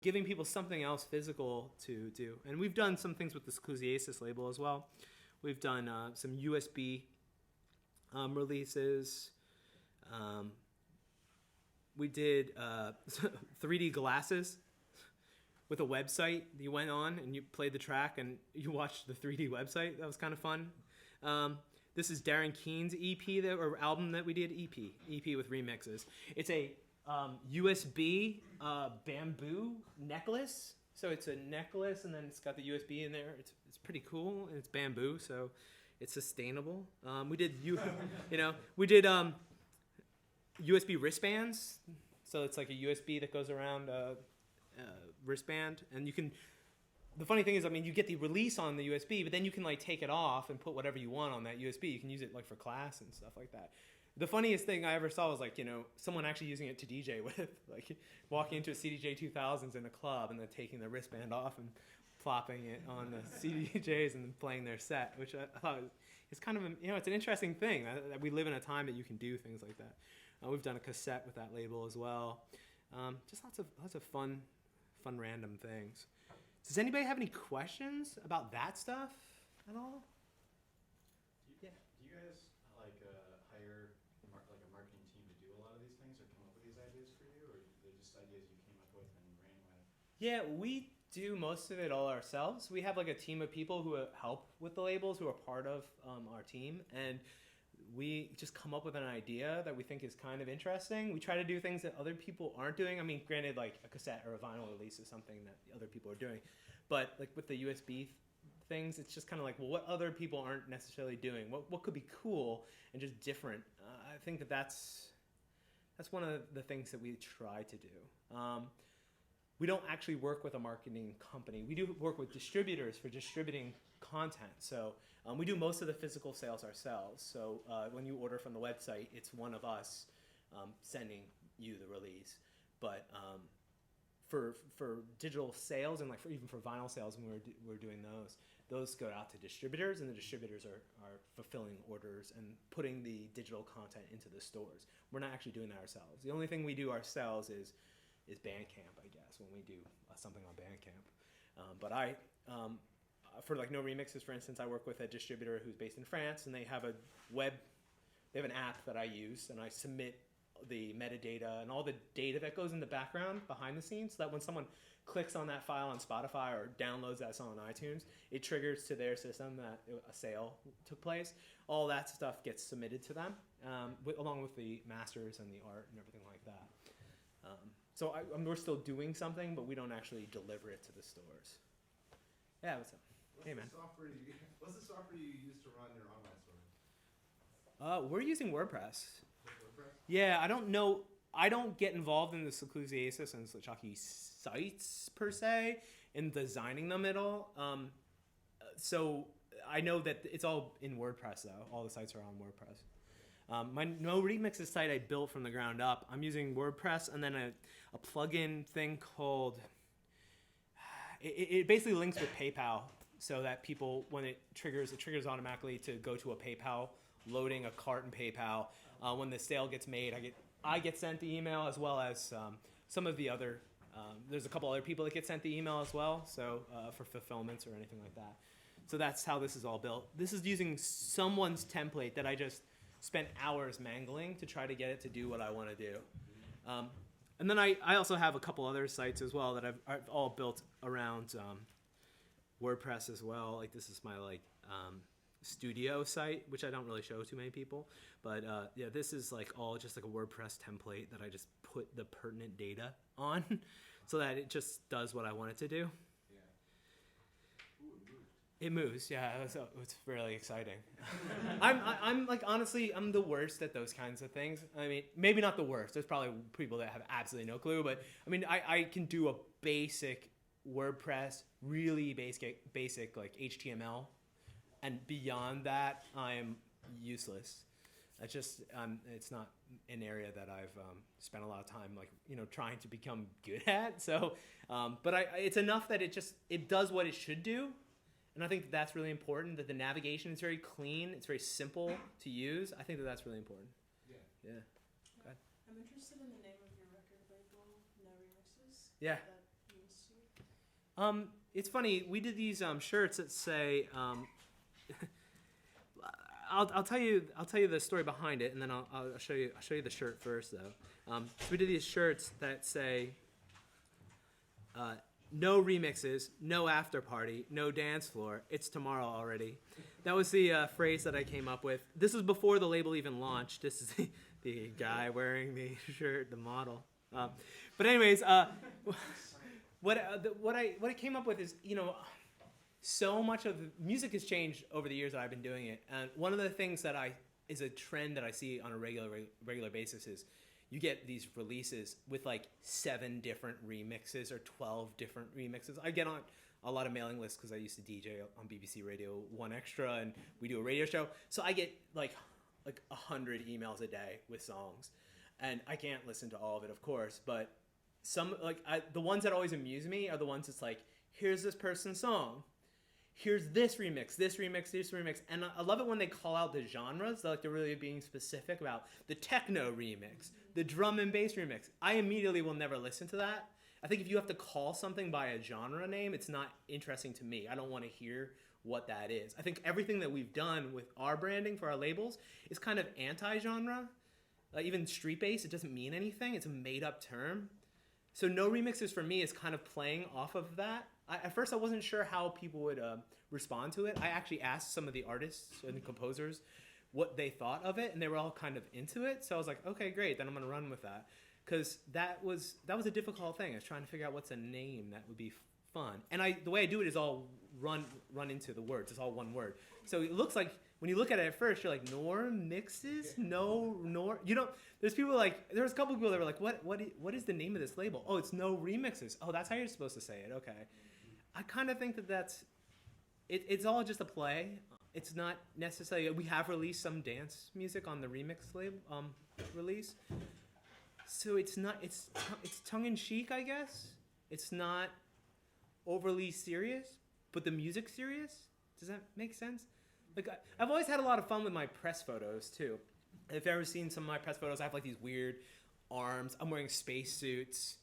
giving people something else physical to do. And we've done some things with the Seclusiasis label as well. We've done some USB releases. We did 3D glasses with a website. You went on and you played the track and you watched the 3D website. That was kind of fun. This is Darren Keen's EP or album that we did. EP with remixes. It's a USB bamboo necklace. So it's a necklace and then it's got the USB in there. It's pretty cool and it's bamboo, so it's sustainable. We did USB wristbands. So it's like a USB that goes around a wristband, and you can. The funny thing is, I mean, you get the release on the USB, but then you can like take it off and put whatever you want on that USB. You can use it like for class and stuff like that. The funniest thing I ever saw was like, someone actually using it to DJ with, like walking into a CDJ 2000s in a club and then taking the wristband off and plopping it on the CDJs and then playing their set, which I thought is kind of, it's an interesting thing that we live in a time that you can do things like that. We've done a cassette with that label as well. Just lots of fun random things. Does anybody have any questions about that stuff at all? Yeah. Do you guys hire like a marketing team to do a lot of these things or come up with these ideas for you, or are they just ideas you came up with and ran with? Yeah, we do most of it all ourselves. We have like a team of people who help with the labels, who are part of our team, and we just come up with an idea that we think is kind of interesting. We try to do things that other people aren't doing. I mean, granted, like a cassette or a vinyl release is something that other people are doing. But like with the USB things, it's just kind of like, well, what other people aren't necessarily doing? What could be cool and just different? I think that's one of the things that we try to do. We don't actually work with a marketing company. We do work with distributors for distributing content. So we do most of the physical sales ourselves. So when you order from the website, it's one of us sending you the release. But for digital sales and like even for vinyl sales, when we're doing those go out to distributors, and the distributors are fulfilling orders and putting the digital content into the stores. We're not actually doing that ourselves. The only thing we do ourselves is Bandcamp, I guess, when we do something on Bandcamp. But for like No Remixes, for instance, I work with a distributor who's based in France, and they have an app that I use, and I submit the metadata and all the data that goes in the background behind the scenes, so that when someone clicks on that file on Spotify or downloads that song on iTunes, it triggers to their system that a sale took place. All that stuff gets submitted to them, along with the masters and the art and everything like that. So we're still doing something, but we don't actually deliver it to the stores. Yeah, what's up? Hey, man. What's the software you use to run your online store? We're using WordPress. WordPress? Yeah, I don't know. I don't get involved in the Seclusiasis and Slachaki sites per se, in designing them at all. So I know that it's all in WordPress, though. All the sites are on WordPress. My No Remixes site I built from the ground up. I'm using WordPress and then a plugin thing called... It basically links with PayPal, so that people, when it triggers automatically to go to a PayPal, loading a cart in PayPal. When the sale gets made, I get sent the email, as well as some of the other. There's a couple other people that get sent the email as well, so for fulfillments or anything like that. So that's how this is all built. This is using someone's template that I just spent hours mangling to try to get it to do what I want to do. And then I also have a couple other sites as well that I've all built around WordPress as well. Like this is my studio site, which I don't really show too many people. But yeah, this is like all just like a WordPress template that I just put the pertinent data on so that it just does what I want it to do. Yeah. Ooh, it moves, yeah. It's really exciting. I'm like, honestly, I'm the worst at those kinds of things. I mean, maybe not the worst. There's probably people that have absolutely no clue. But I mean, I can do a basic WordPress, really basic like HTML. And beyond that, I'm useless. It's not an area that I've spent a lot of time trying to become good at. So, but it's enough that it does what it should do, and I think that's really important. That the navigation is very clean, it's very simple to use. I think that's really important. Yeah. Yeah. I'm interested in the name of your record label, No Remixes. Yeah. That means It's funny. We did these shirts that say. I'll tell you the story behind it, and then I'll show you the shirt first though. So we did these shirts that say. No remixes, no after party, no dance floor. It's tomorrow already. That was the phrase that I came up with. This was before the label even launched. This is the guy wearing the shirt, the model. But anyways, what I came up with is, so much of the music has changed over the years that I've been doing it. And one of the things that is a trend that I see on a regular basis is you get these releases with like 7 different remixes or 12 different remixes. I get on a lot of mailing lists because I used to DJ on BBC Radio 1 Extra, and we do a radio show. So I get like 100 emails a day with songs, and I can't listen to all of it, of course. But the ones that always amuse me are the ones that's like, here's this person's song. Here's this remix, and I love it when they call out the genres. They're really being specific about the techno remix, the drum and bass remix. I immediately will never listen to that. I think if you have to call something by a genre name, it's not interesting to me. I don't want to hear what that is. I think everything that we've done with our branding for our labels is kind of anti-genre. Even street bass, it doesn't mean anything. It's a made-up term. So no remixes for me is kind of playing off of that. At first, I wasn't sure how people would respond to it. I actually asked some of the artists and composers what they thought of it, and they were all kind of into it. So I was like, okay, great, then I'm going to run with that. Because that was a difficult thing. I was trying to figure out what's a name that would be fun. And the way I do it is all run into the words. It's all one word. So it looks like, when you look at it at first, you're like, nor mixes? No, nor... There's people there's a couple people that were like, what is the name of this label? Oh, it's No Remixes. Oh, that's how you're supposed to say it. Okay. I kind of think it's all just a play. It's not necessarily... We have released some dance music on the remix label release. So it's tongue-in-cheek, I guess. It's not overly serious, but the music's serious. Does that make sense? I've always had a lot of fun with my press photos, too. If you've ever seen some of my press photos, I have these weird arms. I'm wearing spacesuits.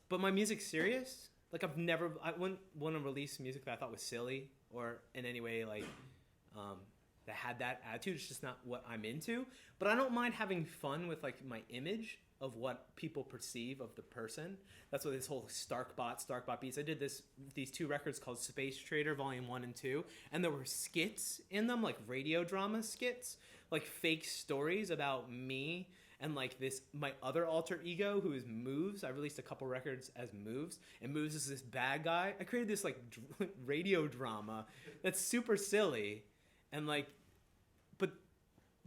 But my music's serious. I wouldn't want to release music that I thought was silly or in any way that had that attitude. It's just not what I'm into. But I don't mind having fun with my image of what people perceive of the person. That's what this whole Starkbot beats. I did these 2 records called Space Trader Volume 1 and 2, and there were skits in them, radio drama skits, fake stories about me and my other alter ego who is Moves. I released a couple records as Moves, and Moves is this bad guy. I created this radio drama that's super silly, and but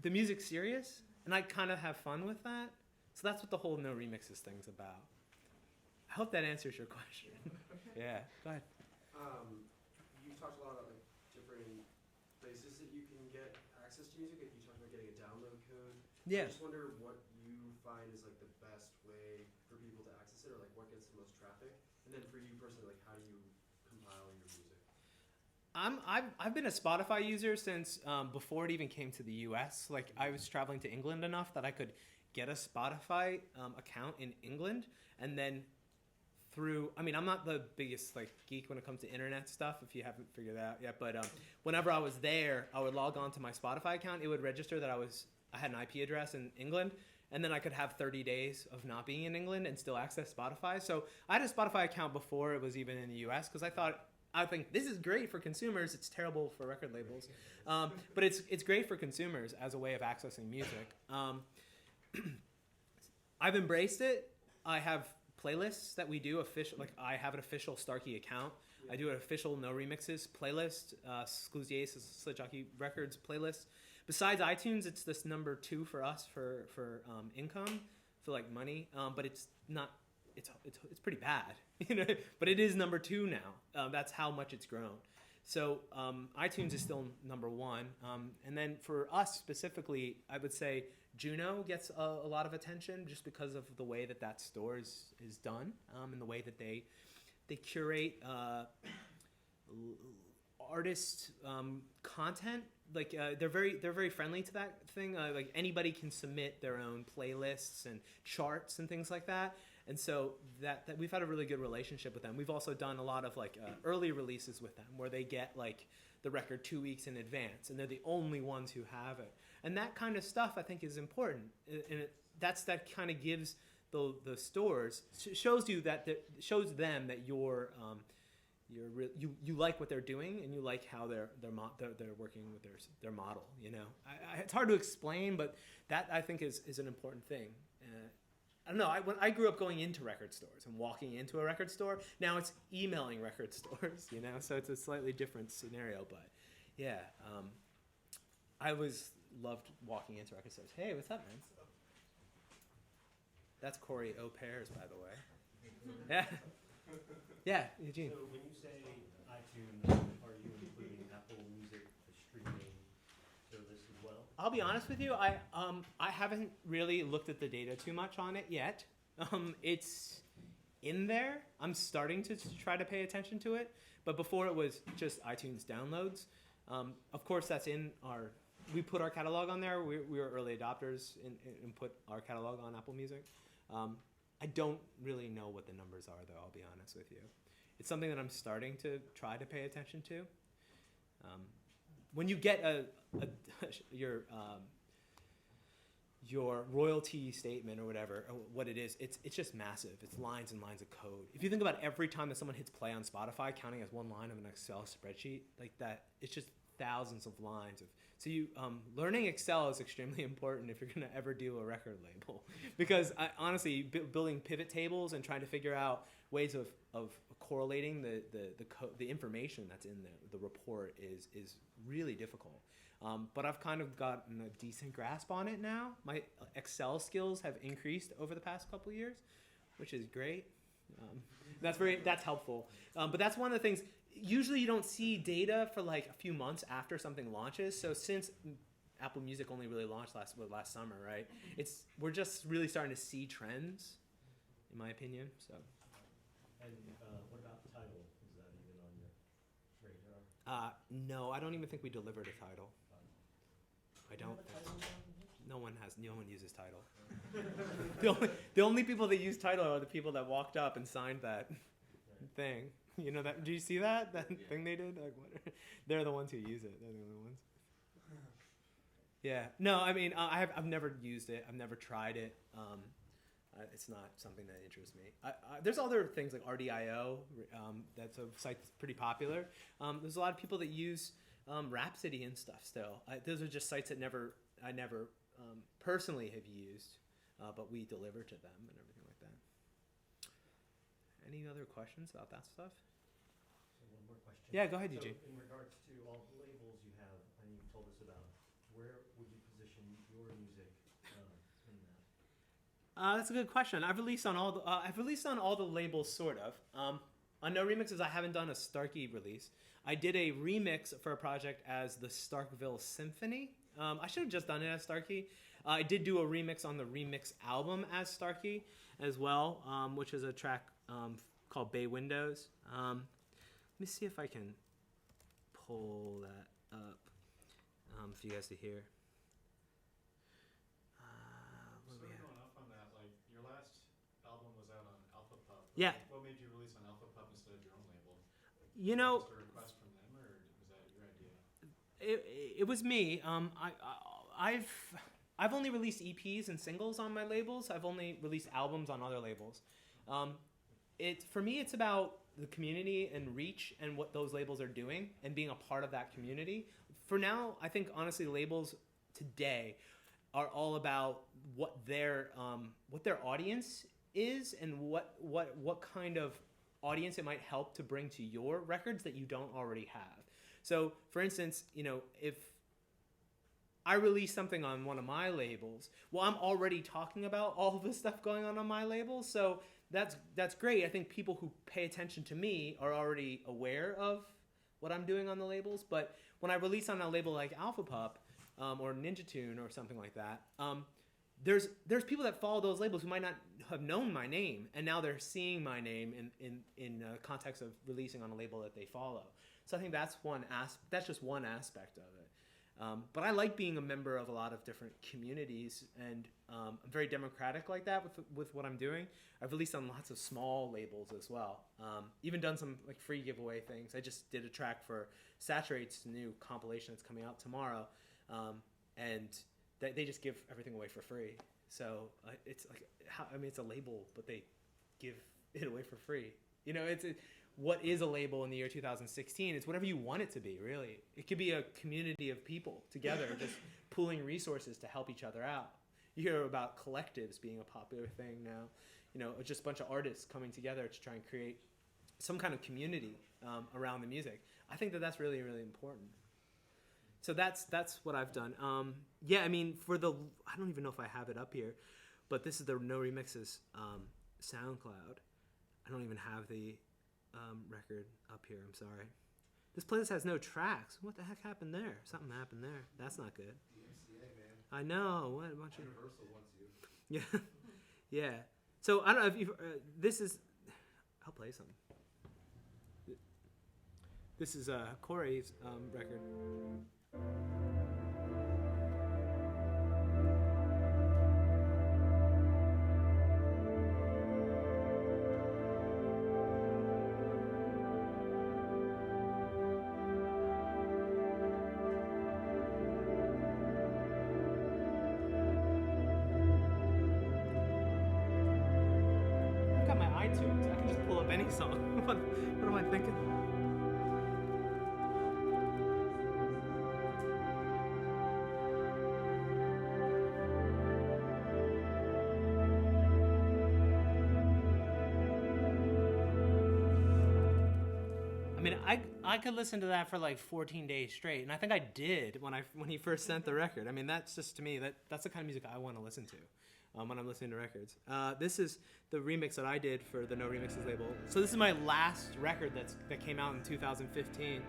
the music's serious, and I kind of have fun with that. So that's what the whole No Remixes thing's about. I hope that answers your question. Yeah, go ahead. You talked a lot about different places that you can get access to music. You talked about getting a download code. Yeah. I just wonder what you find is the best way for people to access it, or what gets the most traffic. And then for you personally, how do you compile your music? I've been a Spotify user since before it even came to the U.S. I was traveling to England enough that I could get a Spotify account in England, and then I'm not the biggest geek when it comes to internet stuff, if you haven't figured that out yet, but whenever I was there, I would log on to my Spotify account. It would register that I had an IP address in England, and then I could have 30 days of not being in England and still access Spotify. So I had a Spotify account before it was even in the US, because I think this is great for consumers. It's terrible for record labels, but it's great for consumers as a way of accessing music. I've embraced it. I have playlists that we do official. I have an official Starkey account. Yeah. I do an official No Remixes playlist, Sclusier's Slit Jockey Records playlist. Besides iTunes, it's this number 2 for us for income, for money. But it's not. It's pretty bad, But it is number 2 now. That's how much it's grown. So iTunes is still number 1. And then for us specifically, I would say Juno gets a lot of attention just because of the way that store is done, and the way that they curate artist content. They're very friendly to that thing. Anybody can submit their own playlists and charts and things like that. And so that we've had a really good relationship with them. We've also done a lot of like early releases with them where they get like the record 2 weeks in advance, and they're the only ones who have it. And that kind of stuff I think is important, and that kind of gives the stores, shows you that shows them that you like what they're doing, and you like how they're working with their model. You know, it's hard to explain, but that I think is an important thing. I don't know. When I grew up going into record stores and walking into a record store, now it's emailing record stores. You know, so it's a slightly different scenario. But yeah, I always loved walking into record stores. Hey, what's up, man? That's Corey O'Pears, by the way. Yeah. Yeah, Eugene. So when you say iTunes, are you including Apple Music, the streaming service as well? I'll be honest with you. I haven't really looked at the data too much on it yet. It's in there. I'm starting to try to pay attention to it. But before it was just iTunes downloads. Of course, that's in our. We put our catalog on there. We were early adopters and put our catalog on Apple Music. I don't really know what the numbers are, though. I'll be honest with you. It's something that I'm starting to try to pay attention to. When you get your royalty statement or whatever, or what it is, it's just massive. It's lines and lines of code. If you think about every time that someone hits play on Spotify, counting as one line of an Excel spreadsheet like that, it's just thousands of lines of. So learning Excel is extremely important if you're going to ever do a record label, because honestly, building pivot tables and trying to figure out ways of correlating the information that's in the report is really difficult. But I've kind of gotten a decent grasp on it now. My Excel skills have increased over the past couple of years, which is great. That's helpful. But that's one of the things. Usually you don't see data for like a few months after something launches. So since Apple Music only really launched last summer, right? We're just really starting to see trends, in my opinion. So. And what about Tidal? Is that even on your radar? No, I don't even think we delivered a Tidal. I don't. No one uses Tidal. the only people that use Tidal are the people that walked up and signed that thing. You know that? Do you see that thing they did? Like, what? They're the ones who use it. They're the only ones. Yeah. No, I mean, I've never used it. I've never tried it. It's not something that interests me. There's other things like RDIO. That's a site that's pretty popular. There's a lot of people that use Rhapsody and stuff still. Those are just sites that I never personally have used, but we deliver to them and everything like that. Any other questions about that stuff? So one more question. Yeah, go ahead, Eugene. So in regards to all the labels you have and you've told us about, where would you position your music in that? That's a good question. I've released on all the labels, sort of. On No Remixes, I haven't done a Starkey release. I did a remix for a project as the Starkville Symphony. I should have just done it as Starkey. I did do a remix on the remix album as Starkey as well, which is a track called Bay Windows. Let me see if I can pull that up for you guys to hear. Sort of going off on that, like your last album was out on Alpha Pup. Yeah. What made you release on Alpha Pup instead of your own label? You know, Was there a request from them, or was that your idea? it was me. I've only released EPs and singles on my labels. I've only released albums on other labels. For me, it's about the community and reach and what those labels are doing and being a part of that community. For now, I think honestly, labels today are all about what their audience is and what kind of audience it might help to bring to your records that you don't already have. So, for instance, if I release something on one of my labels, well, I'm already talking about all of the stuff going on my label, so that's great. I think people who pay attention to me are already aware of what I'm doing on the labels, but when I release on a label like Alpha Pup or Ninja Tune or something like that, there's people that follow those labels who might not have known my name, and now they're seeing my name in context of releasing on a label that they follow. So I think that's just one aspect of it. But I like being a member of a lot of different communities, and I'm very democratic like that with what I'm doing. I've released on lots of small labels as well. Even done some like free giveaway things. I just did a track for Saturate's new compilation that's coming out tomorrow, and they just give everything away for free. So it's like, it's a label, but they give it away for free. You know, what is a label in the year 2016? It's whatever you want it to be, really. It could be a community of people together, just pooling resources to help each other out. You hear about collectives being a popular thing now. You know, just a bunch of artists coming together to try and create some kind of community around the music. I think that's really, really important. So that's what I've done. Yeah, I mean, I don't even know if I have it up here, but this is the No Remixes SoundCloud. I don't even have the record up here. I'm sorry. This playlist has no tracks. What the heck happened there? Something happened there. That's not good. DMCA, man. I know. What a bunch of Universal wants you. yeah, yeah. So I don't know if you. This is. I'll play some. This is Corey's record. iTunes. I can just pull up any song. What am I thinking? I mean, I could listen to that for like 14 days straight, and I think I did when he first sent the record. I mean, that's just, to me, that's the kind of music I want to listen to. When I'm listening to records. This is the remix that I did for the No Remixes label. So this is my last record that came out in 2015.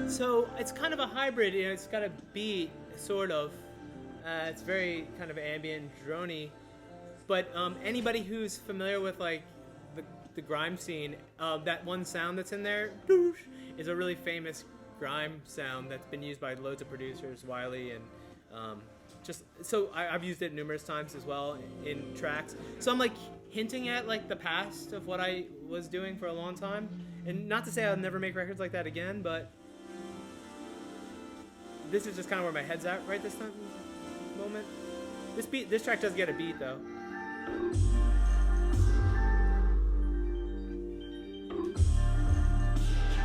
So it's kind of a hybrid. You know, it's got a beat, sort of. It's very kind of ambient, droney. But anybody who's familiar with like the grime scene, that one sound that's in there is a really famous grime sound that's been used by loads of producers, Wiley, and I've used it numerous times as well in tracks. So I'm like hinting at like the past of what I was doing for a long time, and not to say I'll never make records like that again, but this is just kind of where my head's at right this moment. This track does get a beat though.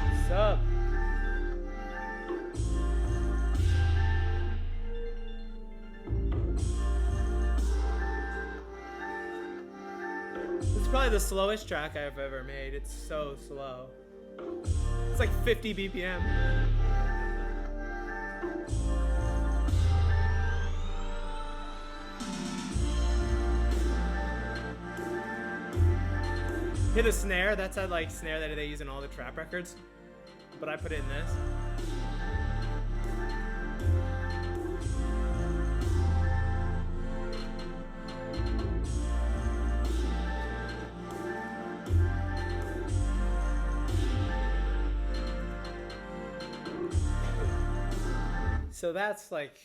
What's up? This is probably the slowest track I've ever made. It's so slow. It's like 50 BPM. Hit a snare. That's a like snare that they use in all the trap records, but I put it in this. So that's like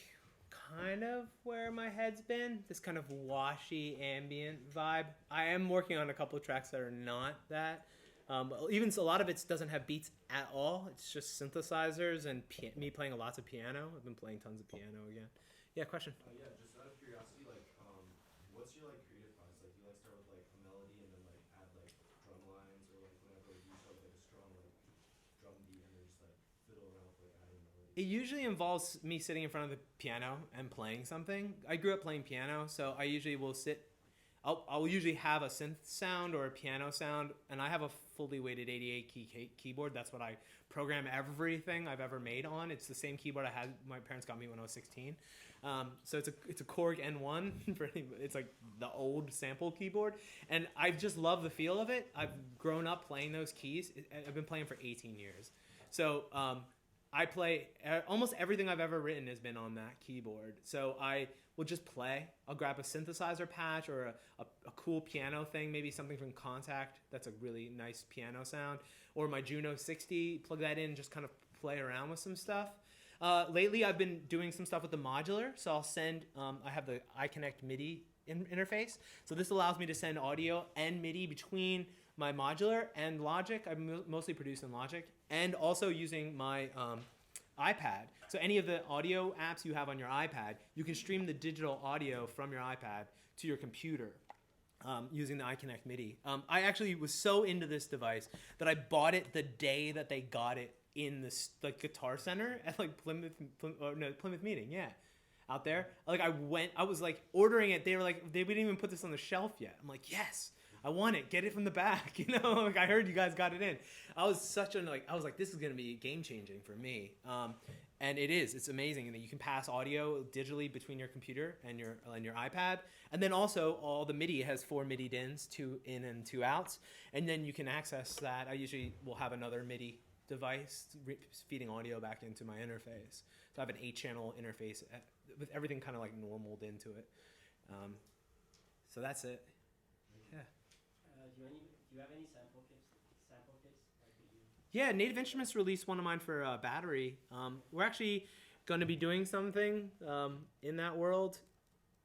kind of where my head's been, this kind of washy ambient vibe. I am working on a couple of tracks that are not that. Even a lot of it doesn't have beats at all. It's just synthesizers and me playing lots of piano. I've been playing tons of piano again. Yeah, question? Yeah, just out of curiosity, like, what's your like creative process? Like, do you like start with like a melody and then like add like drum lines, or like whenever you start with like a strong like drum beat and then just like fiddle around with like adding melody? It usually involves me sitting in front of the piano and playing something. I grew up playing piano, so I usually will sit. I'll usually have a synth sound or a piano sound, and I have a fully weighted 88 key keyboard. That's what I program everything I've ever made on. It's the same keyboard I had. My parents got me when I was 16. So it's a Korg N1. It's like the old sample keyboard, and I just love the feel of it. I've grown up playing those keys. I've been playing for 18 years. So I play almost everything I've ever written has been on that keyboard. So I will just play. I'll grab a synthesizer patch or a cool piano thing, maybe something from Contact that's a really nice piano sound, or my Juno 60, plug that in and just kind of play around with some stuff. Lately, I've been doing some stuff with the modular, so I'll send, I have the iConnect MIDI interface, so this allows me to send audio and MIDI between my modular and Logic. I mostly produce in Logic, and also using my iPad. So any of the audio apps you have on your iPad, you can stream the digital audio from your iPad to your computer using the iConnect MIDI. I actually was so into this device that I bought it the day that they got it in this like Guitar Center at like Plymouth Meeting, yeah, out there. Like I was like ordering it. They were like, they didn't even put this on the shelf yet. I'm like, yes, I want it. Get it from the back. You know, like I heard you guys got it in. I was like, this is gonna be game changing for me. And it is. It's amazing that you can pass audio digitally between your computer and your iPad, and then also all the MIDI has 4 MIDI DINs, 2 in and 2 outs, and then you can access that. I usually will have another MIDI device feeding audio back into my interface. So I have an 8-channel interface with everything kind of like normaled into it. So that's it. Yeah. Do you have any sample kits? Yeah, Native Instruments released one of mine for battery. We're actually going to be doing something in that world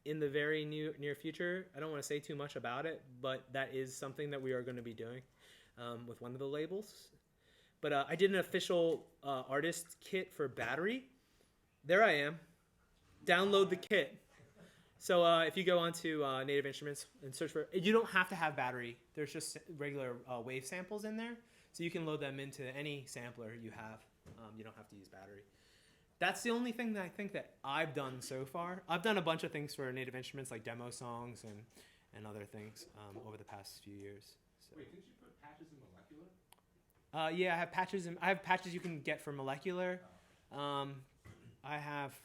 in the very near future. I don't want to say too much about it, but that is something that we are going to be doing with one of the labels. But I did an official artist kit for battery. There I am. Download the kit. So if you go onto Native Instruments and search for, you don't have to have battery. There's just regular wave samples in there. So you can load them into any sampler you have. You don't have to use battery. That's the only thing that I think that I've done so far. I've done a bunch of things for Native Instruments, like demo songs and other things over the past few years. So. Wait, didn't you put patches in Molecular? Yeah, I have patches you can get for Molecular. I have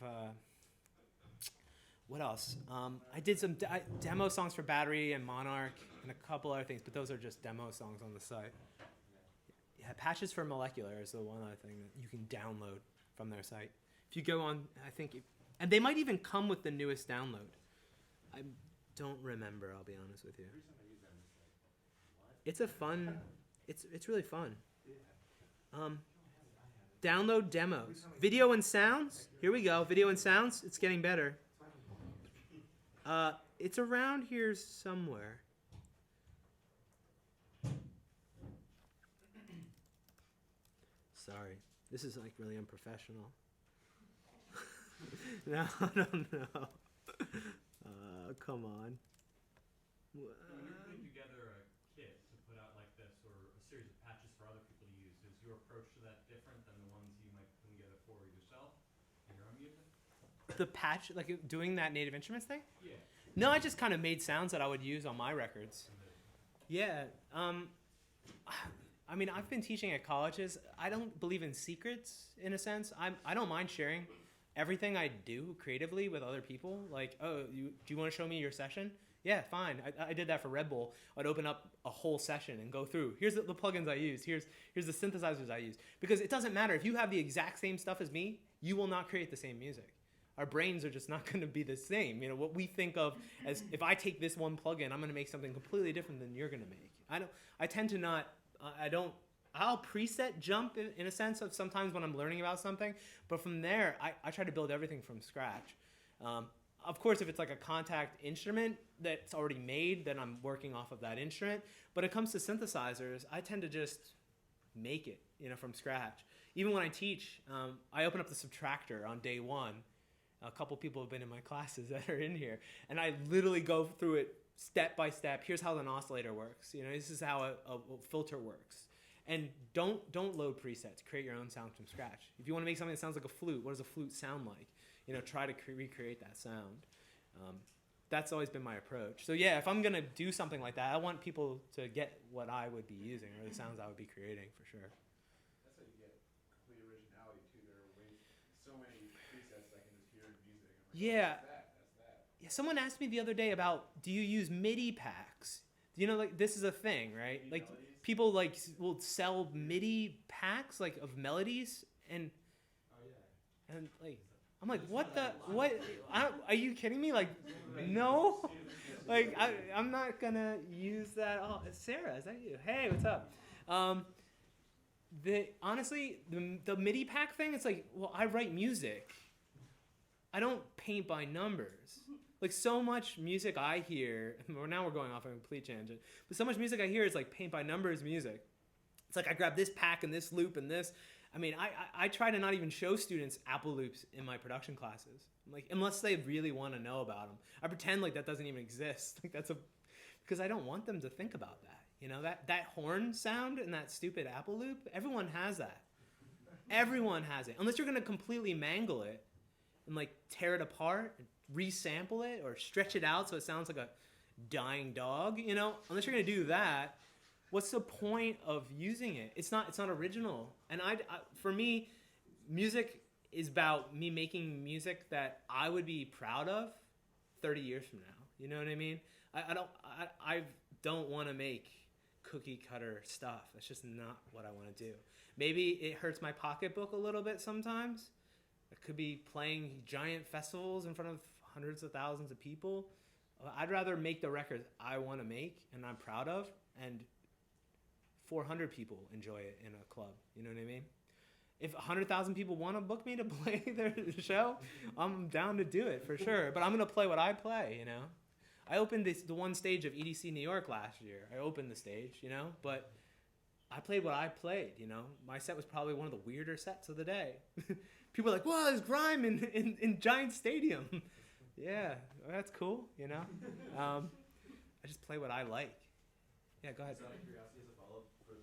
what else? I did some demo songs for Battery and Monarch and a couple other things, but those are just demo songs on the site. Yeah, patches for Molecular is the one other thing that you can download from their site. If you go on, I think, and they might even come with the newest download. I don't remember, I'll be honest with you. It's a fun, it's really fun. Download demos. Video and sounds. Here we go. Video and sounds. It's getting better. It's around here somewhere. Sorry. This is like really unprofessional. No. Come on. When you're putting together a kit to put out like this, or a series of patches for other people to use, is your approach to that different than the ones you might put together for yourself in your own music? The patch, like doing that Native Instruments thing? Yeah. No, I just kind of made sounds that I would use on my records. Yeah. I mean, I've been teaching at colleges. I don't believe in secrets, in a sense. I don't mind sharing everything I do creatively with other people. Like, oh, do you want to show me your session? Yeah, fine. I did that for Red Bull. I'd open up a whole session and go through. Here's the plugins I use. Here's the synthesizers I use. Because it doesn't matter. If you have the exact same stuff as me, you will not create the same music. Our brains are just not going to be the same. You know, what we think of as, if I take this one plugin, I'm going to make something completely different than you're going to make. I tend to not, I'll preset jump in a sense of sometimes when I'm learning about something, but from there, I try to build everything from scratch. Of course, if it's like a Contact instrument that's already made, then I'm working off of that instrument. But it comes to synthesizers, I tend to just make it, from scratch. Even when I teach, I open up the Subtractor on day one. A couple people have been in my classes that are in here, and I literally go through it step by step. Here's how an oscillator works. This is how a filter works. And don't load presets. Create your own sound from scratch. If you want to make something that sounds like a flute, what does a flute sound like? Try to recreate that sound. that's always been my approach. So yeah, if I'm gonna do something like that, I want people to get what I would be using or the sounds I would be creating for sure. That's how you get complete originality too. There are so many presets I can just hear in music. I'm like, Yeah. oh, that's that. Yeah, someone asked me the other day about, do you use MIDI packs? You know, like this is a thing, right? MIDI Like melodies? people like will sell MIDI packs like of melodies and Oh yeah. like I'm like, what? Are you kidding me? Like, no, like I'm not gonna use that. Oh, Sarah, is that you? Hey, what's up? Honestly, the MIDI pack thing, it's like, well, I write music. I don't paint by numbers. Like so much music I hear, or now we're going off on a complete tangent, but so much music I hear is like paint by numbers music. It's like I grab this pack and this loop and this. I mean, I try to not even show students Apple loops in my production classes. Like, unless they really want to know about them. I pretend like that doesn't even exist. Like because I don't want them to think about that. You know, that horn sound and that stupid Apple loop, everyone has that. Everyone has it. Unless you're going to completely mangle it and like tear it apart, and resample it or stretch it out so it sounds like a dying dog, you know? Unless you're going to do that, what's the point of using it? It's not original. And for me, music is about me making music that I would be proud of 30 years from now. You know what I mean? I don't want to make cookie cutter stuff. That's just not what I want to do. Maybe it hurts my pocketbook a little bit sometimes. I could be playing giant festivals in front of hundreds of thousands of people. I'd rather make the records I want to make and I'm proud of, and 400 people enjoy it in a club. You know what I mean? If 100,000 people want to book me to play their show, I'm down to do it for sure. But I'm going to play what I play, you know? I opened the one stage of EDC New York last year. I opened the stage, you know? But I played what I played, you know? My set was probably one of the weirder sets of the day. People are like, whoa, there's grime in Giant Stadium. Yeah, that's cool, you know? I just play what I like. Yeah, go ahead. Just out of curiosity, as a follow-up for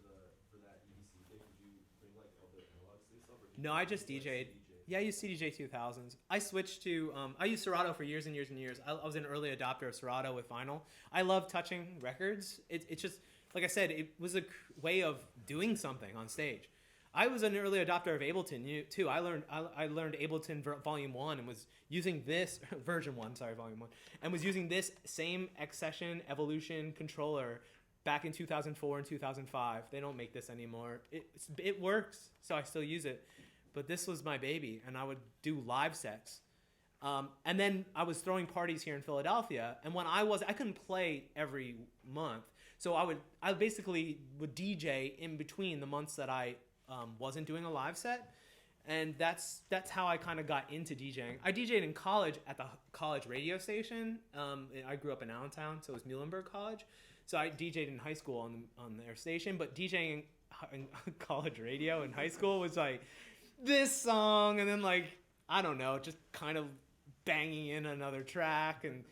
that EDC thing, did you bring like all the analog stuff? Or No, I just DJ'd. Yeah, I use CDJ 2000s. I switched to, I used Serato for years and years and years. I was an early adopter of Serato with vinyl. I love touching records. It's just, like I said, it was a way of doing something on stage. I was an early adopter of Ableton too. I learned Ableton Volume 1 and was using this, version 1, sorry, Volume 1, and was using this same X-Session Evolution controller back in 2004 and 2005. They don't make this anymore. It works, so I still use it. But this was my baby, and I would do live sets. And then I was throwing parties here in Philadelphia, and when I couldn't play every month. So I basically would DJ in between the months that I wasn't doing a live set. And that's how I kind of got into DJing. I DJed in college at the college radio station. I grew up in Allentown, so it was Muhlenberg College. So I DJed in high school on their station, but DJing in college radio in high school was like this song, and then like, I don't know, just kind of banging in another track and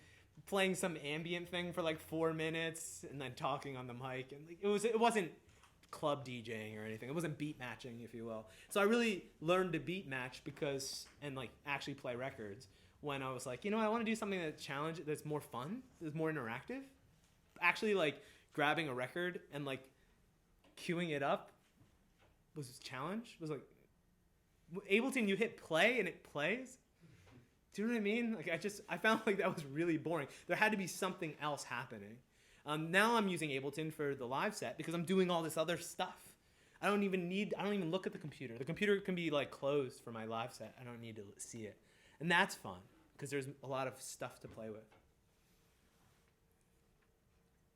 playing some ambient thing for like 4 minutes and then talking on the mic. And like, it wasn't club DJing or anything. It wasn't beat matching, if you will. So I really learned to beat match and like actually play records when I was like, you know, I want to do something that's more fun, that's more interactive. Actually like grabbing a record and like queuing it up was a challenge. It was like, Ableton, you hit play and it plays. Do you know what I mean? Like I found like that was really boring. There had to be something else happening. Now I'm using Ableton for the live set because I'm doing all this other stuff. I don't even look at the computer. The computer can be like closed for my live set. I don't need to see it. And that's fun because there's a lot of stuff to play with.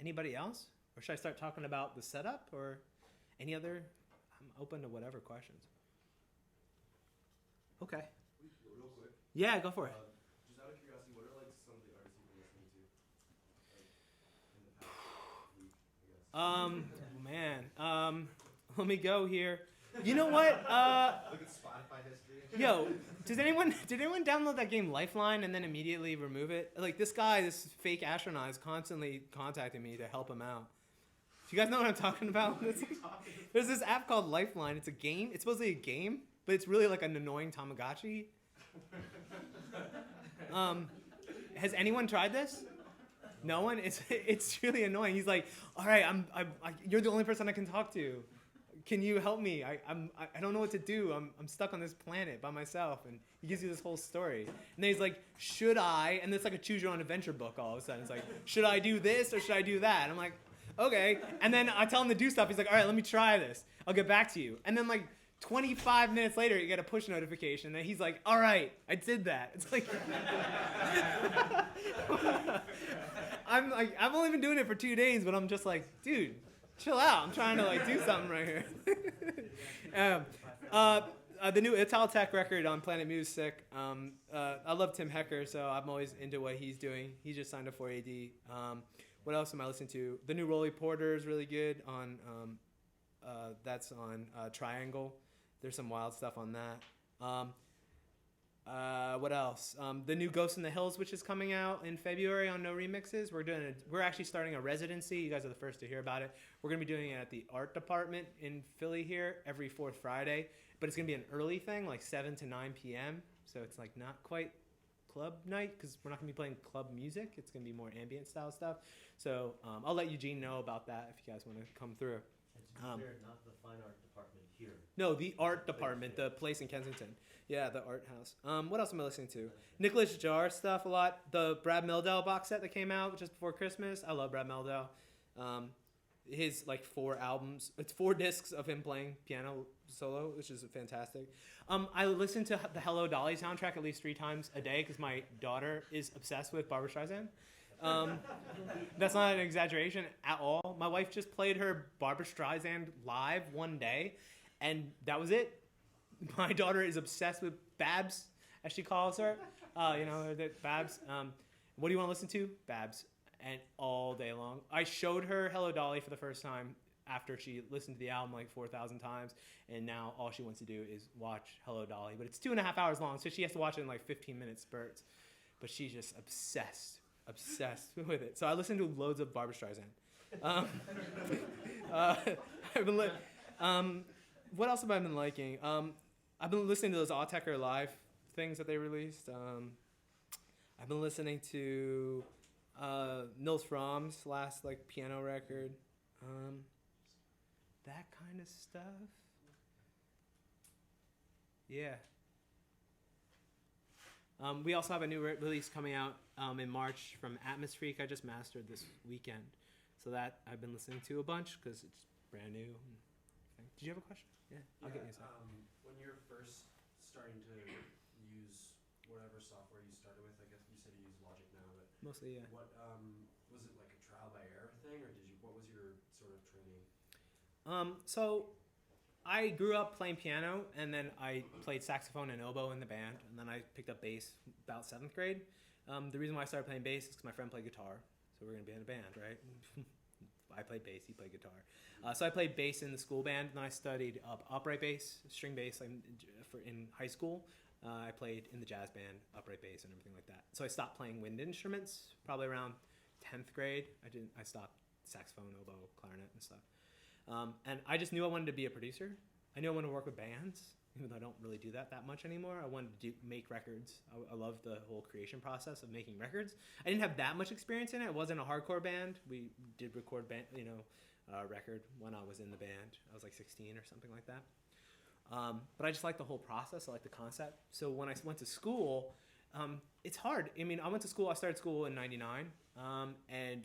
Anybody else? Or should I start talking about the setup or any other? I'm open to whatever questions. Okay. Real quick. Yeah, go for it. Just out of curiosity, what are like some of the artists you've been listening to, like in the past week, I guess? Man. Let me go here. You know what? Look at Spotify history. Yo, did anyone download that game Lifeline and then immediately remove it? Like this fake astronaut is constantly contacting me to help him out. Do you guys know what I'm talking about? There's this app called Lifeline. It's a game. It's supposedly a game, but it's really like an annoying Tamagotchi. Has anyone tried this? No one. It's really annoying. He's like, all right, you're the only person I can talk to. Can you help me? I don't know what to do. I'm stuck on this planet by myself. And he gives you this whole story. And then he's like, should I? And it's like a choose your own adventure book all of a sudden. It's like, should I do this or should I do that? And I'm like, okay. And then I tell him to do stuff. He's like, all right, let me try this. I'll get back to you. And then like 25 minutes later, you get a push notification. And he's like, all right, I did that. It's like, I've only been doing it for 2 days, but I'm just like, dude, chill out. I'm trying to like do something right here. The new Italtech record on Planet Music. I love Tim Hecker, so I'm always into what he's doing. He just signed a 4AD. What else am I listening to? The new Rolly Porter is really good on. That's on Triangle. There's some wild stuff on that. What else? The new Ghost in the Hills, which is coming out in February on No Remixes. We're actually starting a residency. You guys are the first to hear about it. We're gonna be doing it at the art department in Philly here every fourth Friday, but it's gonna be an early thing, like 7 to 9 p.m. So it's like not quite club night because we're not gonna be playing club music. It's gonna be more ambient style stuff. So I'll let Eugene know about that if you guys want to come through. And to be clear, not the fine art department here. No, the art department, the place in Kensington. Yeah, the art house. What else am I listening to? Nicholas Jar stuff a lot. The Brad Mehldau box set that came out just before Christmas. I love Brad Mehldau. His like 4 albums. It's 4 discs of him playing piano solo, which is fantastic. I listen to the Hello Dolly soundtrack at least 3 times a day because my daughter is obsessed with Barbra Streisand. That's not an exaggeration at all. My wife just played her Barbra Streisand live one day, and that was it. My daughter is obsessed with Babs, as she calls her. Babs. What do you want to listen to? Babs. And all day long. I showed her Hello Dolly for the first time after she listened to the album like 4,000 times, and now all she wants to do is watch Hello Dolly. But it's 2.5 hours long, so she has to watch it in like 15-minute spurts. But she's just obsessed with it. So I listen to loads of Barbra Streisand. What else have I been liking? I've been listening to those Autechre Live things that they released. I've been listening to Nils Fromm's last like piano record. That kind of stuff. Yeah. We also have a new release coming out in March from Atmospheric. I just mastered this weekend. So that I've been listening to a bunch because it's brand new. Did you have a question? Yeah, I'll get you a second. When you're first starting to use whatever software you started with, I guess you said you use Logic now, but mostly, yeah. What was it like a trial by error thing, or what was your sort of training? So I grew up playing piano, and then I played saxophone and oboe in the band, and then I picked up bass about 7th grade. The reason why I started playing bass is because my friend played guitar, so we're gonna be in a band, right? I played bass, he played guitar. So I played bass in the school band, and I studied upright bass, string bass in high school. I played in the jazz band, upright bass, and everything like that. So I stopped playing wind instruments probably around 10th grade. I stopped saxophone, oboe, clarinet, and stuff. And I just knew I wanted to be a producer. I knew I wanted to work with bands, even though I don't really do that much anymore. I wanted to make records. I love the whole creation process of making records. I didn't have that much experience in it. It wasn't a hardcore band. We did record record when I was in the band. I was like 16 or something like that. But I just like the whole process. I like the concept. So when I went to school, it's hard. I mean, I started school in 99, and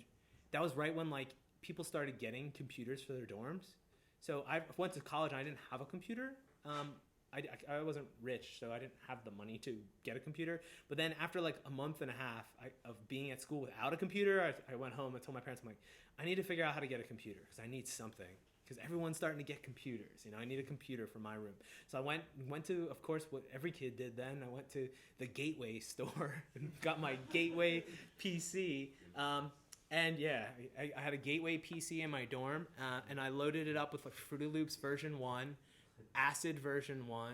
that was right when like people started getting computers for their dorms. So I went to college and I didn't have a computer. I wasn't rich, so I didn't have the money to get a computer. But then after like a month and a half of being at school without a computer, I went home and told my parents, I'm like, I need to figure out how to get a computer because I need something. Because everyone's starting to get computers. I need a computer for my room. So I went to, of course, what every kid did then. I went to the Gateway store and got my Gateway PC. And yeah, I had a Gateway PC in my dorm, and I loaded it up with like Fruity Loops version 1, Acid version 1.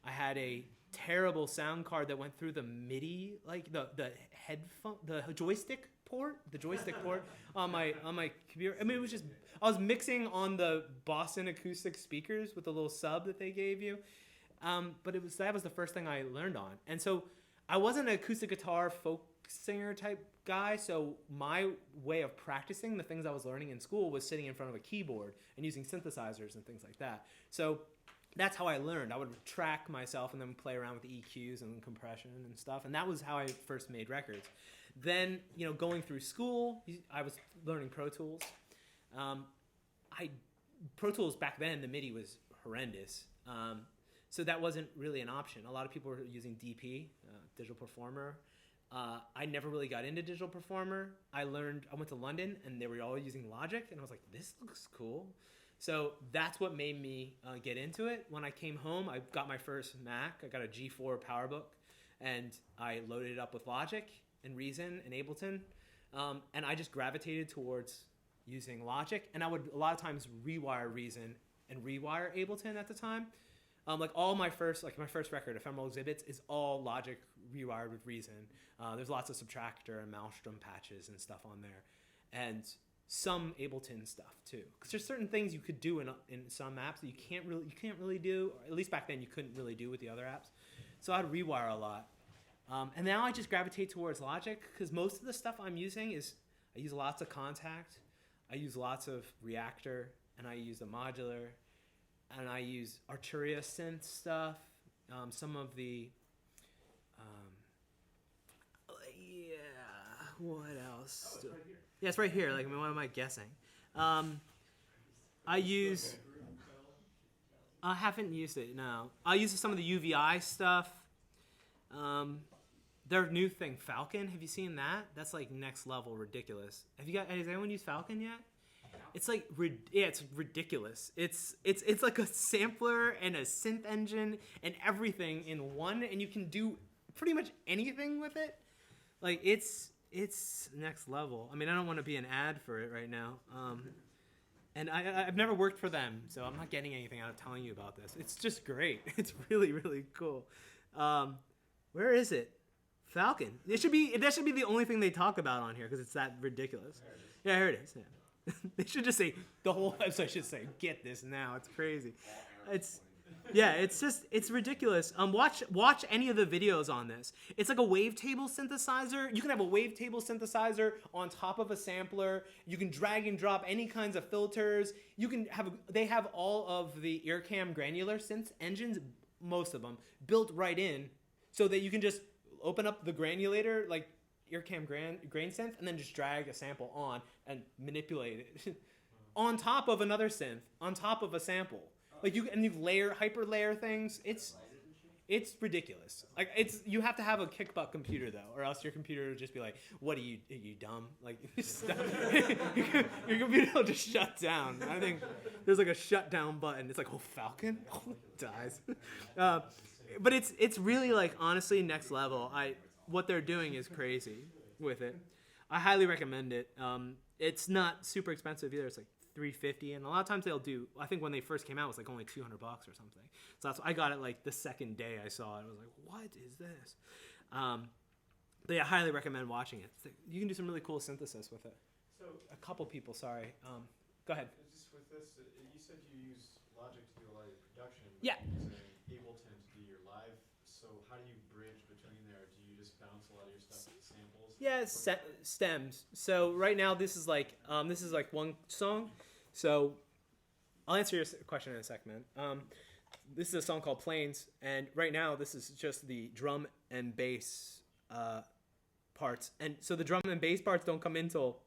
I had a terrible sound card that went through the MIDI, like the headphone, the joystick port on my computer. I mean, it was just, I was mixing on the Boston acoustic speakers with the little sub that they gave you. But that was the first thing I learned on. And so I wasn't an acoustic guitar folk singer type guy, so my way of practicing the things I was learning in school was sitting in front of a keyboard and using synthesizers and things like that. So that's how I learned. I would track myself and then play around with EQs and compression and stuff, and that was how I first made records. Then, going through school, I was learning Pro Tools. Pro Tools back then, the MIDI was horrendous. So that wasn't really an option. A lot of people were using DP, Digital Performer. I never really got into Digital Performer. I went to London and they were all using Logic, and I was like, this looks cool. So that's what made me get into it. When I came home, I got my first Mac. I got a G4 PowerBook, and I loaded it up with Logic and Reason and Ableton. And I just gravitated towards using Logic. And I would a lot of times rewire Reason and rewire Ableton at the time. My first record, Ephemeral Exhibits, is all Logic rewired with Reason. There's lots of subtractor and Maelstrom patches and stuff on there, and some Ableton stuff too. Because there's certain things you could do in some apps that you can't really do, or at least back then you couldn't really do with the other apps. So I'd rewire a lot, and now I just gravitate towards Logic because most of the stuff I'm using I use lots of Contact, I use lots of Reactor, and I use the modular. And I use Arturia synth stuff, some of the, what else? Oh, it's right here. Yeah, it's right here. What am I guessing? I haven't used it, no. I use some of the UVI stuff. Their new thing, Falcon, have you seen that? That's next level ridiculous. Has anyone used Falcon yet? It's it's ridiculous. It's like a sampler and a synth engine and everything in one, and you can do pretty much anything with it. It's next level. I mean, I don't want to be an ad for it right now. And I've never worked for them, so I'm not getting anything out of telling you about this. It's just great. It's really, really cool. Where is it? Falcon. That should be the only thing they talk about on here because it's that ridiculous. Yeah, here it is. Yeah. They should just say, the whole website should say, get this now. It's crazy. It's ridiculous. Watch any of the videos on this. It's like a wavetable synthesizer. You can have a wavetable synthesizer on top of a sampler. You can drag and drop any kinds of filters. They have all of the Earcam granular synth engines, most of them, built right in so that you can just open up the granulator, Earcam grain synth, and then just drag a sample on and manipulate it on top of another synth, on top of a sample. You hyper layer things. It's ridiculous. You have to have a kick butt computer though, or else your computer will just be like, "What are you dumb?" Your computer will just shut down. I think there's a shutdown button. It's oh, Falcon dies. But it's really honestly next level. What they're doing is crazy with it. I highly recommend it. It's not super expensive either. It's $350, and a lot of times they'll do. I think when they first came out, it was only $200 or something. So I got it the second day I saw it. I was like, "What is this?" But I highly recommend watching it. You can do some really cool synthesis with it. So A couple people, sorry. Go ahead. just with this, you said you use Logic to do a lot of your production. But Yeah. You're using Ableton to do your live. So how do you bridge between there? Do you just bounce a lot of your stuff to samples? Yeah, stems. So right now this is one song. So I'll answer your question in a second. This is a song called Planes, and right now this is just the drum and bass parts. And so the drum and bass parts don't come in till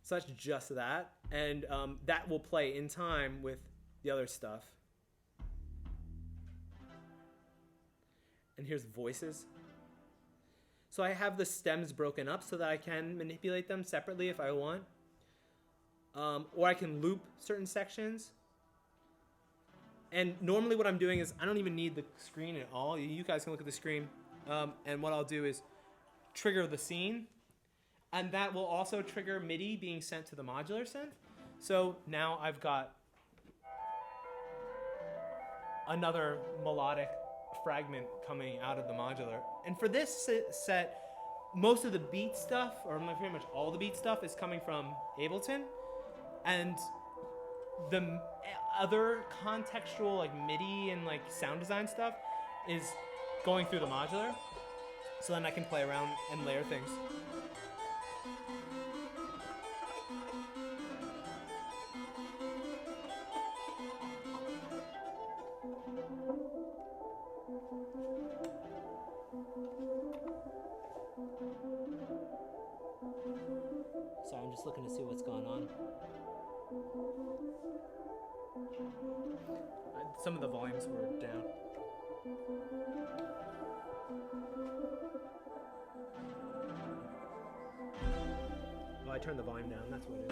so that's just that, and that will play in time with the other stuff. And here's voices. So I have the stems broken up so that I can manipulate them separately if I want. Or I can loop certain sections. And normally what I'm doing is I don't even need the screen at all. You guys can look at the screen. And what I'll do is trigger the scene. And that will also trigger MIDI being sent to the modular synth. So now I've got another melodic fragment coming out of the modular. And for this set, most of the beat stuff, or pretty much all the beat stuff, is coming from Ableton. And the other contextual MIDI and sound design stuff is going through the modular, so then I can play around and layer things. So I'm just looking to see what's going on. Some of the volumes were down. Oh, I turned the volume down. That's what it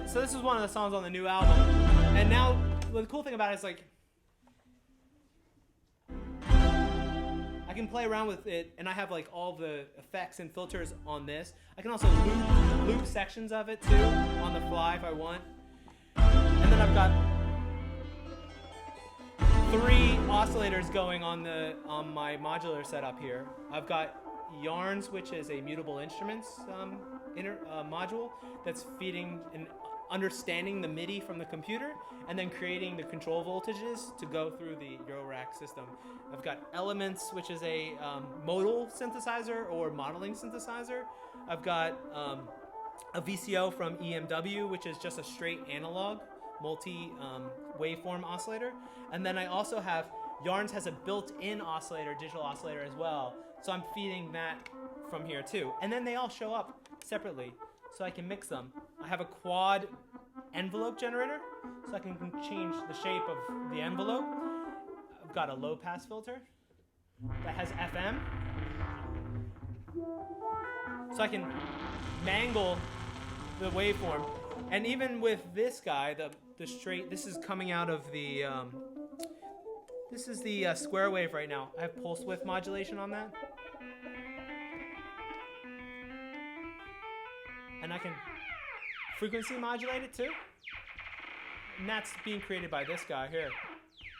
is. So this is one of the songs on the new album. And now, the cool thing about it is like, I can play around with it, and I have like all the effects and filters on this. I can also loop sections of it too on the fly if I want. And then I've got 3 oscillators going on my modular setup here. I've got Yarns, which is a mutable instruments module that's feeding and understanding the MIDI from the computer and then creating the control voltages to go through the Eurorack system. I've got Elements, which is a modal synthesizer or modeling synthesizer. I've got a VCO from EMW, which is just a straight analog multi-waveform oscillator. And then I also have, Yarns has a built-in oscillator, digital oscillator as well. So I'm feeding that from here too. And then they all show up separately, so I can mix them. I have a quad envelope generator, so I can change the shape of the envelope. I've got a low-pass filter that has FM, so I can mangle the waveform. And even with this guy, the straight, this is coming out of the, this is the square wave right now. I have pulse width modulation on that. And I can frequency modulate it too. And that's being created by this guy here.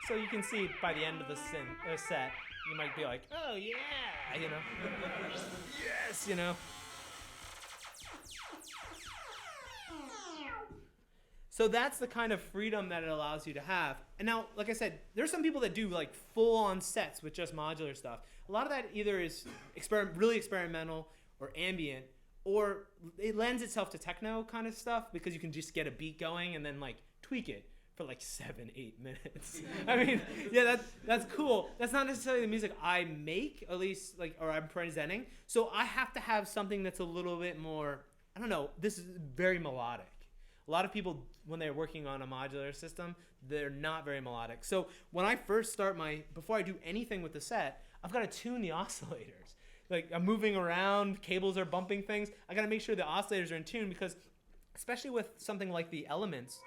So you can see by the end of the set, you might be like, oh yeah, you know. Yes, you know. So that's the kind of freedom that it allows you to have. And now, like I said, there's some people that do like full-on sets with just modular stuff. A lot of that either is really experimental or ambient, or it lends itself to techno kind of stuff because you can just get a beat going and then like tweak it for like 7-8 minutes. I mean, yeah, that's cool. That's not necessarily the music I make, at least like, or I'm presenting. So I have to have something that's a little bit more, I don't know, this is very melodic. A lot of people, when they're working on a modular system, they're not very melodic. So when I first start before I do anything with the set, I've got to tune the oscillators. Like I'm moving around, cables are bumping things. I got to make sure the oscillators are in tune because, especially with something like the Elements,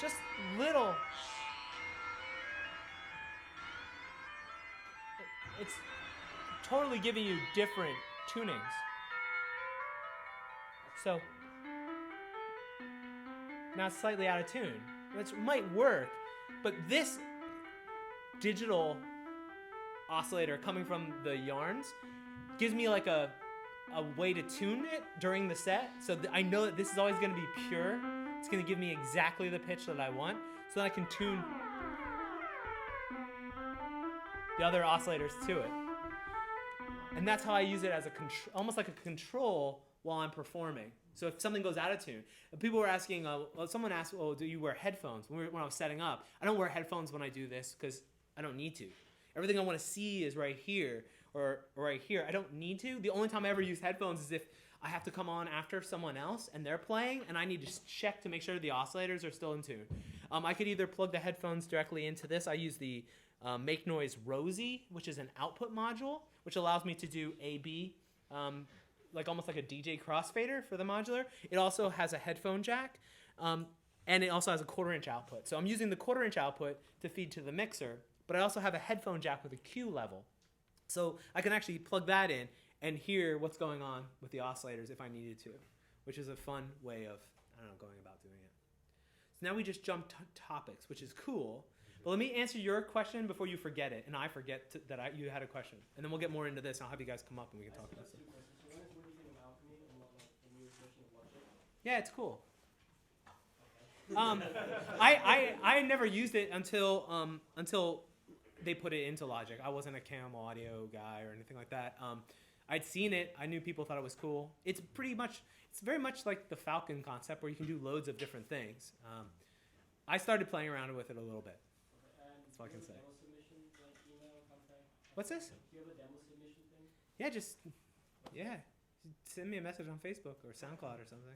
just little, it's totally giving you different tunings. So now it's slightly out of tune, which might work, but this digital oscillator coming from the Yarns gives me like a way to tune it during the set, so I know that this is always going to be pure. It's going to give me exactly the pitch that I want, so that I can tune the other oscillators to it. And that's how I use it as almost like a control while I'm performing. So if something goes out of tune, people were asking, someone asked, do you wear headphones? When I was setting up, I don't wear headphones when I do this because I don't need to. Everything I want to see is right here or right here. I don't need to. The only time I ever use headphones is if I have to come on after someone else and they're playing and I need to check to make sure the oscillators are still in tune. I could either plug the headphones directly into this. I use the Make Noise Rosie, which is an output module, which allows me to do A/B, like almost like a DJ crossfader for the modular. It also has a headphone jack, and it also has a 1/4-inch output. So I'm using the 1/4-inch output to feed to the mixer, but I also have a headphone jack with a Q level. So I can actually plug that in and hear what's going on with the oscillators if I needed to, which is a fun way of, going about doing it. So now we just jumped topics, which is cool. But let me answer your question before you forget it, and I forget you had a question. And then we'll get more into this, and I'll have you guys come up and we can talk about it. Two questions. One is, what do you think of alchemy and what, like, the newest version of Logic? Yeah, it's cool. I never used it until they put it into Logic. I wasn't a cam audio guy or anything like that. I'd seen it. I knew people thought it was cool. It's very much like the Falcon concept where you can do loads of different things. I started playing around with it a little bit. That's all I can say. Demo submission, like email contact? What's this? Do you have a demo submission thing? Yeah, send me a message on Facebook or SoundCloud or something.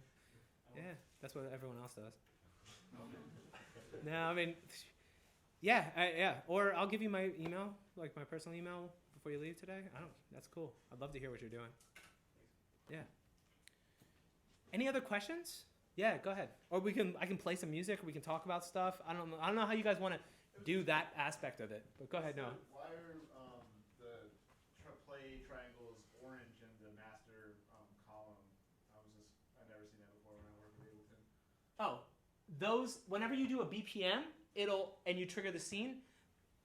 Yeah, that's what everyone else does. No, I mean, yeah. Or I'll give you my email, like my personal email, before you leave today. That's cool. I'd love to hear what you're doing. Yeah. Any other questions? Yeah, go ahead. Or I can play some music. Or we can talk about stuff. I don't know how you guys want to do that aspect of it. But go ahead, Noah. Why are the play triangles orange in the master column? I've never seen that before when I work with Ableton. Oh, those, whenever you do a BPM, and you trigger the scene,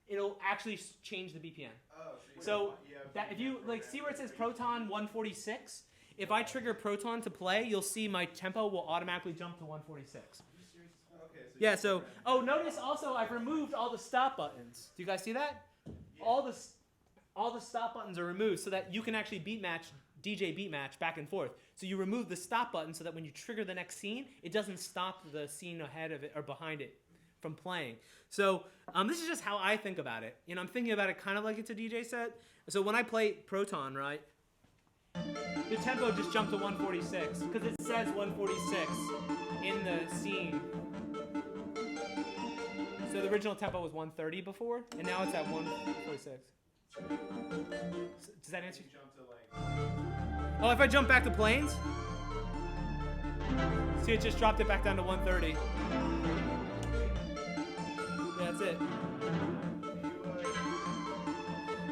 it'll actually change the BPM. Oh, So that if you see where it says Proton 146, if I trigger Proton to play, you'll see my tempo will automatically jump to 146. Okay, Yeah. So notice also I've removed all the stop buttons. Do you guys see that? Yeah. All the stop buttons are removed so that you can actually DJ beat match back and forth. So you remove the stop button so that when you trigger the next scene, it doesn't stop the scene ahead of it or behind it from playing. So this is just how I think about it. I'm thinking about it kind of like it's a DJ set. So when I play Proton, right, the tempo just jumped to 146 because it says 146 in the scene. So the original tempo was 130 before, and now it's at 146. Does that answer? Oh, if I jump back to planes, see, it just dropped it back down to 130. Yeah, that's it.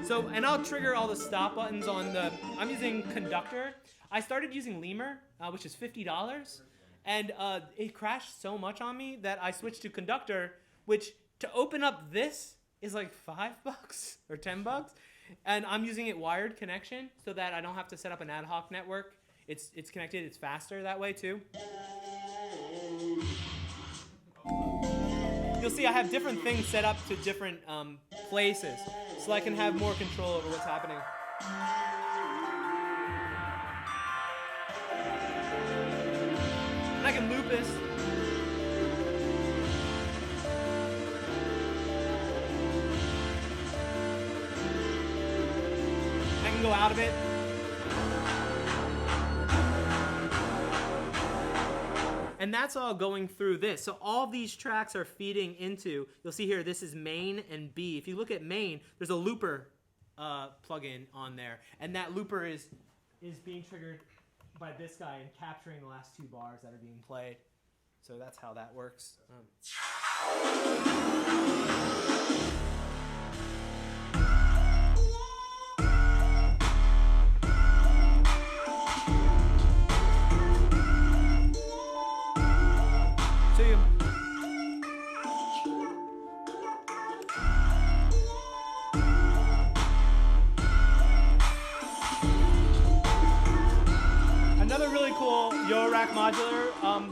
So, and I'll trigger all the stop buttons on I'm using Conductor. I started using Lemur, which is $50, and it crashed so much on me that I switched to Conductor, which to open up this is like $5 or $10. And I'm using it wired connection so that I don't have to set up an ad hoc network. It's connected. It's faster that way too. You'll see I have different things set up to different places so I can have more control over what's happening. And I can loop this. Go out of it. And that's all going through this. So all these tracks are feeding into, you'll see here, this is main and B. If you look at main, there's a looper plugin on there. And that looper is being triggered by this guy and capturing the last two bars that are being played. So that's how that works.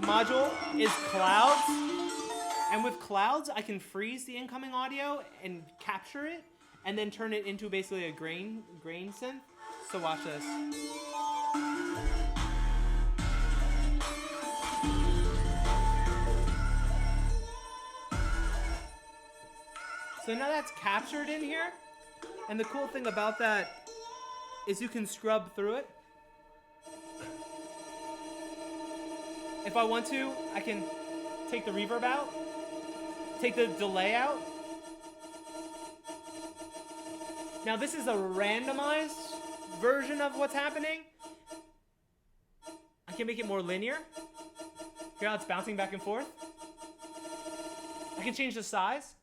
Module is clouds, and with clouds I can freeze the incoming audio and capture it and then turn it into basically a grain synth. So watch this. So now that's captured in here, and the cool thing about that is you can scrub through it. If I want to, I can take the reverb out, take the delay out. Now this is a randomized version of what's happening. I can make it more linear. Hear how it's bouncing back and forth? I can change the size.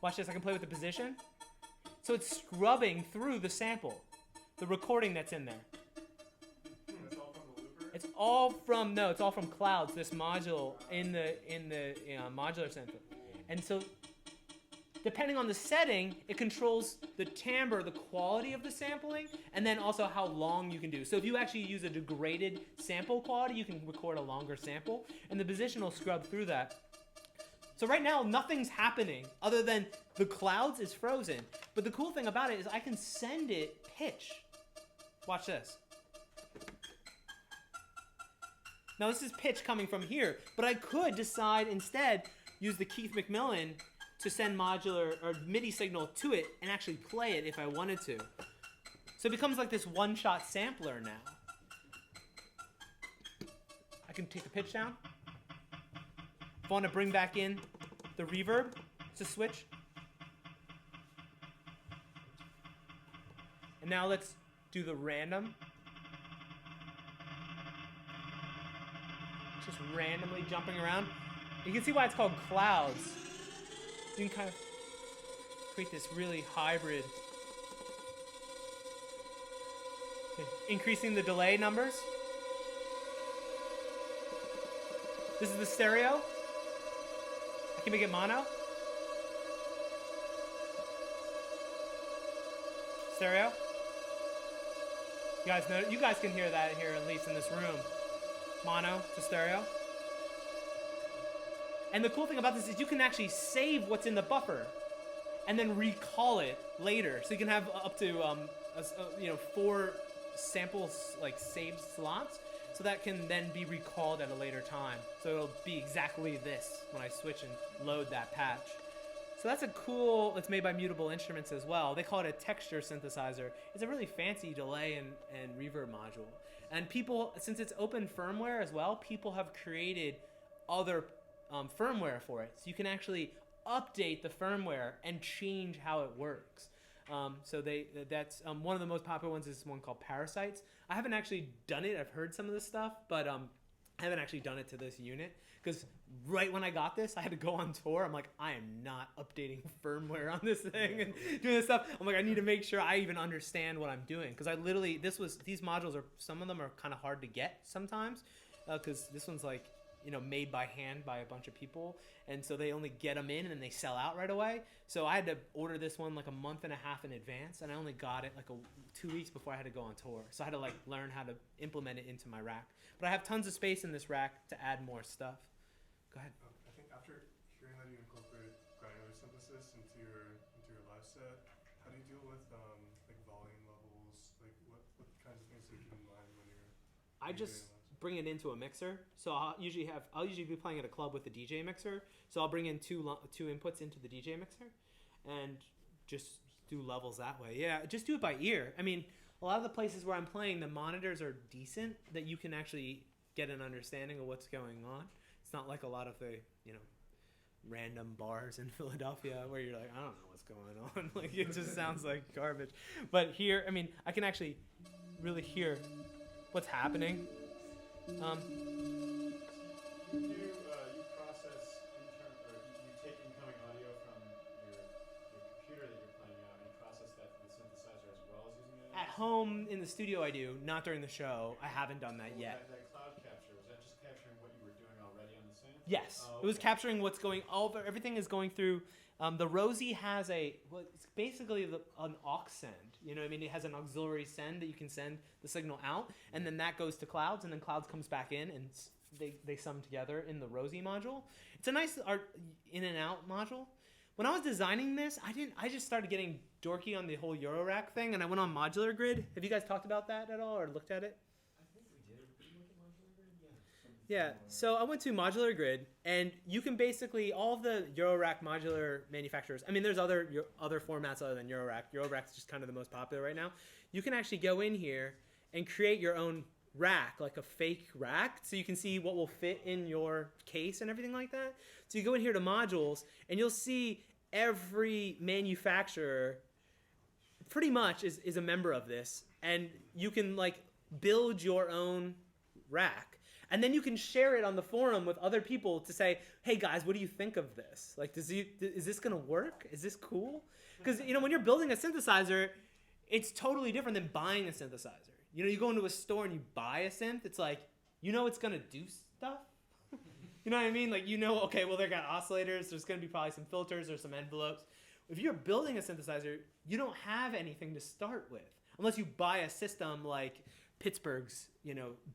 Watch this, I can play with the position. So it's scrubbing through the sample, the recording that's in there. It's all from the looper? It's all from Clouds, this module in the modular sample. And so depending on the setting, it controls the timbre, the quality of the sampling, and then also how long you can do. So if you actually use a degraded sample quality, you can record a longer sample, and the position will scrub through that. So right now, nothing's happening other than the clouds is frozen. But the cool thing about it is I can send it pitch. Watch this. Now this is pitch coming from here, but I could decide instead use the Keith McMillan to send modular or MIDI signal to it and actually play it if I wanted to. So it becomes like this one-shot sampler now. I can take the pitch down. If I want to bring back in the reverb, it's a switch. And now let's do the random. Just randomly jumping around. You can see why it's called clouds. You can kind of create this really hybrid. Okay, increasing the delay numbers. This is the stereo. I can make it mono. Stereo. You guys can hear that here, at least in this room. Mono to stereo. And the cool thing about this is you can actually save what's in the buffer and then recall it later. So you can have up to 4 samples, like saved slots, so that can then be recalled at a later time. So it'll be exactly this when I switch and load that patch. So that's a cool, it's made by Mutable Instruments as well. They call it a texture synthesizer. It's a really fancy delay and reverb module. And people, since it's open firmware as well, people have created other firmware for it. So you can actually update the firmware and change how it works. So that's one of the most popular ones is one called Parasites. I haven't actually done it. I've heard some of this stuff, but I haven't actually done it to this unit because right when I got this, I had to go on tour. I'm like, I am not updating firmware on this thing and doing this stuff. I'm like, I need to make sure I even understand what I'm doing because I literally these modules are, some of them are kind of hard to get sometimes because this one's like, made by hand by a bunch of people, and so they only get them in and then they sell out right away. So I had to order this one like a month and a half in advance, and I only got it like 2 weeks before I had to go on tour. So I had to like learn how to implement it into my rack. But I have tons of space in this rack to add more stuff. Go ahead. I think after hearing that you incorporated granular synthesis into your live set, how do you deal with like volume levels? Like what kinds of things do you keep in mind when you're? I just bring it into a mixer. So I'll usually be playing at a club with a DJ mixer. So I'll bring in two inputs into the DJ mixer and just do levels that way. Yeah, just do it by ear. I mean, a lot of the places where I'm playing, the monitors are decent that you can actually get an understanding of what's going on. It's not like a lot of the, random bars in Philadelphia where you're like, I don't know what's going on. Like it just sounds like garbage. But here, I mean, I can actually really hear what's happening. You process you take incoming audio from your computer that you're playing out and process that to the synthesizer as well as using it? At home in the studio I do, not during the show. I haven't done that yet. That cloud capture, was that just capturing what you were doing already on the synth? Yes. Oh, okay. It was capturing what's going over. Everything is going through. The Rosie has it's basically an aux send. You know what I mean? It has an auxiliary send that you can send the signal out, and then that goes to clouds, and then clouds comes back in, and they sum together in the Rosie module. It's a nice in and out module. When I was designing this, I just started getting dorky on the whole Eurorack thing, and I went on Modular Grid. Have you guys talked about that at all or looked at it? I think we did. Did you look at Modular Grid? Yeah, so I went to Modular Grid, and you can basically, all of the Eurorack modular manufacturers, I mean, there's other formats other than Eurorack. Eurorack's just kind of the most popular right now. You can actually go in here and create your own rack, like a fake rack, so you can see what will fit in your case and everything like that. So you go in here to modules, and you'll see every manufacturer pretty much is a member of this, and you can like build your own rack. And then you can share it on the forum with other people to say, hey guys, what do you think of this? Like, is this going to work? Is this cool? Because, when you're building a synthesizer, it's totally different than buying a synthesizer. You go into a store and you buy a synth, it's like, it's going to do stuff. You know what I mean? Like, okay, well, they got oscillators, there's going to be probably some filters or some envelopes. if you're building a synthesizer, you don't have anything to start with unless you buy a system like Pittsburgh's,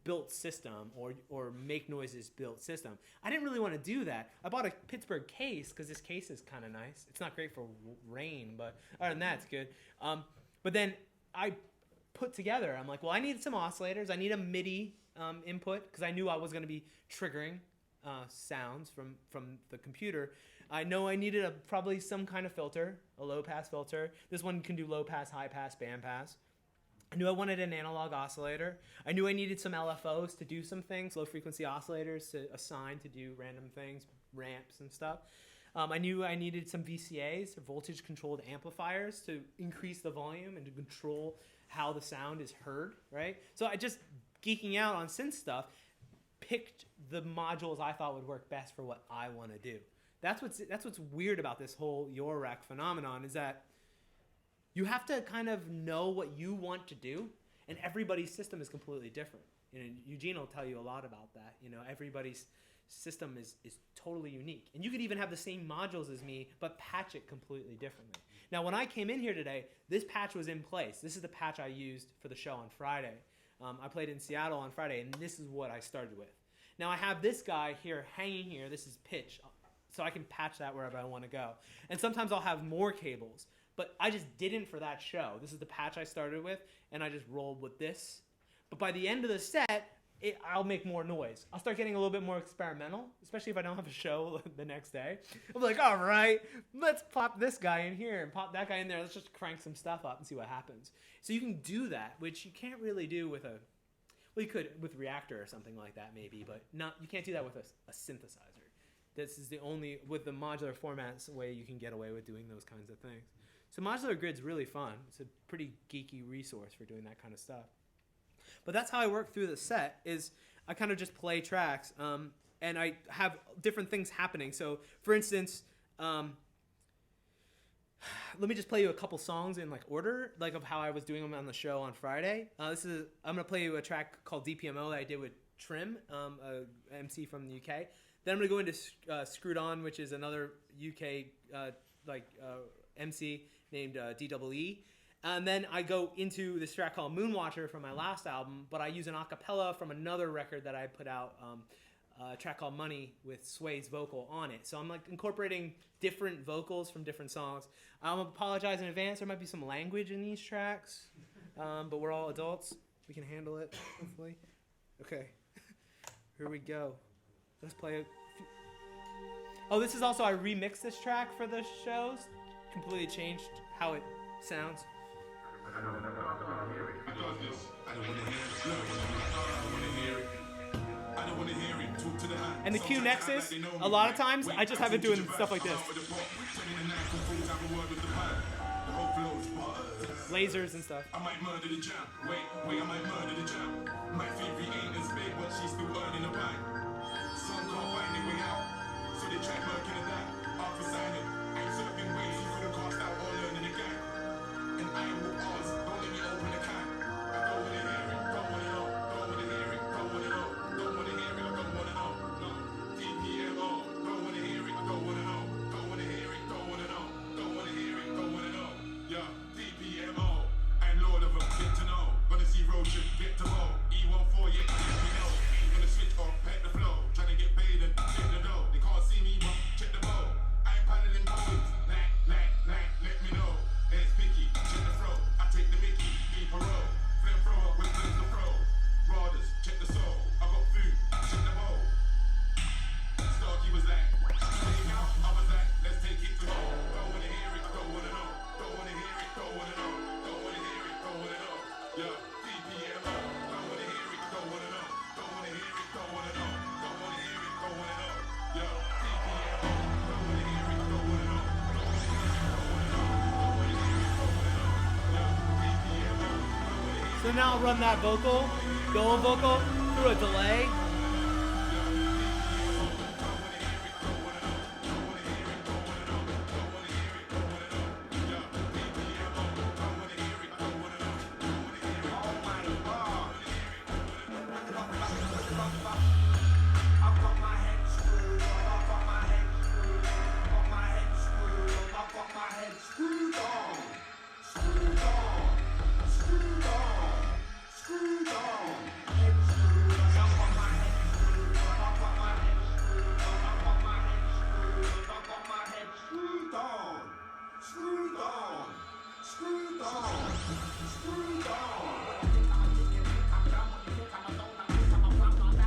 built system or Make Noise's built system. I didn't really want to do that. I bought a Pittsburgh case because this case is kind of nice. It's not great for rain, but other than that, it's good. But then I put together, I'm like, well, I need some oscillators. I need a MIDI input because I knew I was going to be triggering sounds from the computer. I know I needed probably some kind of filter, a low-pass filter. This one can do low-pass, high-pass, band-pass. I knew I wanted an analog oscillator. I knew I needed some LFOs to do some things, low-frequency oscillators to assign to do random things, ramps and stuff. I knew I needed some VCAs, voltage-controlled amplifiers, to increase the volume and to control how the sound is heard, right? So I just, geeking out on synth stuff, picked the modules I thought would work best for what I want to do. That's what's weird about this whole Your Rack phenomenon, is that you have to kind of know what you want to do, and everybody's system is completely different. Eugene will tell you a lot about that. Everybody's system is totally unique. And you could even have the same modules as me, but patch it completely differently. Now, when I came in here today, this patch was in place. This is the patch I used for the show on Friday. I played in Seattle on Friday, and this is what I started with. Now, I have this guy here hanging here. This is pitch, so I can patch that wherever I want to go. And sometimes I'll have more cables. But I just didn't for that show. This is the patch I started with, and I just rolled with this. But by the end of the set, I'll make more noise. I'll start getting a little bit more experimental, especially if I don't have a show the next day. I'm like, all right, let's pop this guy in here and pop that guy in there. Let's just crank some stuff up and see what happens. So you can do that, which you can't really do with you could with Reactor or something like that maybe, but you can't do that with a synthesizer. This is the only, with the modular formats, way you can get away with doing those kinds of things. So Modular Grid's really fun. It's a pretty geeky resource for doing that kind of stuff. But that's how I work through the set, is I kind of just play tracks, and I have different things happening. So, for instance, let me just play you a couple songs in order, of how I was doing them on the show on Friday. I'm going to play you a track called DPMO that I did with Trim, a MC from the UK. Then I'm going to go into Screwed On, which is another UK MC named DEE. And then I go into this track called Moonwatcher from my last album, but I use an acapella from another record that I put out, a track called Money with Sway's vocal on it. So I'm incorporating different vocals from different songs. I'll apologize in advance. There might be some language in these tracks, but we're all adults. We can handle it, hopefully. Okay, here we go. Let's play a few. Oh, this is also, I remixed this track for the shows. Completely changed how it sounds. And the Q Nexus, a lot of times, I just have it doing stuff like this. Lasers and stuff. I might murder the jam. Wait, I might murder the jam. My theory ain't as big, but she's still earning a bang. Some can't find their way out, so they try murking it down. After signing, ain't certain ways you could have cast out or learning again. And I will pause, don't let me open the can. I don't want to hear it, don't want to know. Don't want to hear it, don't want to know. Don't want to hear it, I don't want to know. No, DPMO, don't want to hear it, I don't want to know. Don't want to hear it, don't want to know. Don't want to hear it, don't want to know. Yeah, DPMO, I'm Lord of them, get to know. Gonna see road trip, get to roll. E14, yeah, we know. Ain't gonna switch off, pet the flow. Trying to get paid and get the dough. They can't see me, but check the bow. I ain't paddling boats. Let me know. There's Picky, check the throw. I take the Mickey, be parole. Flame thrower with guns to throw. Riders, check the soul. I got food, check the bowl. Starkey was like, take out, I was like, let's take it to home. Don't wanna hear it, I don't wanna know. Don't wanna hear it, don't wanna know. Don't wanna hear it, don't wanna know. Yeah, DPMO. Don't wanna hear it, don't wanna know. Don't wanna hear it, don't wanna know. Don't wanna hear it, don't wanna know. Yeah, DPMO. Don't wanna hear it, don't wanna know. Don't wanna hear it, don't wanna know. Don't wanna hear it, don't wanna know. Yeah, DPMO. So now I'll run that vocal, the old vocal, through a delay.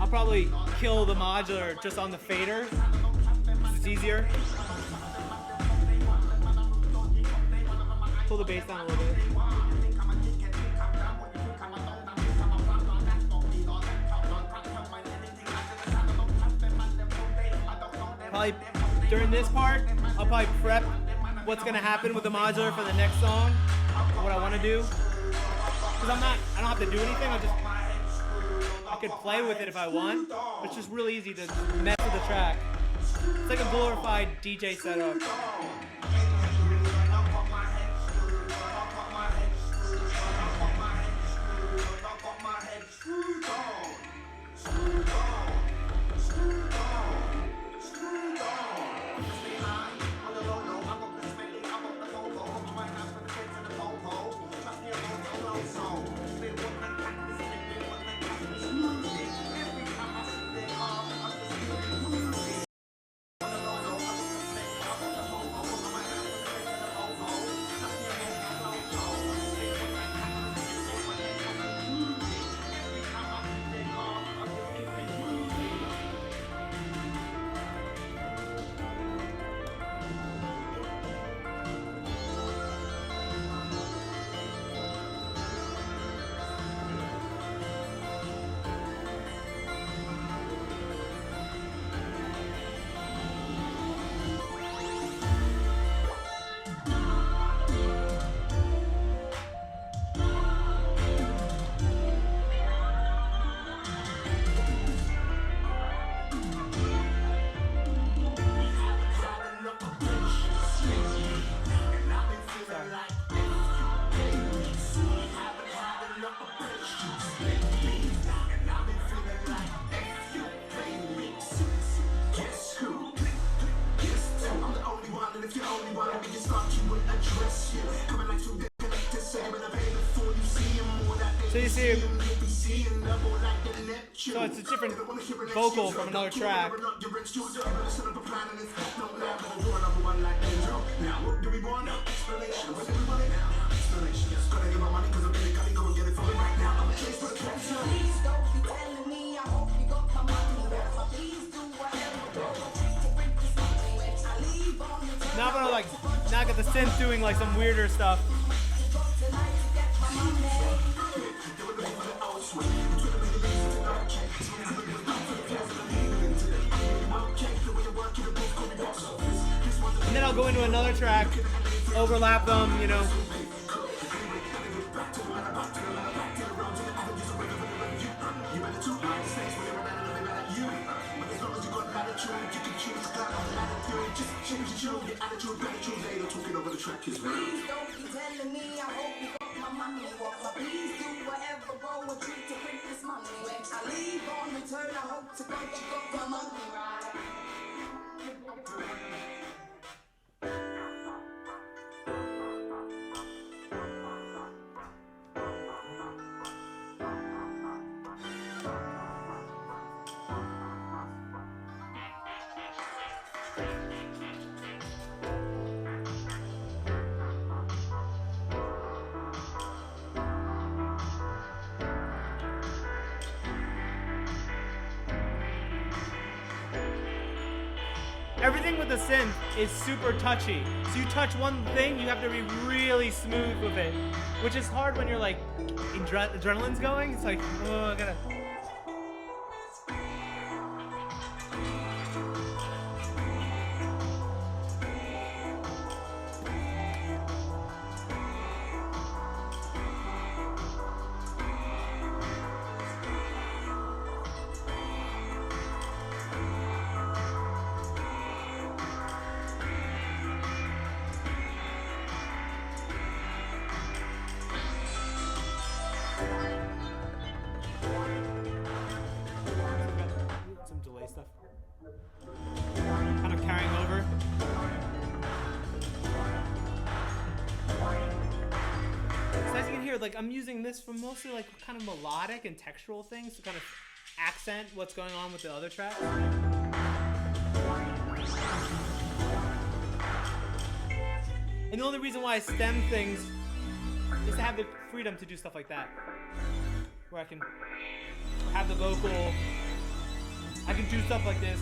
I'll probably kill the modular just on the fader. It's easier. Pull the bass down a little bit. Probably during this part, I'll probably prep what's gonna happen with the modular for the next song, what I want to do. Because I don't have to do anything. I could play with it if I want. But it's just really easy to mess with the track. It's like a glorified DJ setup. So you see, so it's a different vocal from another track. Now I'm gonna now I got the synth doing like some weirder stuff. And then I'll go into another track, overlap them, you know. Everything with the synth is super touchy. So you touch one thing, you have to be really smooth with it, which is hard when you're like, adrenaline's going. It's like, oh, I gotta. Some delay stuff. Kind of carrying over. So as you can hear, like I'm using this for mostly like kind of melodic and textural things to kind of accent what's going on with the other tracks. And the only reason why I stem things is to have the freedom to do stuff like that. Where I can have the vocal I can do stuff like this.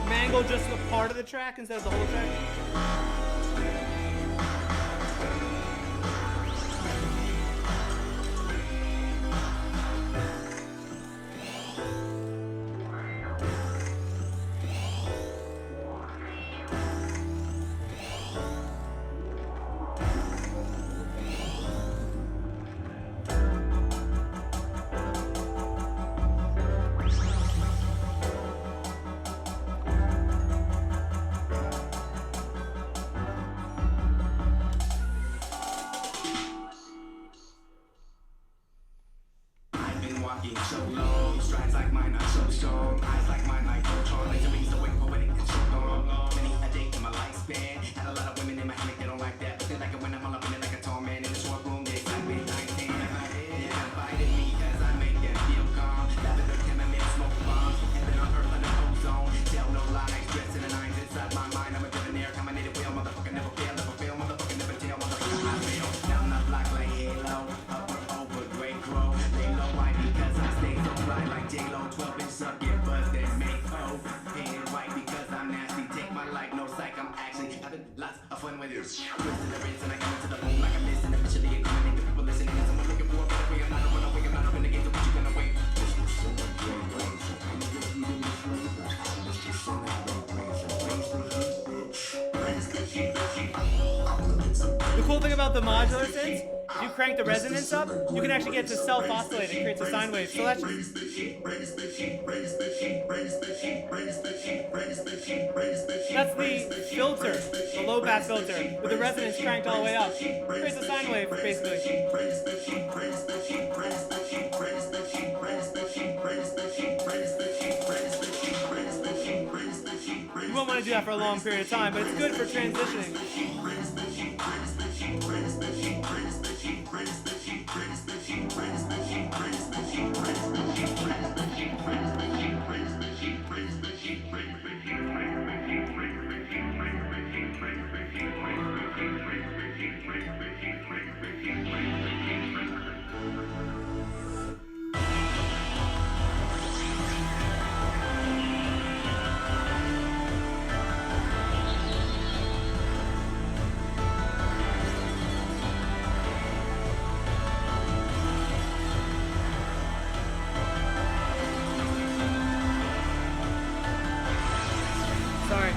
Mangle just a part of the track instead of the whole track. So long, strides like mine are so strong, eyes like mine like Voltron, laser beams the way poetic and so long. Many a day in my lifespan, had a lot of women in my hammock, they don't like that, but they like it when I'm all up in it like a tall man in the short room. They like me, I can. They invited me cause I make them feel calm. Lavender, chamomile, smoke bombs, heaven on earth under ozone. Tell no lies, dressed in the nines inside my mind. I'm a debonair, dominated wheel, motherfucker never fail, never fail, motherfucker never tell, motherfucker I fail. Down the block like Halo, upper over great crow. Lay low, why? Because I stay so fly like J-Lo, 12-inch sucking buzz that make hope. Painted white because I'm nasty, take my life, no psych, I'm actually having lots of fun with it. Twisting the wrist and I come into the boom like I'm missing, officially incriminating the people listening. And someone looking for a better way, I'm not a runaway, I'm not a renegade, so what you gonna wait? The cool thing about the modular synths, if you crank the resonance up, you can actually get to self-oscillate. It creates a sine wave. So that's the filter, the low pass filter, with the resonance cranked all the way up. It creates a sine wave, basically. You won't want to do that for a long period of time, but it's good for transitioning. Sorry.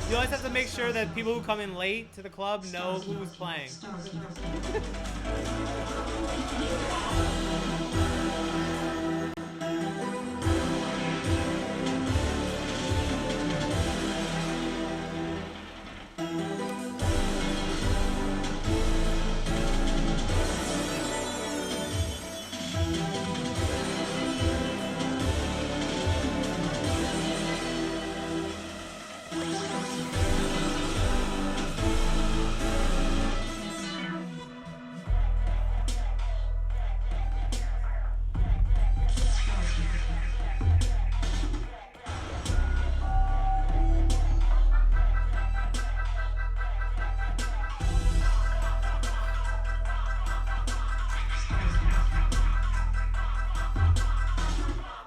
You always have to make sure that people who come in late to the club know who's playing.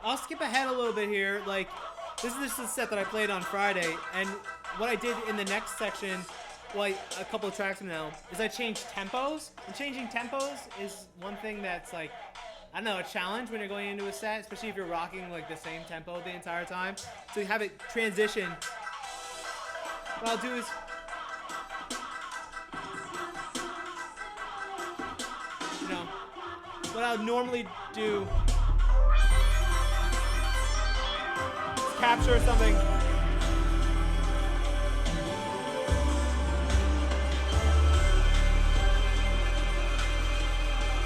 I'll skip ahead a little bit here. Like, this is the set that I played on Friday, and what I did in the next section, like a couple of tracks from now, is I changed tempos. And changing tempos is one thing that's like, I don't know, a challenge when you're going into a set, especially if you're rocking like the same tempo the entire time. So you have it transition. What I'll do is, you know, what I'll normally do is capture something.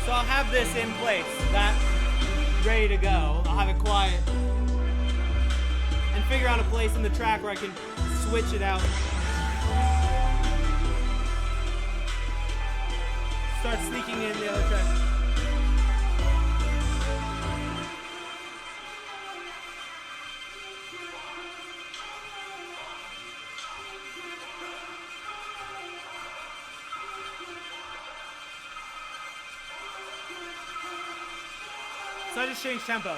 So I'll have this in place, that ready to go. I'll have it quiet. figure out a place in the track where I can switch it out. Start sneaking in the other track. So I just changed tempo.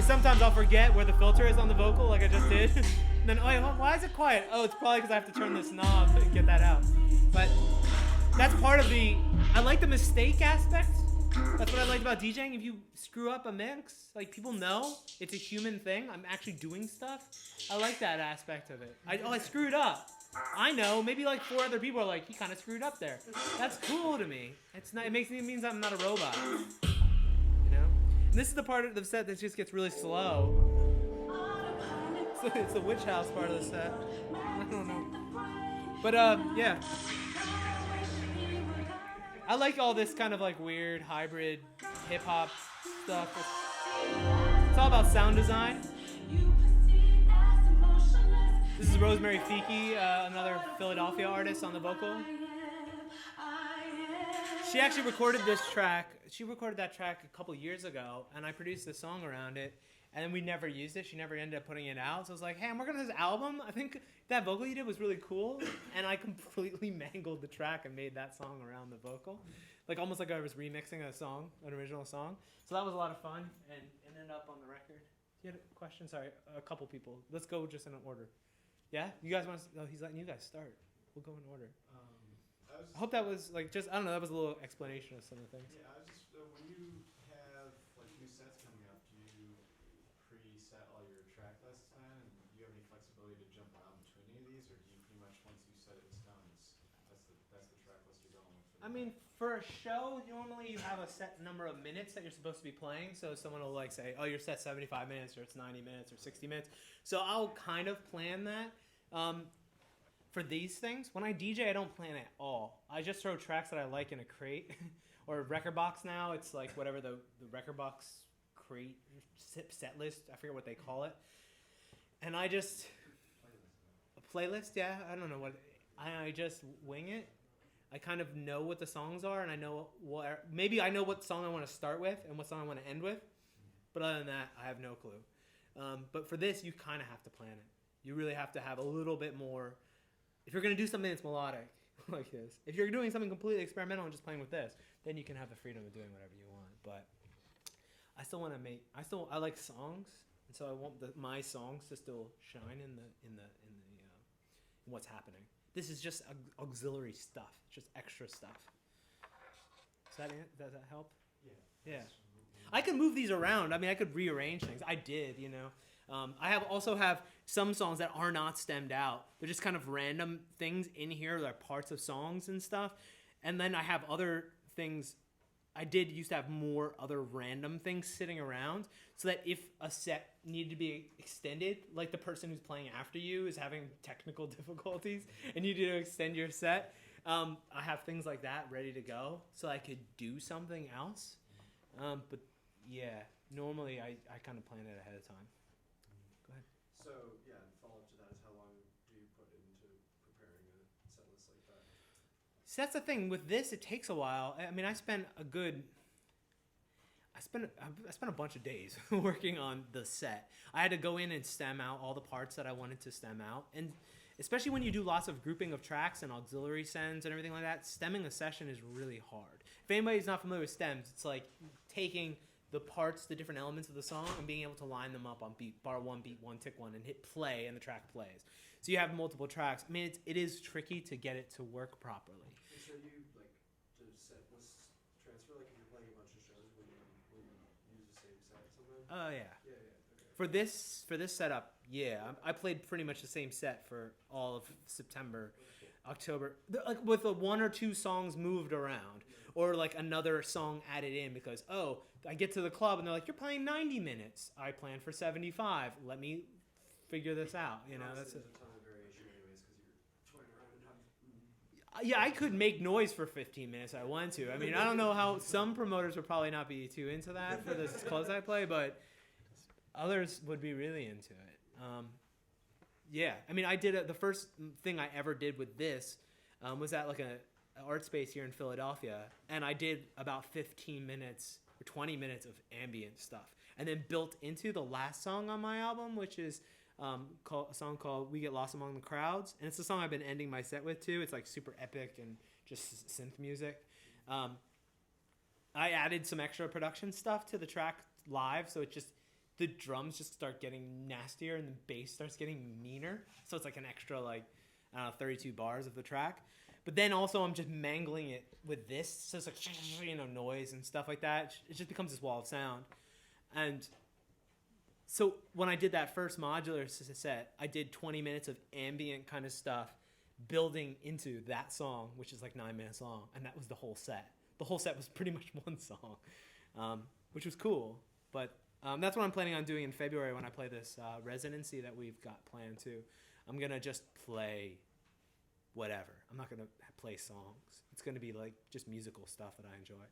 Sometimes I'll forget where the filter is on the vocal, like I just did. And then, oh, yeah, why is it quiet? Oh, it's probably because I have to turn this knob and get that out. But that's part of the, I like the mistake aspect. That's what I like about DJing. If you screw up a mix, like people know it's a human thing. I'm actually doing stuff. I like that aspect of it. I screwed up. I know. Maybe like 4 other people are like, he kind of screwed up there. That's cool to me. It's not. It means I'm not a robot. This is the part of the set that just gets really slow. So it's the witch house part of the set. I don't know. But yeah. I like all this kind of like weird hybrid hip hop stuff. It's all about sound design. This is Rosemary Fiki, another Philadelphia artist on the vocal. She actually recorded this track. She recorded that track a couple years ago, and I produced a song around it, and then we never used it. She never ended up putting it out. So I was like, hey, I'm working on this album. I think that vocal you did was really cool, and I completely mangled the track and made that song around the vocal. Like almost like I was remixing a song, an original song. So that was a lot of fun, and it ended up on the record. You had a question? Sorry, a couple people. Let's go just in order. Yeah? You guys want to, oh, he's letting you guys start. We'll go in order. I hope that was like just, I don't know, that was a little explanation of some of the things. Yeah, I was just, when you have like new sets coming up, do you preset all your track lists then? And do you have any flexibility to jump around between any of these? Or do you pretty much, once you set it in stone, that's the track list you're going with? I mean, for a show, normally you have a set number of minutes that you're supposed to be playing. So someone will like say, oh, you're set 75 minutes, or it's 90 minutes, or 60 minutes. So I'll kind of plan that. For these things, when I DJ, I don't plan at all. I just throw tracks that I like in a crate or a record box now. It's like whatever the record box crate set list. I forget what they call it. And I just... A playlist, yeah. I don't know what... I just wing it. I kind of know what the songs are, and I know what... Maybe I know what song I want to start with and what song I want to end with. But other than that, I have no clue. But for this, you kind of have to plan it. You really have to have a little bit more... If you're going to do something that's melodic, like this, if you're doing something completely experimental and just playing with this, then you can have the freedom of doing whatever you want. But I still want to make, I like songs, and so I want my songs to still shine in what's happening. This is just auxiliary stuff, just extra stuff. Does that help? Yeah. I could move these around. I mean, I could rearrange things. I did, you know. I also have some songs that are not stemmed out. They're just kind of random things in here. They're parts of songs and stuff. And then I have other things. I did used to have more other random things sitting around so that if a set needed to be extended, like the person who's playing after you is having technical difficulties and you need to extend your set, I have things like that ready to go so I could do something else. But yeah, normally I kind of plan it ahead of time. Go ahead. So, yeah, follow up to that is how long do you put into preparing a set list like that? So that's the thing. With this, it takes a while. I mean, I spent a bunch of days working on the set. I had to go in and stem out all the parts that I wanted to stem out. And especially when you do lots of grouping of tracks and auxiliary sends and everything like that, stemming a session is really hard. If anybody's not familiar with stems, it's like taking the parts, the different elements of the song, and being able to line them up on beat, bar one, beat one, tick one, and hit play, and the track plays. So you have multiple tracks. I mean, it is tricky to get it to work properly. So you, like, the set list transfer, like if you're playing a bunch of shows, when you the same set sometimes? Oh yeah. Yeah, okay. For this setup, yeah, I played pretty much the same set for all of September, October, like with the one or two songs moved around, or like another song added in because I get to the club and they're like, you're playing 90 minutes. I planned for 75. Let me figure this out. You know, that's There's it. a ton of variation anyways because you're toying around and have. Yeah, I could make noise for 15 minutes if I wanted to. I mean, I don't know how some promoters would probably not be too into that for the clothes I play, but others would be really into it. Yeah, I mean, I did the first thing I ever did with this was at like an art space here in Philadelphia, and I did about 15 minutes or 20 minutes of ambient stuff, and then built into the last song on my album, which is a song called "We Get Lost Among the Crowds," and it's the song I've been ending my set with too. It's like super epic and just synth music. I added some extra production stuff to the track live, so the drums just start getting nastier and the bass starts getting meaner. So it's like an extra 32 bars of the track. But then also I'm just mangling it with this, so it's like noise and stuff like that. It just becomes this wall of sound. And so when I did that first modular set, I did 20 minutes of ambient kind of stuff building into that song, which is like 9 minutes long, and that was the whole set. The whole set was pretty much one song, which was cool. But that's what I'm planning on doing in February when I play this residency that we've got planned too. I'm going to just play whatever. I'm not going to play songs. It's going to be like just musical stuff that I enjoy.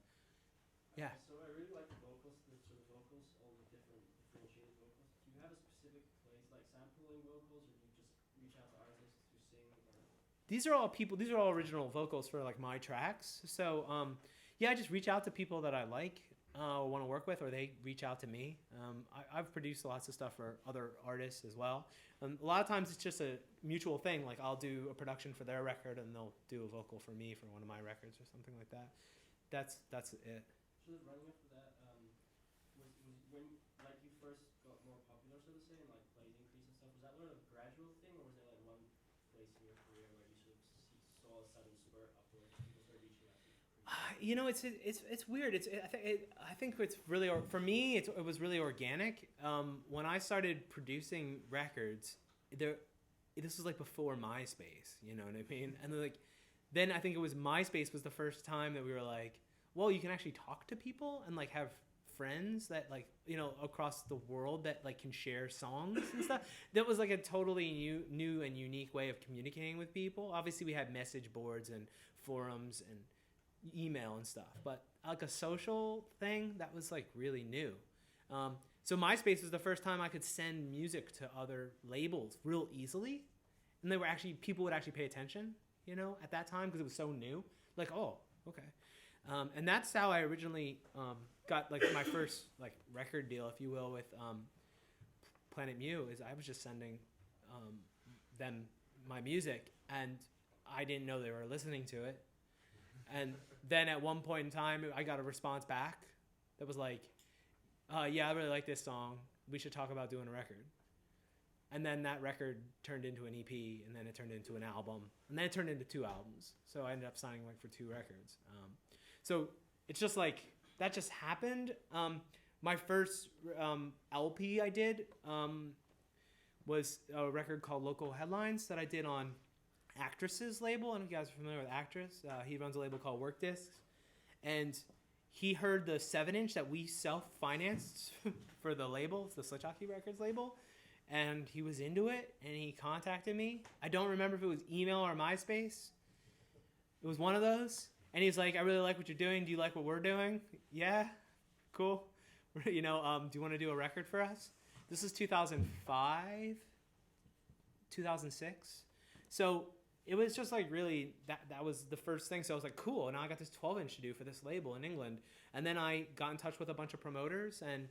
Yeah. So I really like the vocals, the sort of vocals, all the different differentiated vocals. Do you have a specific place, like sampling vocals, or do you just reach out to artists to sing? Or? These are all original vocals for like my tracks. So yeah, I just reach out to people that I like. Or want to work with, or they reach out to me. I've produced lots of stuff for other artists as well. A lot of times it's just a mutual thing. Like I'll do a production for their record, and they'll do a vocal for me for one of my records or something like that. That's it. Sort of running up to that, was when like you first got more popular, so to say, and like played increase and stuff. Was that a gradual thing, or was there like one place in your career where you sort of saw a sudden spurt upward, people started reaching out to you? It's weird. I think it's really for me. It was really organic. When I started producing records, this was like before MySpace. You know what I mean? And then I think it was MySpace was the first time that we were like, well, you can actually talk to people and like have friends that across the world that like can share songs and stuff. That was like a totally new and unique way of communicating with people. Obviously, we had message boards and forums and email and stuff, but like a social thing that was like really new. So MySpace was the first time I could send music to other labels real easily, and people would actually pay attention, at that time because it was so new. Like, oh, okay, and that's how I originally got like my first like record deal, if you will, with Planet Mu. Is I was just sending them my music, and I didn't know they were listening to it. And then at one point in time, I got a response back that was like, yeah, I really like this song. We should talk about doing a record. And then that record turned into an EP, and then it turned into an album, and then it turned into 2 albums. So I ended up signing like for 2 records. So it's just like, that just happened. My first LP I did was a record called Local Headlines that I did on Actress's label. I don't know if you guys are familiar with Actress. He runs a label called Work Discs, and he heard the 7-inch that we self-financed for the label, the Switch Hockey Records label, and he was into it, and he contacted me. I don't remember if it was email or MySpace. It was one of those, and he's like, I really like what you're doing. Do you like what we're doing? Yeah, cool. Do you want to do a record for us? This is 2005, 2006. So it was just like really that was the first thing. So I was like, cool. Now I got this 12-inch to do for this label in England. And then I got in touch with a bunch of promoters, and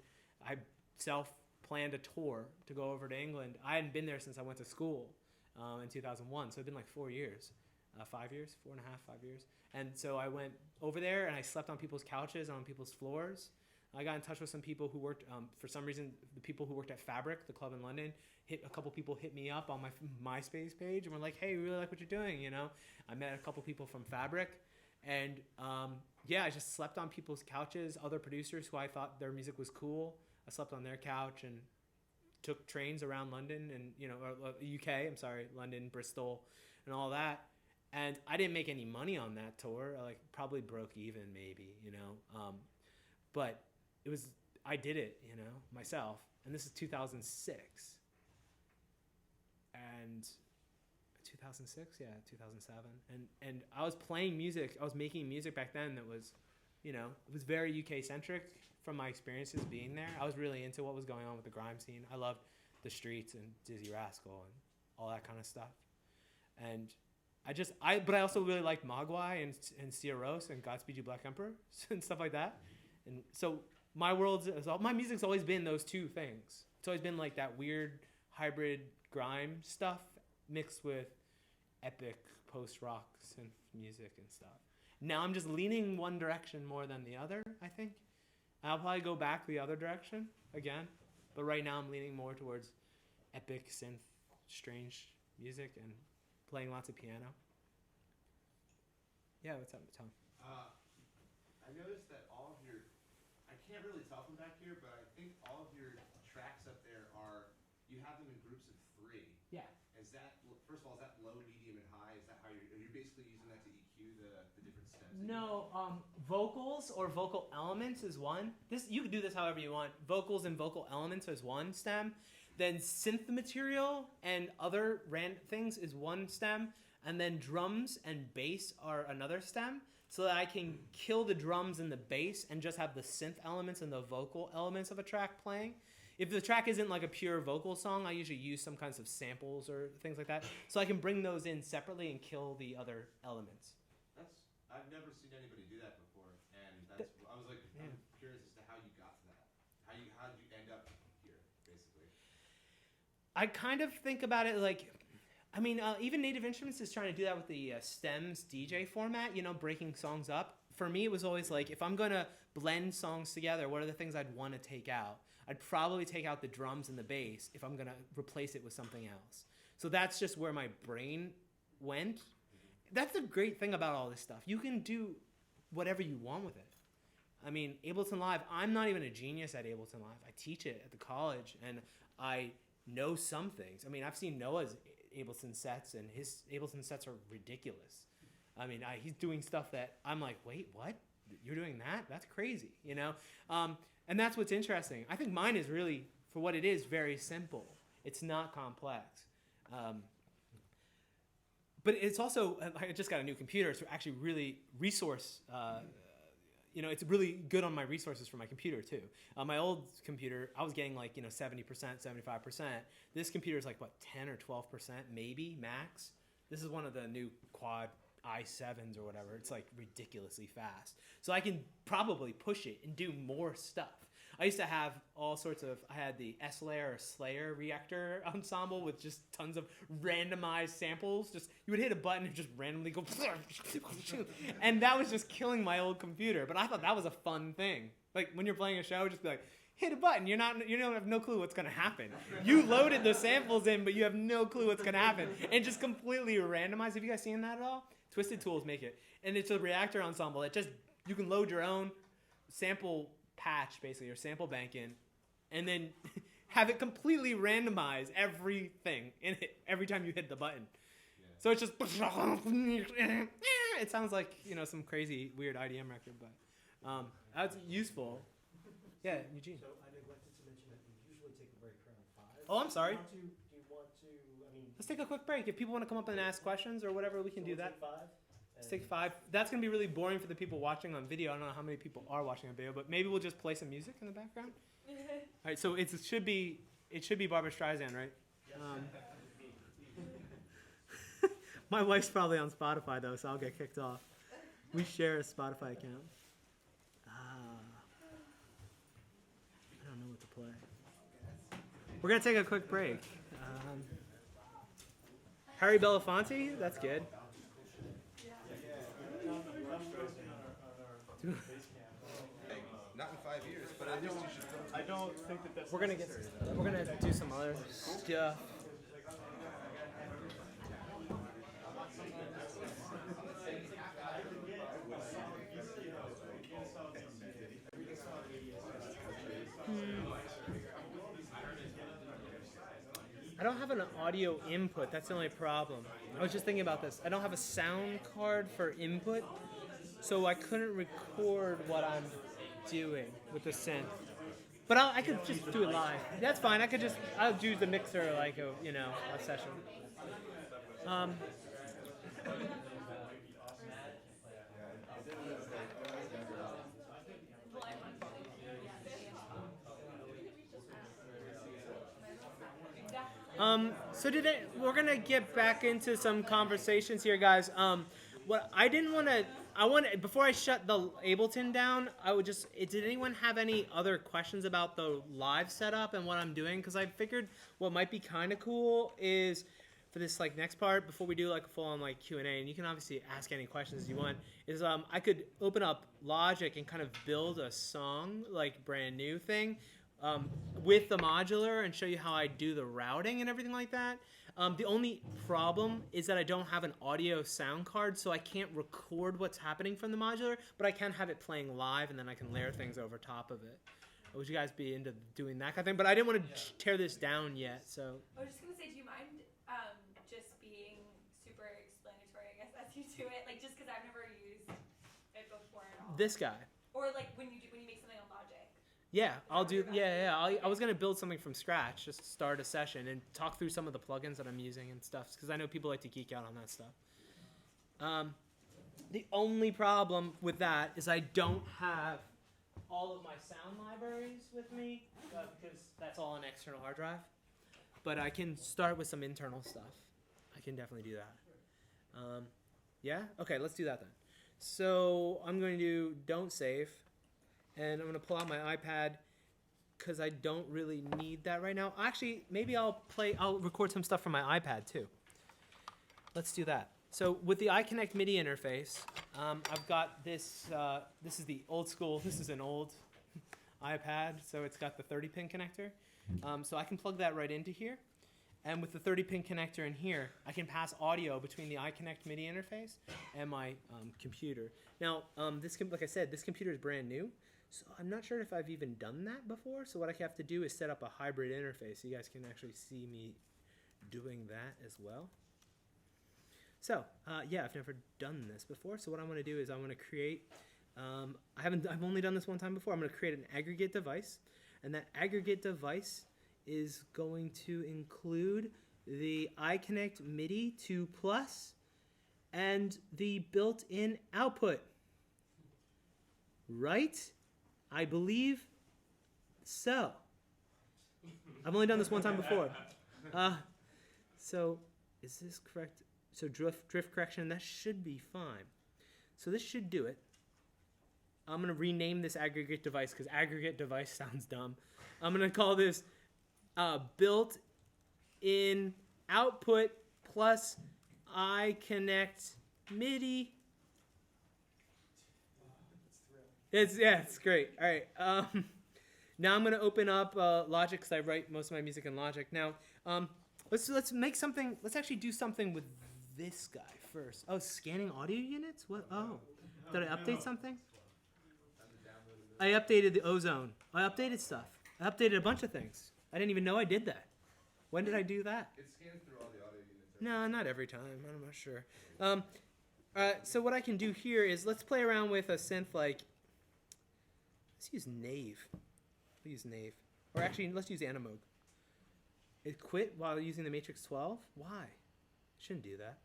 I self-planned a tour to go over to England. I hadn't been there since I went to school in 2001. So it'd been like 4 years, 5 years, 4.5, 5 years. And so I went over there, and I slept on people's couches, on people's floors. I got in touch with some people who worked, for some reason, the people who worked at Fabric, the club in London. A couple people hit me up on my MySpace page and were like, hey, we really like what you're doing, I met a couple people from Fabric, And yeah, I just slept on people's couches, other producers who I thought their music was cool. I slept on their couch and took trains around London and, UK, I'm sorry, London, Bristol, and all that. And I didn't make any money on that tour. I probably broke even maybe, but I did it, myself. And this is 2006. And 2006, yeah, 2007. And I was playing music. I was making music back then that was, it was very UK centric from my experiences being there. I was really into what was going on with the grime scene. I loved the Streets and Dizzy Rascal and all that kind of stuff. And but I also really liked Mogwai and Sia Rose and Godspeed You Black Emperor and stuff like that. And so my music's always been those two things. It's always been like that weird hybrid grime stuff mixed with epic post-rock synth music and stuff. Now I'm just leaning one direction more than the other, I think. I'll probably go back the other direction again. But right now I'm leaning more towards epic synth, strange music and playing lots of piano. Yeah, what's up, Tom? I noticed that all of your, I can't really tell from back here, but I think all of your tracks up there you have them in groups of 3. Yeah. Is that, first of all, is that low, medium, and high? Is that how are you basically using that to EQ the different stems? No, vocals or vocal elements is one. You can do this however you want. Vocals and vocal elements is one stem. Then synth material and other things is one stem. And then drums and bass are another stem. So that I can kill the drums and the bass and just have the synth elements and the vocal elements of a track playing. If the track isn't like a pure vocal song, I usually use some kinds of samples or things like that. So I can bring those in separately and kill the other elements. I've never seen anybody do that before, and I was like, I'm curious as to how you got to that. How did you end up here, basically? I kind of think about it even Native Instruments is trying to do that with the stems DJ format, breaking songs up. For me, it was always like, if I'm going to blend songs together, what are the things I'd want to take out? I'd probably take out the drums and the bass if I'm going to replace it with something else. So that's just where my brain went. That's the great thing about all this stuff. You can do whatever you want with it. I mean, Ableton Live, I'm not even a genius at Ableton Live. I teach it at the college, and I know some things. I mean, I've seen Noah's Ableton sets, and his Ableton sets are ridiculous. I mean, he's doing stuff that I'm like, wait, what? You're doing that? That's crazy, And that's what's interesting. I think mine is really, for what it is, very simple. It's not complex. But it's also, I just got a new computer. It's actually really resource, it's really good on my resources for my computer too. My old computer, I was getting 70%, 75%. This computer is 10 or 12% maybe max. This is one of the new quad i7s or whatever. It's ridiculously fast. So I can probably push it and do more stuff. I used to have all sorts of, I had the S-Layer or Slayer reactor ensemble with just tons of randomized samples. Just, you would hit a button and just randomly go, and that was just killing my old computer. But I thought that was a fun thing. When you're playing a show, just be hit a button. You don't have no clue what's gonna happen. You loaded the samples in, but you have no clue what's gonna happen. And just completely randomized. Have you guys seen that at all? Twisted Tools make it. And it's a reactor ensemble that you can load your own sample patch, basically, or sample bank in, and then have it completely randomize everything in it every time you hit the button. Yeah. So it's just, it sounds like, some crazy, weird IDM record, but that's useful. Yeah, Eugene. So I neglected to mention that we usually take a break around 5. Oh, I'm sorry. Do you want to, let's take a quick break. If people want to come up and ask questions or whatever, we can do that. Take 5? Let's take 5. That's going to be really boring for the people watching on video. I don't know how many people are watching on video, but maybe we'll just play some music in the background. All right, so it should be Barbra Streisand, right? Yes. My wife's probably on Spotify, though, so I'll get kicked off. We share a Spotify account. I don't know what to play. We're going to take a quick break. Harry Belafonte? That's good. Not in 5 years, but at least you should come. I don't think that's. We're gonna do some other stuff. I don't have an audio input. That's the only problem. I was just thinking about this. I don't have a sound card for input, so I couldn't record what I'm doing with the synth. But I could just do it live. That's fine. I'll use the mixer like a session. So we're gonna get back into some conversations here, guys. What I didn't want to, before I shut the Ableton down, did anyone have any other questions about the live setup and what I'm doing? Because I figured what might be kind of cool is for this like next part, before we do like a full on like Q&A, and you can obviously ask any questions you want, is I could open up Logic and kind of build a song, like brand new thing, with the modular and show you how I do the routing and everything like that. The only problem is that I don't have an audio sound card, so I can't record what's happening from the modular, but I can have it playing live, and then I can layer things over top of it. Would you guys be into doing that kind of thing? But I didn't want to tear this down yet, so. I was just going to say, do you mind just being super explanatory, I guess, as you do it? Like, just because I've never used it before at all. This guy. Or, like, when you make something on Logic. Yeah, I'll do. Yeah. I was gonna build something from scratch, just start a session and talk through some of the plugins that I'm using and stuff, because I know people like to geek out on that stuff. The only problem with that is I don't have all of my sound libraries with me because that's all on an external hard drive. But I can start with some internal stuff. I can definitely do that. Yeah. Okay, let's do that then. So I'm going to do don't save. And I'm going to pull out my iPad because I don't really need that right now. Actually, maybe I'll record some stuff from my iPad too. Let's do that. So with the iConnect MIDI interface, I've got this. This is the old school. This is an old iPad, so it's got the 30-pin connector. So I can plug that right into here. And with the 30-pin connector in here, I can pass audio between the iConnect MIDI interface and my computer. Now, like I said, this computer is brand new. So I'm not sure if I've even done that before. So what I have to do is set up a hybrid interface so you guys can actually see me doing that as well. So yeah, I've never done this before. So what I'm going to do is I'm going to create, I've only done this one time before. I'm going to create an aggregate device. And that aggregate device is going to include the iConnect MIDI 2 Plus and the built-in output. Right? I believe so. I've only done this one time before. So is this correct? So drift correction, that should be fine. So this should do it. I'm going to rename this aggregate device because aggregate device sounds dumb. I'm going to call this built-in output plus iConnect MIDI. It's great. All right. Now I'm going to open up Logic because I write most of my music in Logic. Now, let's make something. Let's actually do something with this guy first. Oh, scanning audio units? What? Oh, did I update something? I updated the ozone. I updated stuff. I updated a bunch of things. I didn't even know I did that. When did I do that? It scans through all the audio units. No, not every time. I'm not sure. So what I can do here is let's play around with a synth like. Let's use Nave. We'll use Nave. Or actually, let's use Animoog. It quit while using the Matrix 12? Why? Shouldn't do that.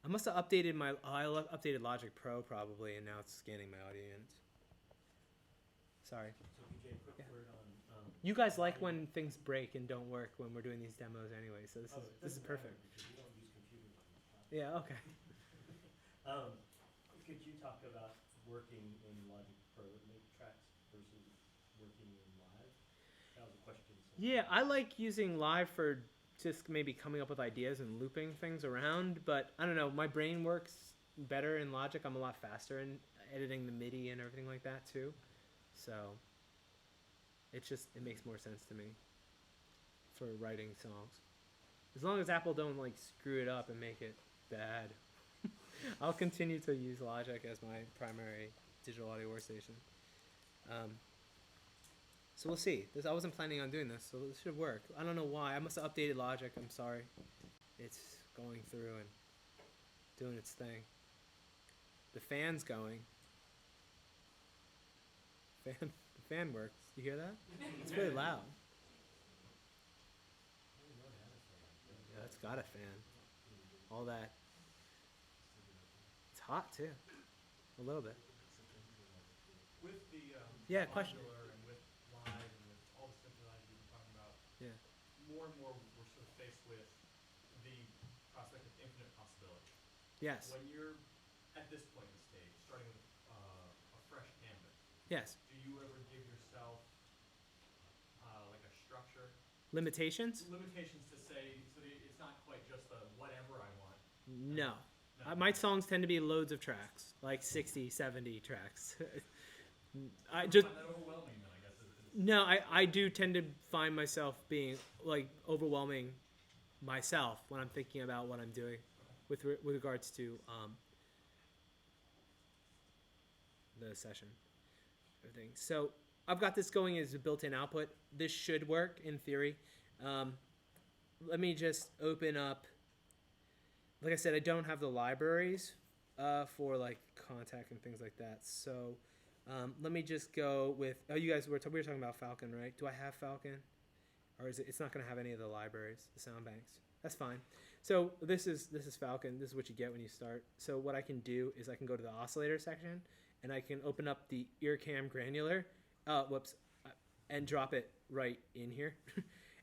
I must have updated I updated Logic Pro probably, and now it's scanning my audio units. Sorry. So PJ, quick word on. You guys like when things break and don't work when we're doing these demos anyway, so this is perfect. We don't use computers on this podcast. Yeah. Okay. Could you talk about working in Logic Pro to make tracks versus working in Live? That was a question. So. Yeah, I like using Live for just maybe coming up with ideas and looping things around, but I don't know, my brain works better in Logic. I'm a lot faster in editing the MIDI and everything like that too. So it makes more sense to me for writing songs. As long as Apple don't like screw it up and make it bad. I'll continue to use Logic as my primary digital audio workstation. So we'll see. I wasn't planning on doing this, so this should work. I don't know why. I must have updated Logic. I'm sorry. It's going through and doing its thing. The fan's going. The fan works. You hear that? It's really loud. Yeah, it's got a fan. All that. It's hot too. A little bit. With the Yeah, question. modular and with live and with all the synthesizers we've been talking about, Yeah. more and more we're sort of faced with the prospect of infinite possibility. Yes. When you're at this point in the stage, starting with a fresh canvas, Yes. do you ever give yourself like a structure? Limitations? Limitations to say, so that it's not quite just the whatever I want. No. No. My songs tend to be loads of tracks, like 60, 70 tracks. I You just find that overwhelming then, I guess. no, I do tend to find myself being like overwhelming myself when I'm thinking about what I'm doing with regards to the session, everything. So I've got this going as a built-in output. This should work in theory. Let me just open up. Like I said, I don't have the libraries for like contact and things like that. So let me just go with. Oh, you guys we were talking about Falcon, right? Do I have Falcon, or is it? It's not going to have any of the libraries, the sound banks. That's fine. So this is Falcon. This is what you get when you start. So what I can do is I can go to the oscillator section and I can open up the ear cam granular. And drop it right in here.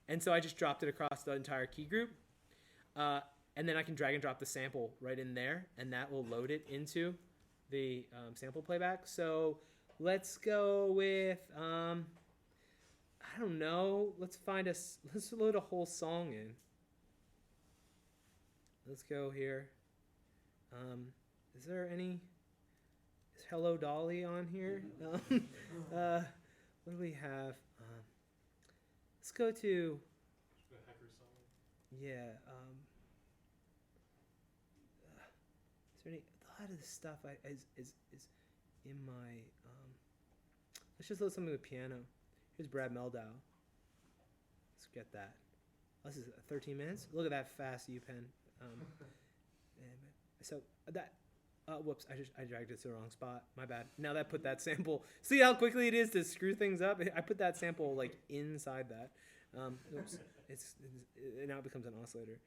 And so I just dropped it across the entire key group. And then I can drag and drop the sample right in there, and that will load it into the sample playback. So let's go with, I don't know, let's load a whole song in. Let's go here. Is there any, is Hello Dolly on here? What do we have? Let's go to, The hacker song. yeah, is there any, a lot of this stuff is in my, let's just load something with piano. Here's Brad Meldow. Let's get that. This is 13 minutes. Look at that fast UPenn. So that, whoops, I dragged it to the wrong spot. My bad. Now that put that sample, see how quickly it is to screw things up? I put that sample like inside that. Oops, now it becomes an oscillator.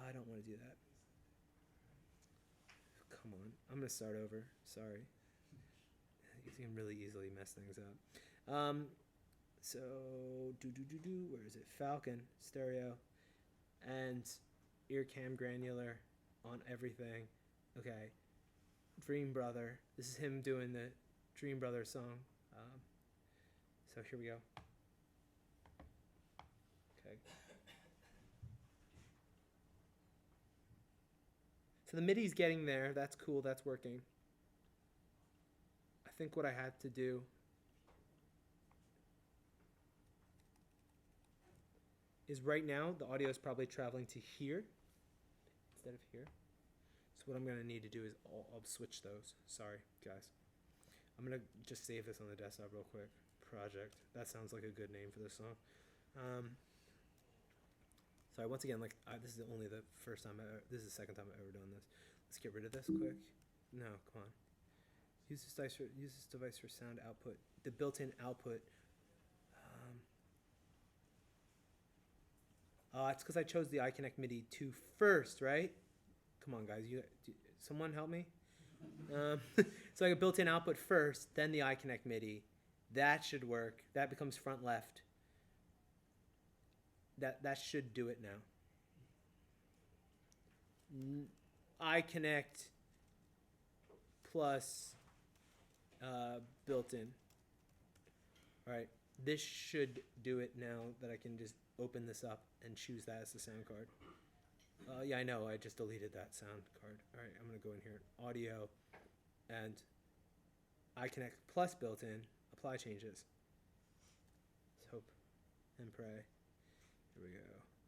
I don't want to do that. Come on, I'm gonna start over. Sorry. You can really easily mess things up. So where is it? Falcon stereo and ear cam granular on everything. Okay. Dream Brother. This is him doing the Dream Brother song. So here we go. Okay. So the MIDI's getting there. That's cool. That's working. I think what I had to do is right now the audio is probably traveling to here instead of here. So what I'm going to need to do is I'll switch those. Sorry, guys. I'm going to just save this on the desktop real quick. Project. That sounds like a good name for this song. Sorry, once again, this is only the first time this is the second time I've ever done this. Let's get rid of this quick. No, come on. Use this device for sound output. The built-in output. It's because I chose the iConnect MIDI 2 first, right? Come on, guys. Someone help me? So I got built-in output first, then the iConnect MIDI. That should work. That becomes front left. That should do it now. iConnect plus built-in. All right. This should do it now that I can just open this up and choose that as the sound card. Yeah, I know. I just deleted that sound card. All right, I'm going to go in here. Audio and iConnect plus built-in. Apply changes. Let's hope and pray. Here we go.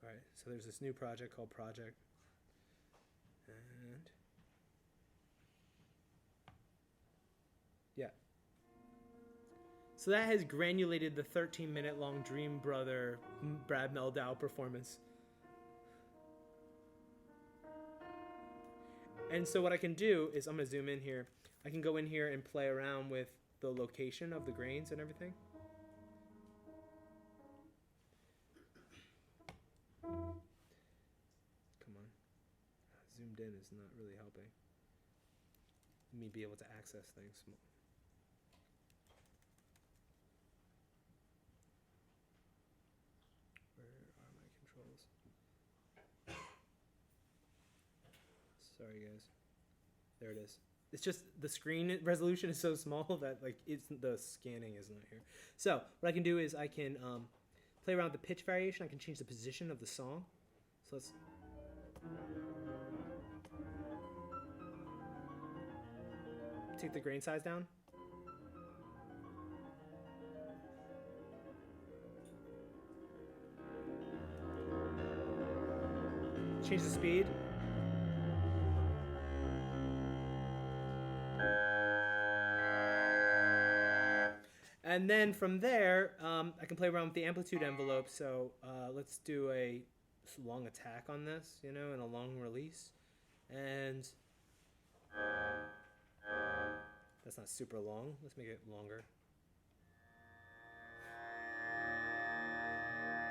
All right, so there's this new project called Project. And yeah. So that has granulated the 13-minute long Dream Brother Brad Meldau performance. And so what I can do is, I'm going to zoom in here. I can go in here and play around with the location of the grains and everything. Come on. Zoomed in is not really helping me be able to access things. Where are my controls? Sorry, guys. There it is. It's just the screen resolution is so small that like the scanning is not here. So what I can do is I can play around with the pitch variation. I can change the position of the song. So let's. Take the grain size down. Change the speed. And then from there, I can play around with the amplitude envelope. So let's do a long attack on this, you know, and a long release. And that's not super long. Let's make it longer.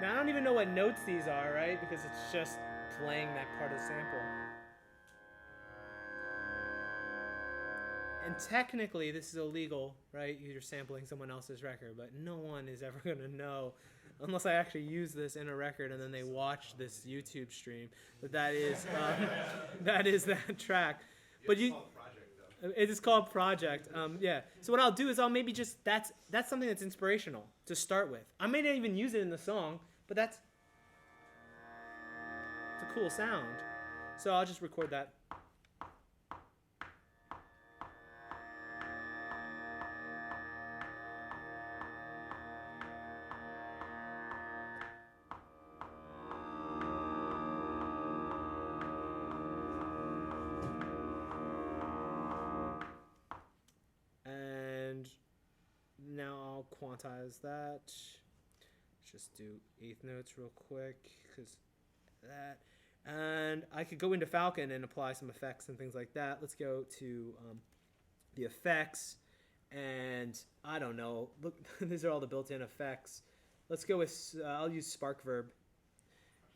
Now, I don't even know what notes these are, right? Because it's just playing that part of the sample. And technically, this is illegal, right? You're sampling someone else's record, but no one is ever going to know, unless I actually use this in a record and then they watch this YouTube stream, that is that track. But you. It is called Project. Yeah. So what I'll do is I'll maybe just that's something that's inspirational to start with. I may not even use it in the song, but it's a cool sound. So I'll just record that. Quantize that. Let's just do eighth notes real quick, because that. And I could go into Falcon and apply some effects and things like that. Let's go to the effects, and I don't know. Look, these are all the built-in effects. Let's go with. I'll use Spark Verb,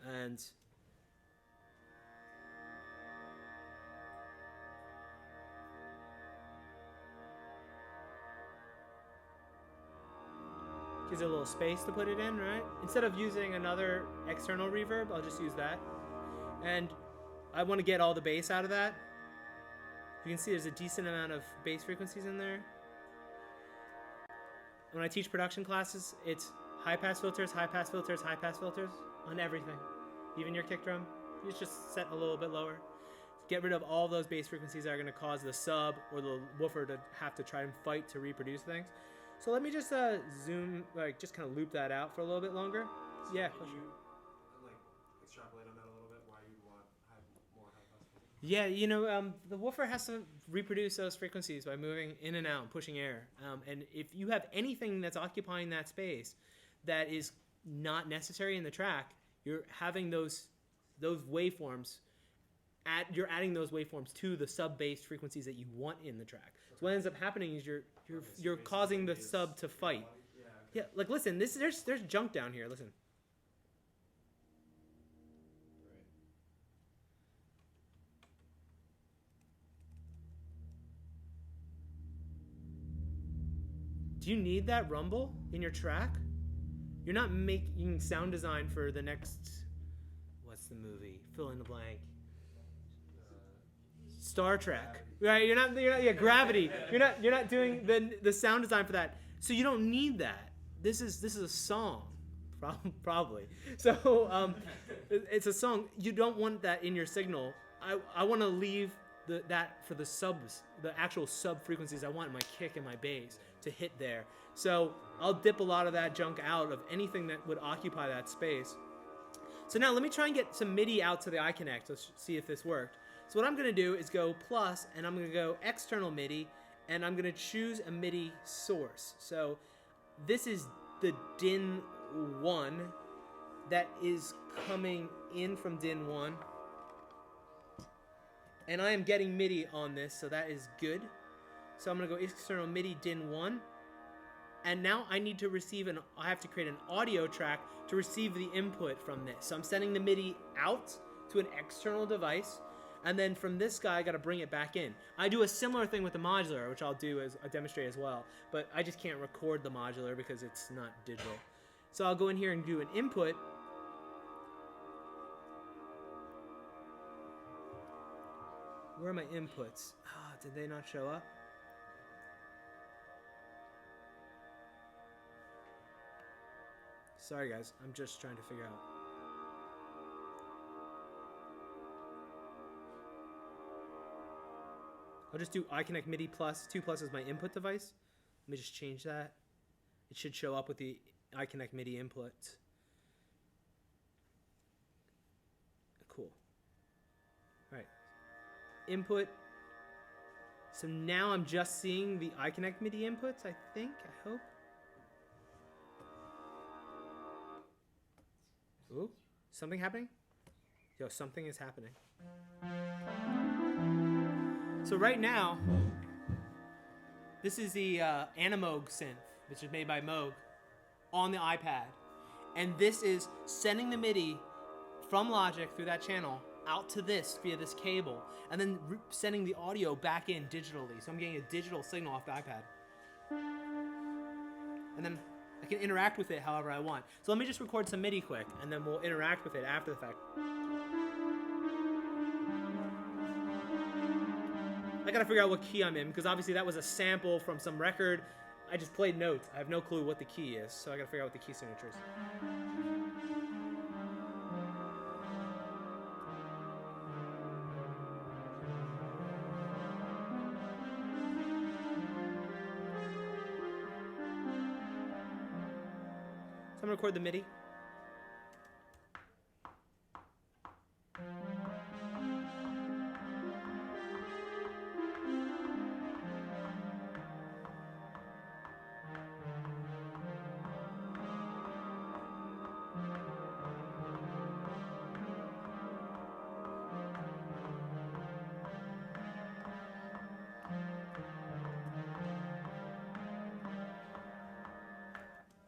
and. Gives it a little space to put it in, right? Instead of using another external reverb, I'll just use that. And I want to get all the bass out of that. You can see there's a decent amount of bass frequencies in there. When I teach production classes, it's high-pass filters, high-pass filters, high-pass filters on everything. Even your kick drum, you just set a little bit lower. Get rid of all those bass frequencies that are going to cause the sub or the woofer to have to try and fight to reproduce things. So let me just zoom, just kind of loop that out for a little bit longer. So Yeah. Can you extrapolate on that a little bit? Why you want more high-pass filters? Yeah, the woofer has to reproduce those frequencies by moving in and out, pushing air. And if you have anything that's occupying that space that is not necessary in the track, you're having those waveforms. You're adding those waveforms to the sub-bass frequencies that you want in the track. So what ends up happening is you're causing the sub to fight. Yeah, like listen, there's junk down here. Listen. Do you need that rumble in your track? You're not making sound design for the next. What's the movie? Fill in the blank. Star Trek, right? You're not. Yeah, Gravity. You're not doing the sound design for that. So you don't need that. This is a song, probably. So it's a song. You don't want that in your signal. I want to leave that for the subs, the actual sub frequencies I want in my kick and my bass to hit there. So I'll dip a lot of that junk out of anything that would occupy that space. So now let me try and get some MIDI out to the iConnect. Let's see if this worked. So what I'm going to do is go plus, and I'm going to go external MIDI, and I'm going to choose a MIDI source. So this is the DIN 1 that is coming in from DIN 1. And I am getting MIDI on this, so that is good. So I'm going to go external MIDI DIN 1. And now I need to receive I have to create an audio track to receive the input from this. So I'm sending the MIDI out to an external device. And then from this guy, I got to bring it back in. I do a similar thing with the modular, which I'll do as I demonstrate as well. But I just can't record the modular because it's not digital. So I'll go in here and do an input. Where are my inputs? Did they not show up? Sorry guys, I'm just trying to figure out. I'll just do iConnect MIDI plus. 2 plus is my input device. Let me just change that. It should show up with the iConnect MIDI input. Cool. All right. Input. So now I'm just seeing the iConnect MIDI inputs, I think, I hope. Ooh, something happening? Yo, something is happening. So right now, this is the Animoog synth, which is made by Moog, on the iPad. And this is sending the MIDI from Logic through that channel out to this via this cable, and then sending the audio back in digitally. So I'm getting a digital signal off the iPad. And then I can interact with it however I want. So let me just record some MIDI quick, and then we'll interact with it after the fact. I gotta figure out what key I'm in, because obviously that was a sample from some record. I just played notes. I have no clue what the key is, so I gotta figure out what the key signature is. So I'm gonna record the MIDI.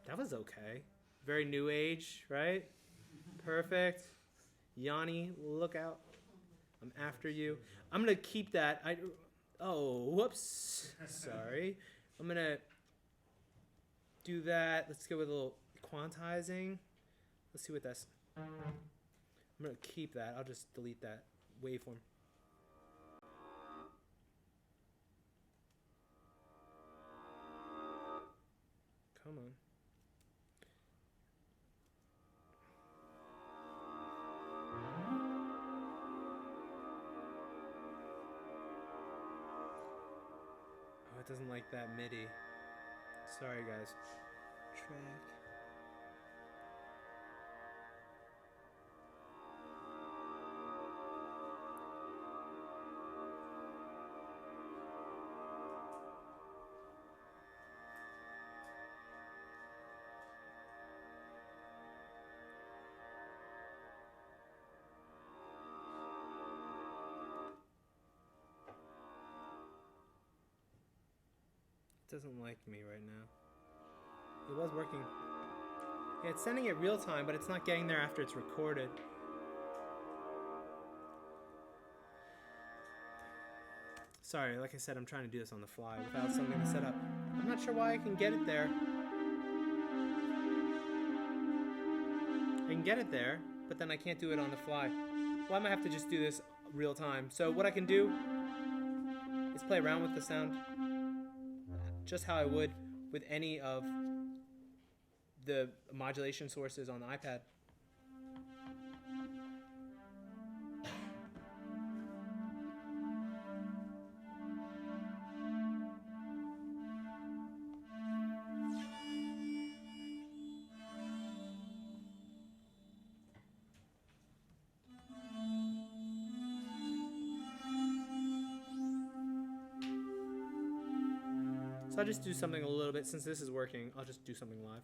That was okay. Very new age, right? Perfect. Yanni, look out. I'm after you. I'm going to keep that. Oh, whoops. Sorry. I'm going to do that. Let's go with a little quantizing. Let's see what that's. I'm going to keep that. I'll just delete that waveform. Come on. Oh, it doesn't like that MIDI. Sorry, guys. Track. Doesn't like me right now. It was working. Yeah, it's sending it real time, but it's not getting there after it's recorded. Sorry, like I said, I'm trying to do this on the fly without something to set up. I'm not sure why I can get it there. I can get it there, but then I can't do it on the fly. Well, I might have to just do this real time. So what I can do is play around with the sound just how I would with any of the modulation sources on the iPad. So So I'll just do something a little bit, since this is working, I'll just do something live.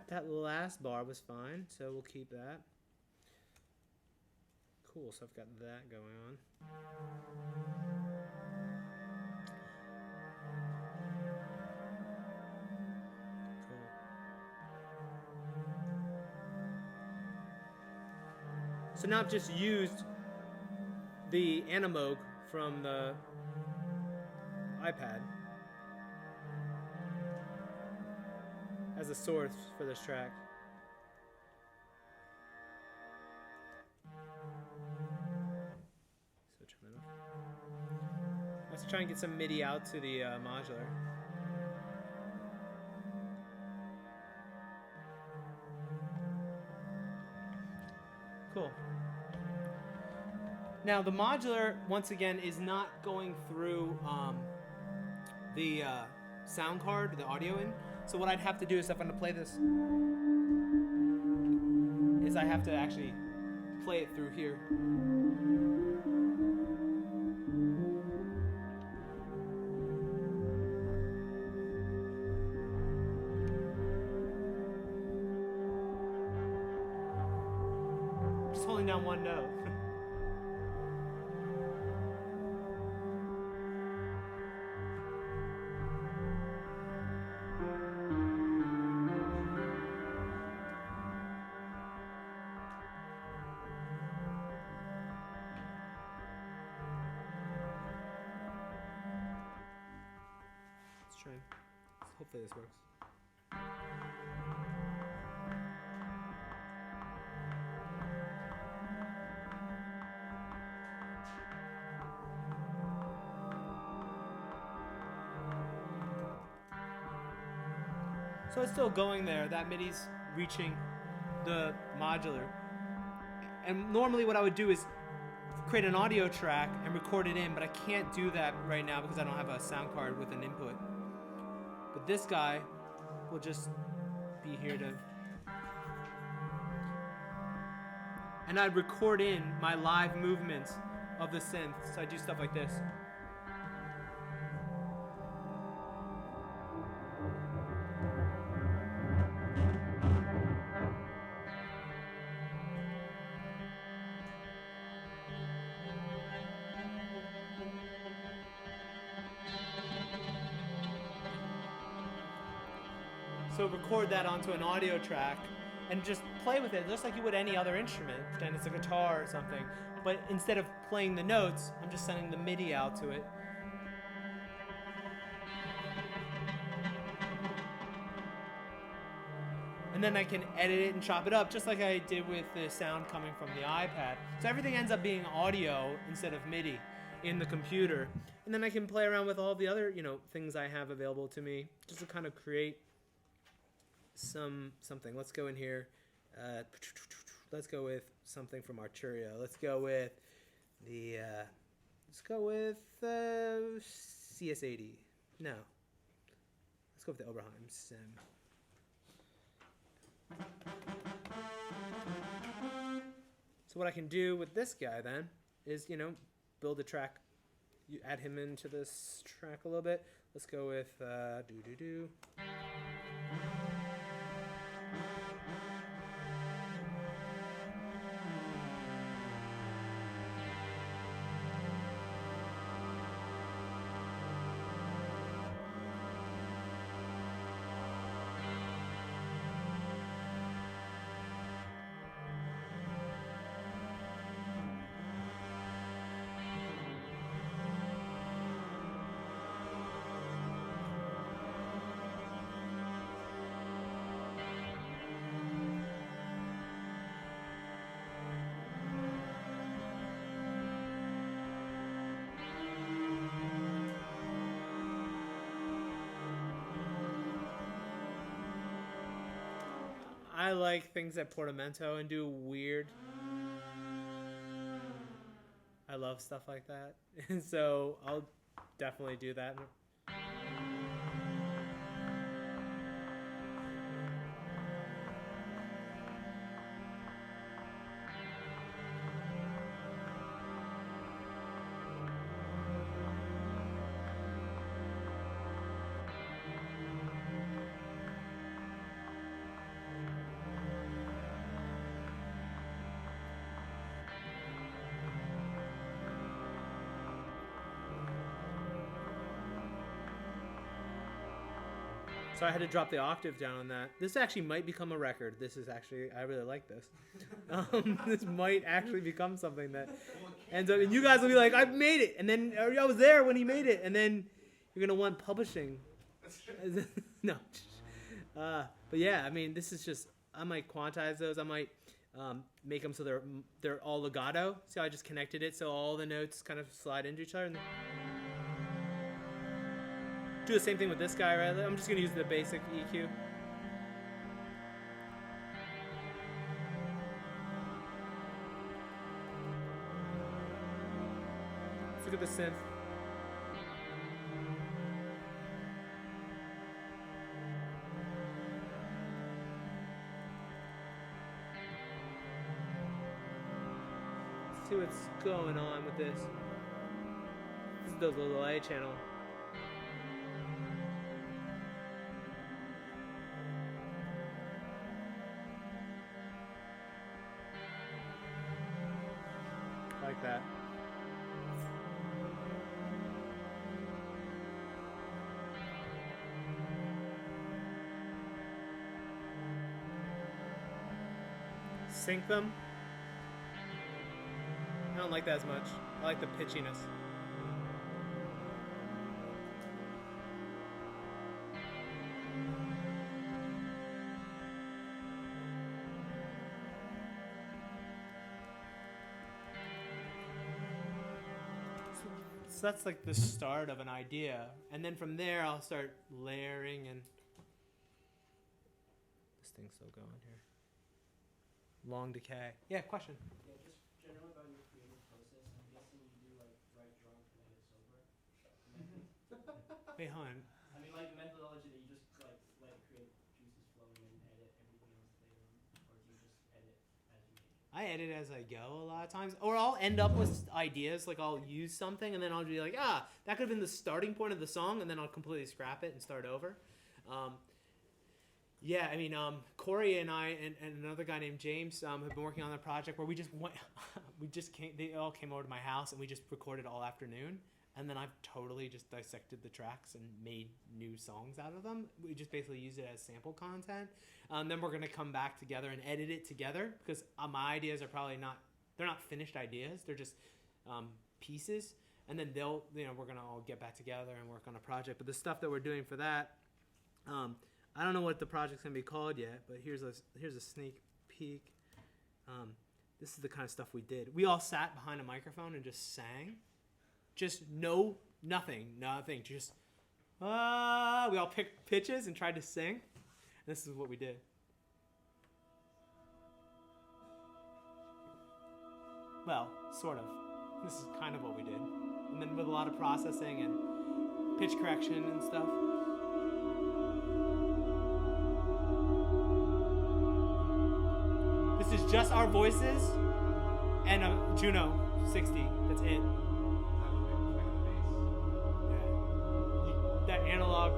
That last bar was fine, so we'll keep that. Cool, so I've got that going on. Cool. So now I've just used the Animoog from the iPad as a source for this track. So turn that off. Let's try and get some MIDI out to the modular. Cool. Now the modular, once again, is not going through the sound card, the audio in. So what I'd have to do is, if I'm going to play this, is I have to actually play it through here. Just holding down one note. Hopefully this works. So it's still going there. That MIDI's reaching the modular. And normally what I would do is create an audio track and record it in, but I can't do that right now because I don't have a sound card with an input. But this guy will just be here to... And I'd record in my live movements of the synth. So I do stuff like this. So record that onto an audio track and just play with it just like you would any other instrument. Pretend it's a guitar or something. But instead of playing the notes, I'm just sending the MIDI out to it. And then I can edit it and chop it up just like I did with the sound coming from the iPad. So everything ends up being audio instead of MIDI in the computer. And then I can play around with all the other, things I have available to me just to kind of create something. Let's go in here. Let's go with something from Arturio. Let's go with the CS80. No. Let's go with the Oberheim Sim. So what I can do with this guy then is, build a track. You add him into this track a little bit. Let's go with do. I like things that portamento and do weird. I love stuff like that. And so I'll definitely do that. So I had to drop the octave down on that. This actually might become a record. This is actually, I really like this. This might actually become something that ends up, and you guys will be like, I've made it. And then I was there when he made it. And then you're going to want publishing. No. But yeah, I mean, this is just, I might quantize those. I might make them so they're all legato. See how I just connected it so all the notes kind of slide into each other. And do the same thing with this guy, right? I'm just going to use the basic EQ. Let's look at the synth. Let's see what's going on with this. This is the delay channel. Like that. Sync them. I don't like that as much. I like the pitchiness. So that's like the start of an idea. And then from there, I'll start layering and... This thing's still going here. Long decay. Yeah, question? Yeah, just generally about your creative process. I'm guessing you do like write drunk and edit sober. Wait, hold on. I mean, like the methodology that you just like let the creative juices flow and then edit everything else later on, or do you just edit as you make it? I edit as I go a lot of times. Or I'll end up with ideas, like I'll use something and then I'll be like, that could have been the starting point of the song, and then I'll completely scrap it and start over. Yeah, I mean, Corey and I and another guy named James have been working on a project where we just went, they all came over to my house and we just recorded all afternoon. And then I've totally just dissected the tracks and made new songs out of them. We just basically use it as sample content. Then we're going to come back together and edit it together, because my ideas are probably they're not finished ideas. They're just pieces. And then we're going to all get back together and work on a project. But the stuff that we're doing for that, I don't know what the project's going to be called yet, but here's a sneak peek. This is the kind of stuff we did. We all sat behind a microphone and just sang. Just nothing. Just, we all picked pitches and tried to sing. This is what we did. Well, sort of. This is kind of what we did. And then with a lot of processing and pitch correction and stuff. This is just our voices and a Juno 60. That's it. That analog.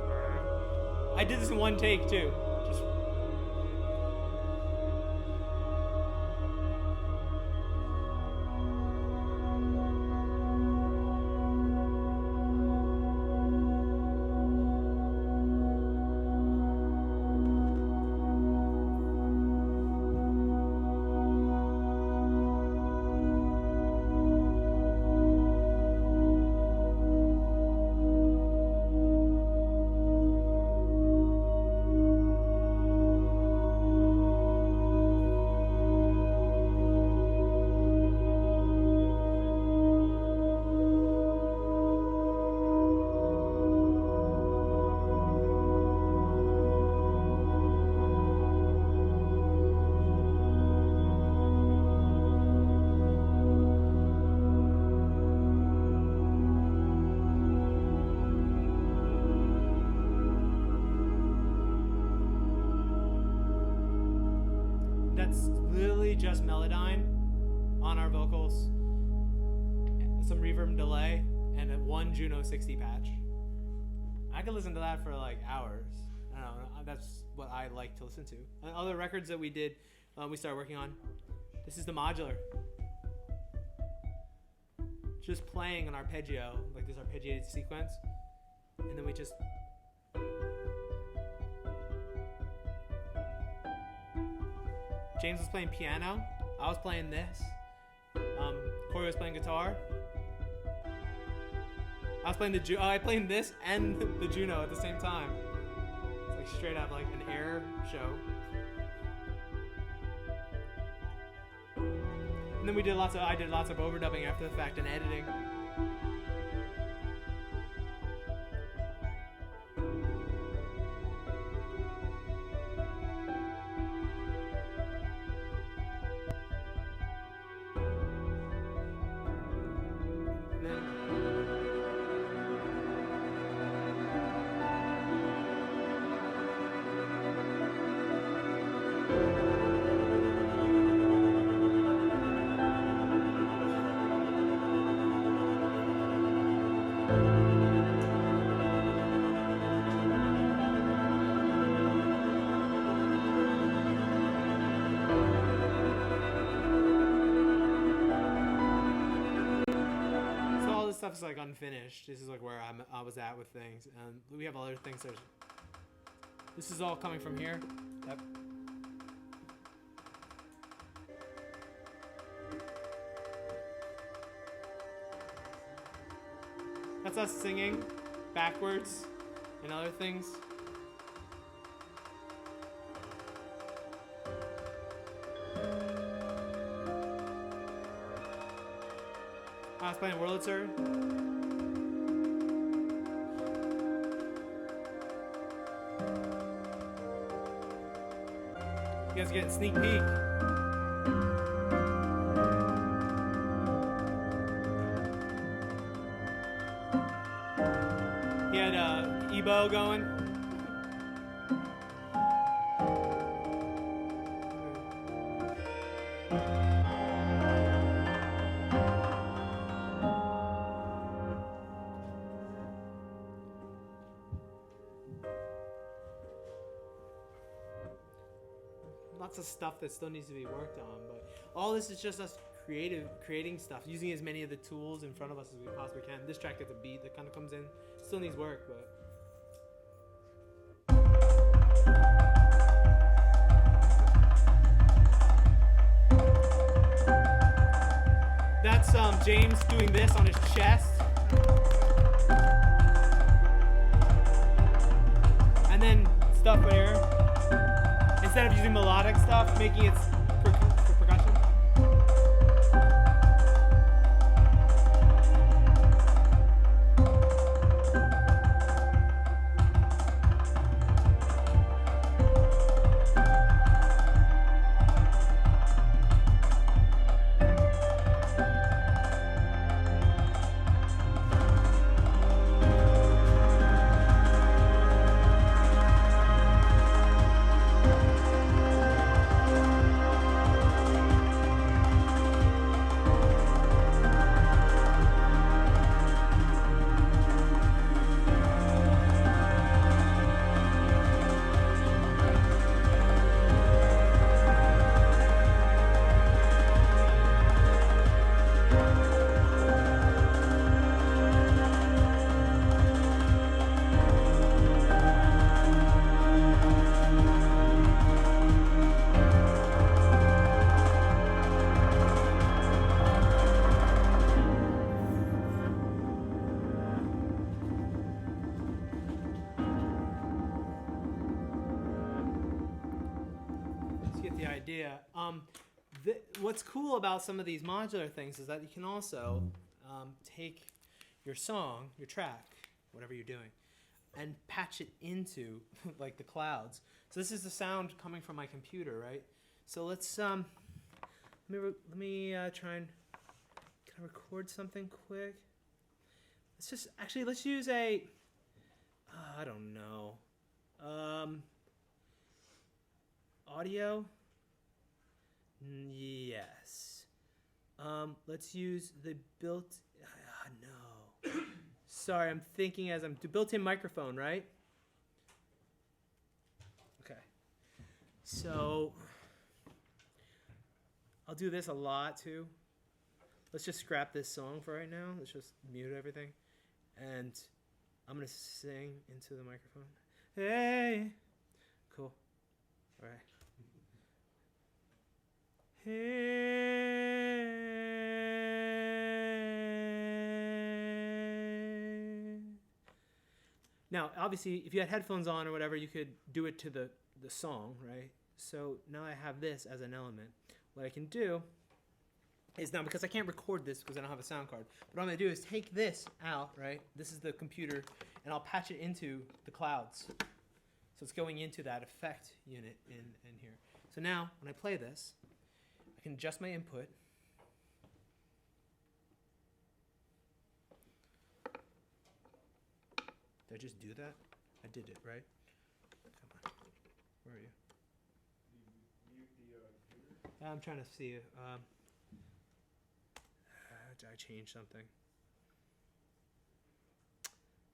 I did this in one take too. Just That's literally just Melodyne on our vocals, some reverb and delay, and one Juno 60 patch. I could listen to that for like hours. I don't know. That's what I like to listen to. And other records that we did, we started working on. This is the modular. Just playing an arpeggio, like this arpeggiated sequence, and then we just. James was playing piano. I was playing this. Corey was playing guitar. I was playing I played this and the Juno at the same time. It's like straight up like an air show. And then I did lots of overdubbing after the fact and editing. Stuff's like unfinished. This is like where I was at with things, and we have other things. This is all coming from here. Yep. That's us singing backwards and other things. I was playing Wurlitzer. You guys get a sneak peek. He had Ebo going. Lots of stuff that still needs to be worked on, but all this is just us creating stuff, using as many of the tools in front of us as we possibly can. This track gets a beat that kind of comes in, still needs work, but that's James doing this on his chest, and then stuff there. Instead of using melodic stuff, making it for percussion. What's cool about some of these modular things is that you can also take your song, your track, whatever you're doing, and patch it into like the clouds. So this is the sound coming from my computer, right? So let's let me try and can I record something quick? Let's use a I don't know audio. Yes. Let's use the built. No. Sorry, I'm thinking as I'm the built-in microphone, right? Okay. So I'll do this a lot too. Let's just scrap this song for right now. Let's just mute everything, and I'm gonna sing into the microphone. Hey. Cool. All right. Now, obviously, if you had headphones on or whatever, you could do it to the song, right? So now I have this as an element. What I can do is now, because I can't record this because I don't have a sound card, what I'm going to do is take this out, right? This is the computer, and I'll patch it into the clouds. So it's going into that effect unit in here. So now, when I play this, I can adjust my input. Did I just do that? I did it, right? Come on. Where are you? Mute the computer? I'm trying to see. Did I change something?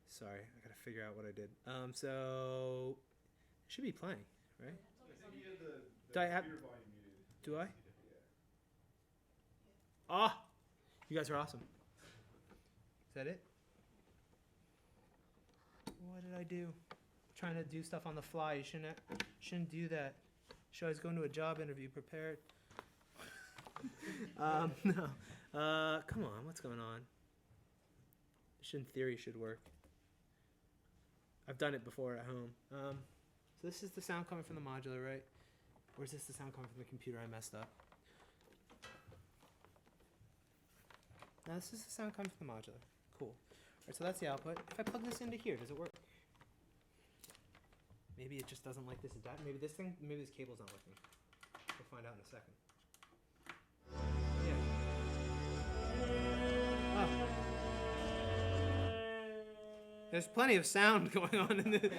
Sorry, I gotta figure out what I did. So it should be playing, right? I think you had the Do I have- computer volume muted. Do I? Yeah. Ah, you guys are awesome. Is that it? What did I do? Trying to do stuff on the fly. You shouldn't do that. Should always go into a job interview prepared. No. Come on, what's going on? This in theory should work. I've done it before at home. So this is the sound coming from the modular, right? Or is this the sound coming from the computer? I messed up. Now this is the sound coming from the modular. Cool. Alright, so that's the output. If I plug this into here, does it work? Maybe it just doesn't like this adapter. Maybe this cable's not working. We'll find out in a second. Yeah. Oh. There's plenty of sound going on in this.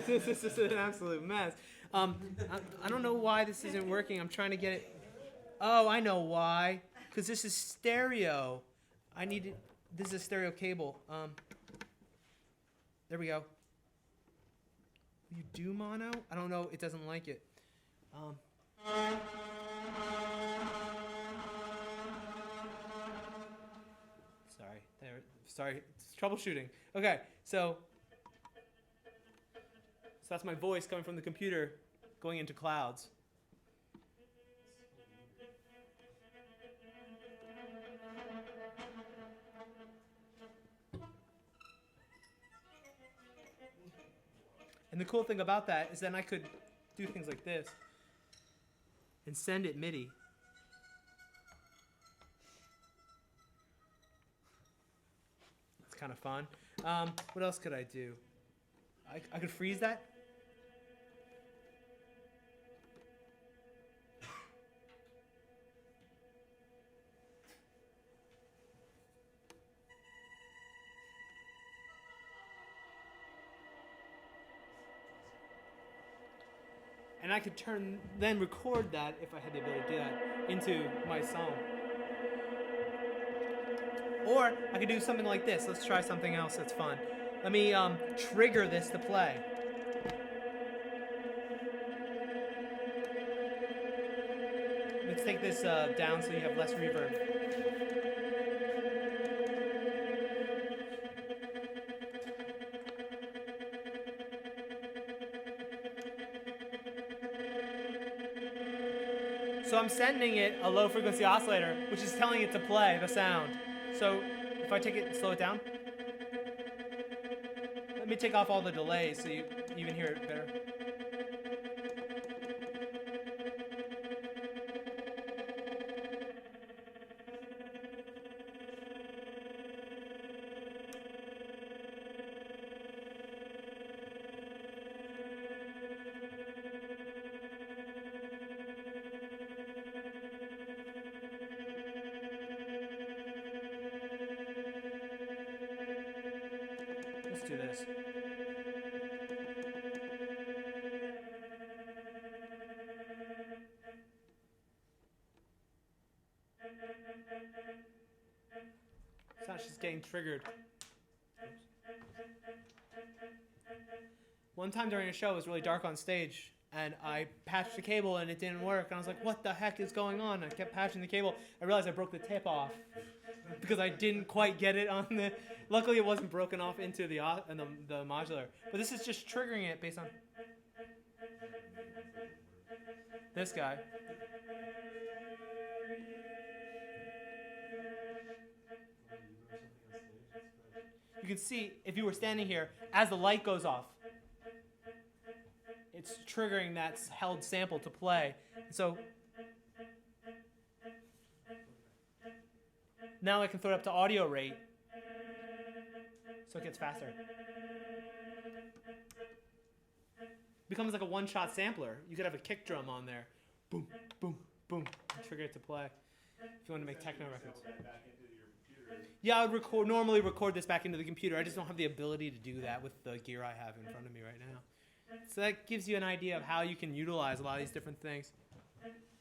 This is an absolute mess. I don't know why this isn't working. I'm trying to get it. Oh, I know why. Because this is stereo. I need it. This is a stereo cable. There we go. You do mono? I don't know. It doesn't like it. Sorry. It's troubleshooting. Okay, so that's my voice coming from the computer, going into clouds. And the cool thing about that is then I could do things like this and send it MIDI. That's kind of fun. What else could I do? I could freeze that. And I could then record that, if I had the ability to do that, into my song. Or I could do something like this. Let's try something else that's fun. Let me trigger this to play. Let's take this down so you have less reverb. So I'm sending it a low frequency oscillator, which is telling it to play the sound. So if I take it and slow it down, let me take off all the delays so you even hear it better. Let's do this. it's just getting triggered. One time during a show, it was really dark on stage, and I patched the cable and it didn't work. And I was like, what the heck is going on? I kept patching the cable. I realized I broke the tip off because I didn't quite get it on the... Luckily, it wasn't broken off into the modular. But this is just triggering it based on this guy. You can see, if you were standing here, as the light goes off, it's triggering that held sample to play. So now I can throw it up to audio rate, so it gets faster. Becomes like a one-shot sampler. You could have a kick drum on there. Boom, boom, boom. Trigger it to play. If you want to make techno records. Yeah, I would normally record this back into the computer. I just don't have the ability to do that with the gear I have in front of me right now. So that gives you an idea of how you can utilize a lot of these different things.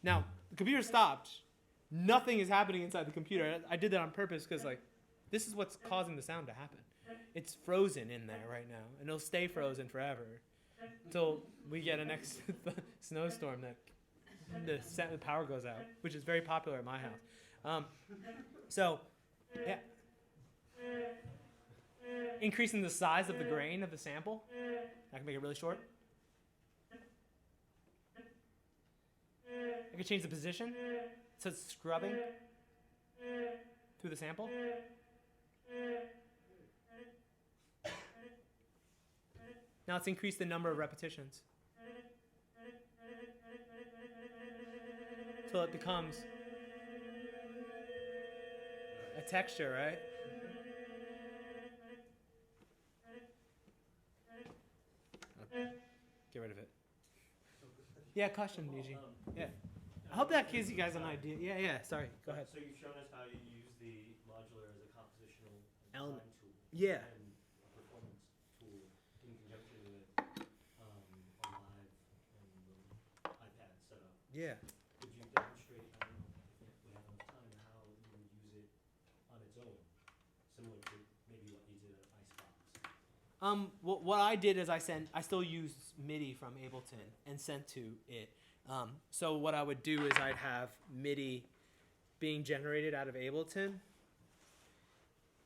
Now, the computer stopped. Nothing is happening inside the computer. I did that on purpose because, like, this is what's causing the sound to happen. It's frozen in there right now, and it'll stay frozen forever until we get a next snowstorm that the power goes out, which is very popular at my house. Yeah. Increasing the size of the grain of the sample. I can make it really short. I can change the position so it's scrubbing through the sample. Now it's increased the number of repetitions. Till it becomes a texture, right? Get rid of it. Yeah, question, DG. Yeah. I hope that gives you guys an idea. Yeah, sorry. Go ahead. So you've shown us how you use the modular as a compositional Element. design tool. Yeah. And a performance tool in conjunction with a live and iPad setup. Yeah. Could you demonstrate, I don't know if we have enough time, how you would use it on its own, similar to maybe what you did at Icebox? What I did is I still used MIDI from Ableton and sent to it. So what I would do is I'd have MIDI being generated out of Ableton.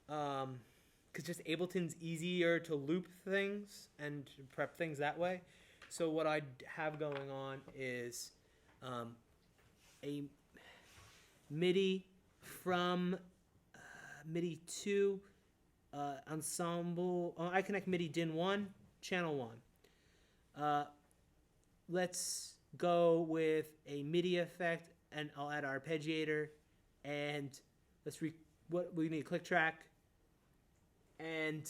Because just Ableton's easier to loop things and prep things that way. So what I have going on is a MIDI from MIDI 2 ensemble. I connect MIDI DIN 1, channel 1. Let's go with a MIDI effect, and I'll add our arpeggiator, and what we need a click track, and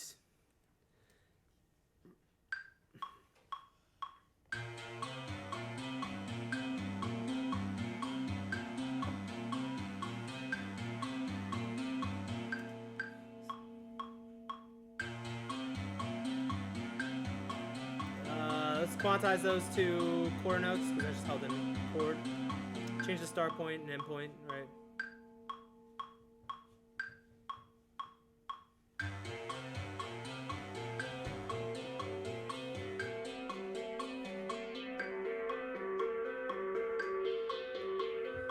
let's quantize those two quarter notes because I just held in chord. Change the start point and end point, right?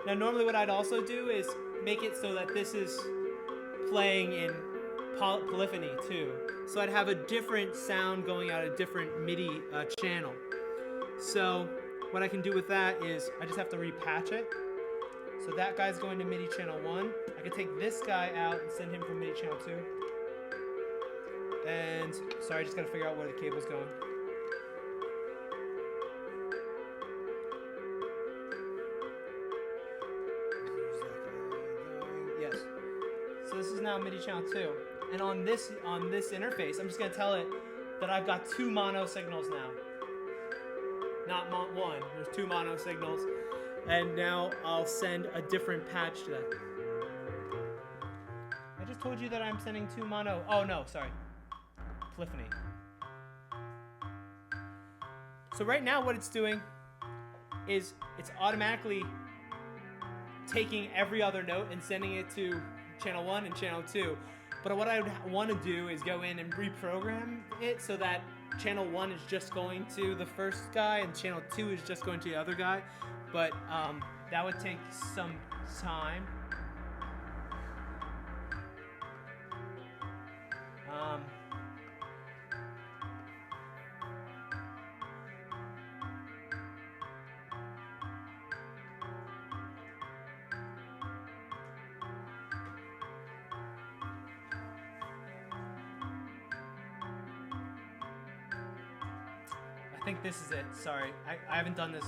Now normally what I'd also do is make it so that this is playing in polyphony too. So I'd have a different sound going out a different MIDI channel. So what I can do with that is I just have to repatch it. So that guy's going to MIDI channel 1. I can take this guy out and send him from MIDI channel 2. And sorry, I just got to figure out where the cable's going. Yes. So this is now MIDI channel 2. And on this interface, I'm just going to tell it that I've got 2 mono signals now. Not one. There's 2 mono signals. And now I'll send a different patch to that. I just told you that I'm sending 2 mono. Oh, no, sorry. Polyphony. So right now what it's doing is it's automatically taking every other note and sending it to channel 1 and channel 2. But what I would want to do is go in and reprogram it so that channel 1 is just going to the first guy and channel 2 is just going to the other guy. But that would take some time. I think this is it. Sorry, I haven't done this.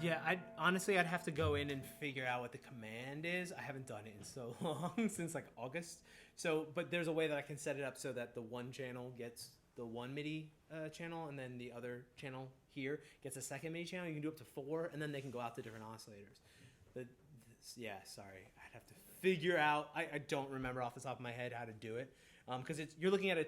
Yeah, I'd have to go in and figure out what the command is. I haven't done it in so long, since like August. So, but there's a way that I can set it up so that the one channel gets the one MIDI channel, and then the other channel here gets a second MIDI channel. You can do up to 4, and then they can go out to different oscillators. Yeah, sorry, I'd have to figure out. I don't remember off the top of my head how to do it, because you're looking at a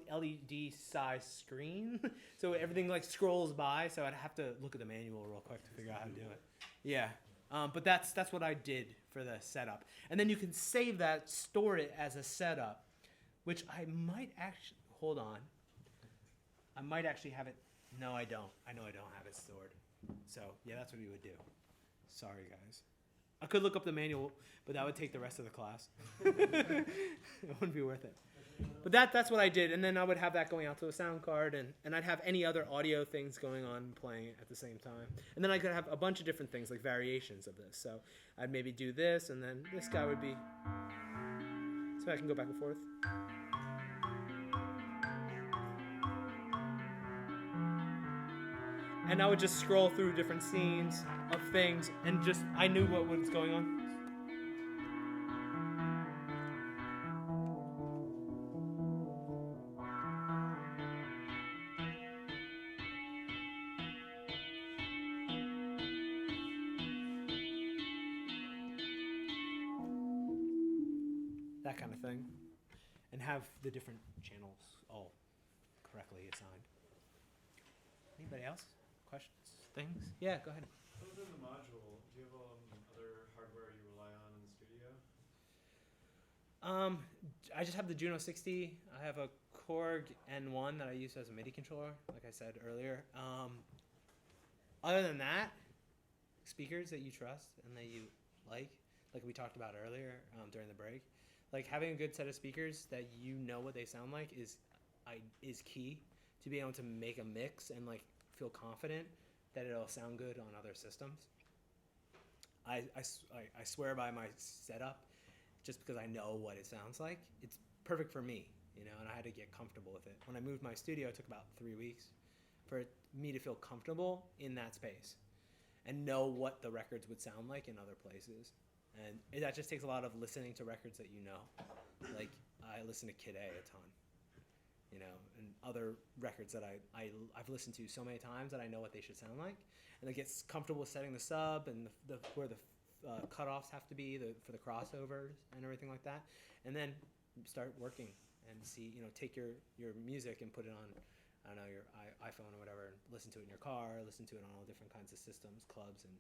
LED size screen, so everything like scrolls by. So I'd have to look at the manual real quick to figure out how to do it. Yeah, but that's what I did for the setup, and then you can save that, store it as a setup, which I might actually hold on. I might actually have it. No, I don't. I know I don't have it stored. So yeah, that's what we would do. Sorry, guys. I could look up the manual, but that would take the rest of the class. It wouldn't be worth it. But that's what I did, and then I would have that going out to a sound card, and I'd have any other audio things going on playing at the same time. And then I could have a bunch of different things, like variations of this. So I'd maybe do this, and then this guy would be... So I can go back and forth. And I would just scroll through different scenes of things, and just, I knew what was going on. That kind of thing. And have the different channels all correctly assigned. Anybody else? Questions? Things? Yeah, go ahead. Other than the module, do you have other hardware you rely on in the studio? I just have the Juno 60. I have a Korg N1 that I use as a MIDI controller, like I said earlier. Other than that, speakers that you trust and that you like we talked about earlier during the break. Like having a good set of speakers that you know what they sound like is key to be able to make a mix and like feel confident that it'll sound good on other systems. I swear by my setup just because I know what it sounds like. It's perfect for me, and I had to get comfortable with it. When I moved my studio, it took about 3 weeks for me to feel comfortable in that space and know what the records would sound like in other places. And that just takes a lot of listening to records that you know. Like, I listen to Kid A a ton, and other records that I've listened to so many times that I know what they should sound like. And I get comfortable with setting the sub and where the cutoffs have to be for the crossovers and everything like that. And then start working and see, take your music and put it on, I don't know, your iPhone or whatever, and listen to it in your car, listen to it on all different kinds of systems, clubs, and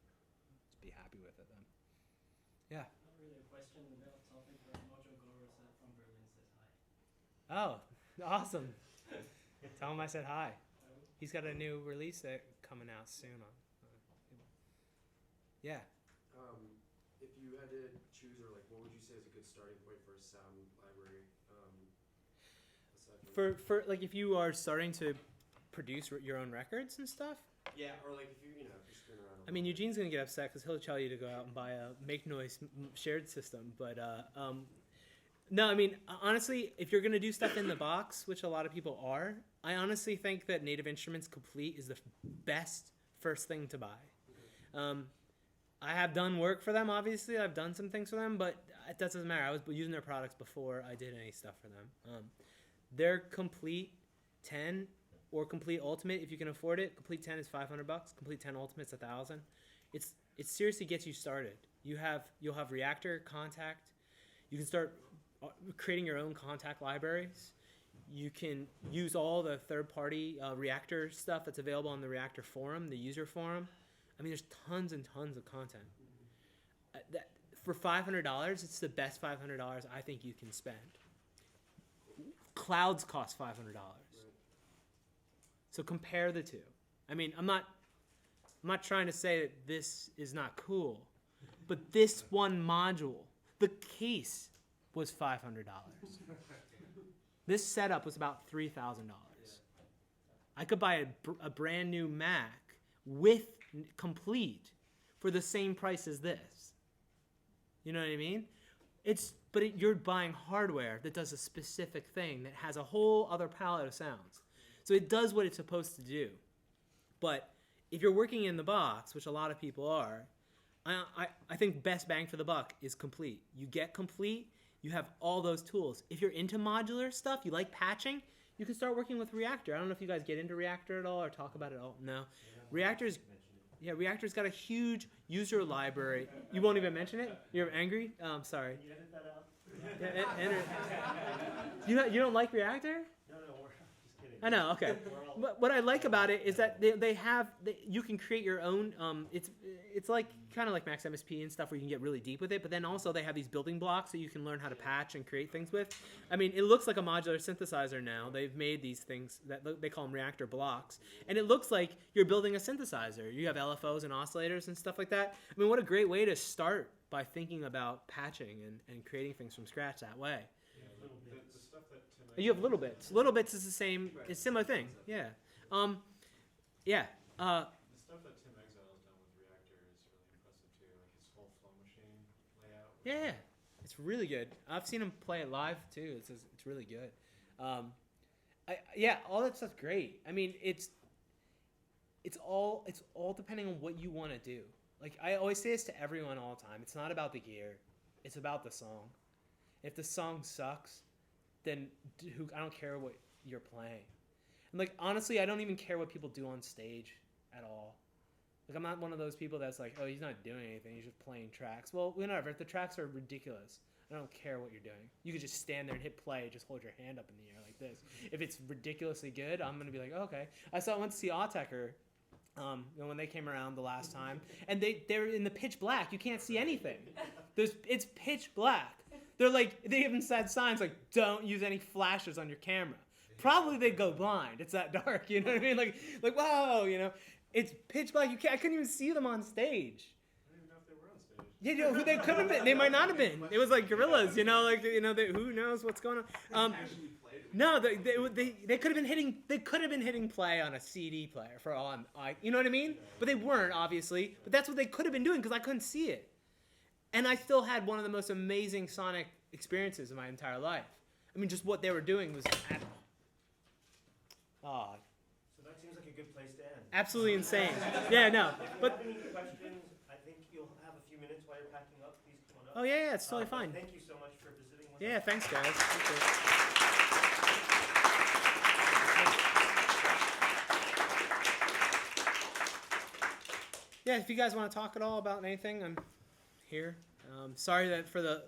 just be happy with it then. Yeah. Not really a question, a bit off topic, but Mojo Goro from Berlin says hi. Oh, awesome. Tell him I said hi. He's got a new release coming out soon. Yeah. If you had to choose, or like, what would you say is a good starting point for a sound library? For like, if you are starting to produce your own records and stuff. Yeah, or like if you're screwing around. I mean, Eugene's gonna get upset because he'll tell you to go out and buy a Make Noise shared system. But no, I mean, honestly, if you're gonna do stuff in the box, which a lot of people are, I honestly think that Native Instruments Complete is the best first thing to buy. I have done work for them, obviously. I've done some things for them, but that doesn't matter. I was using their products before I did any stuff for them. Their Complete 10 or Complete Ultimate if you can afford it. Complete 10 is $500. Complete 10 Ultimate's $1,000. It seriously gets you started. You'll have Reactor, Contact. You can start creating your own contact libraries. You can use all the third-party Reactor stuff that's available on the Reactor forum, the user forum. I mean, there's tons and tons of content. For $500, it's the best $500 I think you can spend. Clouds cost $500. So compare the two. I mean, I'm not trying to say that this is not cool, but this one module, the case was $500. This setup was about $3,000. I could buy a brand new Mac with Complete for the same price as this. You know what I mean? You're buying hardware that does a specific thing that has a whole other palette of sounds. So it does what it's supposed to do. But if you're working in the box, which a lot of people are, I think best bang for the buck is Complete. You get Complete, you have all those tools. If you're into modular stuff, you like patching, you can start working with Reactor. I don't know if you guys get into Reactor at all or talk about it at all. No. Reactor's got a huge user library. You won't even mention it? You're angry? Sorry. Can you edit that out? You don't like Reactor? No, we're just kidding. I know, okay. But what I like about it is that you can create your own, it's like kind of like Max MSP and stuff where you can get really deep with it, but then also they have these building blocks that you can learn how to patch and create things with. I mean, it looks like a modular synthesizer now. They've made these things that they call them Reactor blocks, and it looks like you're building a synthesizer. You have LFOs and oscillators and stuff like that. I mean, what a great way to start by thinking about patching and creating things from scratch that way. The stuff that Tim You have Little Bits. Little Bits is the same. It's a similar thing. Yeah. Yeah. The stuff that Tim Exile's done with Reactor is really impressive too. Like his whole flow machine layout. Yeah. It's really good. I've seen him play it live too. It's really good. All that stuff's great. I mean, it's all depending on what you want to do. Like I always say this to everyone all the time. It's not about the gear. It's about the song. If the song sucks, then I don't care what you're playing. And like honestly, I don't even care what people do on stage at all. Like I'm not one of those people that's like, oh, he's not doing anything. He's just playing tracks. Well, whatever. If the tracks are ridiculous, I don't care what you're doing. You could just stand there and hit play. Just hold your hand up in the air like this. If it's ridiculously good, I'm gonna be like, oh, okay. I went to see Autechre. When they came around the last time, and they're in the pitch black. You can't see anything. It's pitch black. They even said signs like, don't use any flashes on your camera. Probably they'd go blind. It's that dark, you know what I mean? Like whoa, you know, it's pitch black. I couldn't even see them on stage. I don't even know if they were on stage. Yeah, who they could have been. They might not have been. It was like gorillas, you know, who knows what's going on. No, they could have been hitting. They could have been hitting play on a CD player for all you know what I mean? But they weren't, obviously. But that's what they could have been doing because I couldn't see it, and I still had one of the most amazing sonic experiences of my entire life. I mean, just what they were doing was. So that seems like a good place to end. Absolutely insane. Yeah, no, but. If you have any questions, I think you'll have a few minutes while you're packing up. Please come on up. Oh yeah, it's totally fine. Thank you so much for visiting with us. Yeah, thanks guys. Appreciate it. Yeah, if you guys want to talk at all about anything, I'm here. Sorry that for the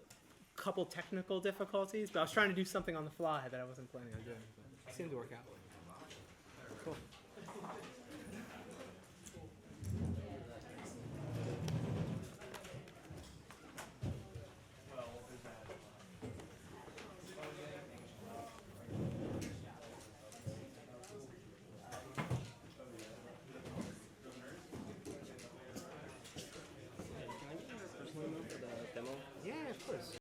couple technical difficulties, but I was trying to do something on the fly that I wasn't planning on doing. But it seemed to work out. Cool. Yeah, of course.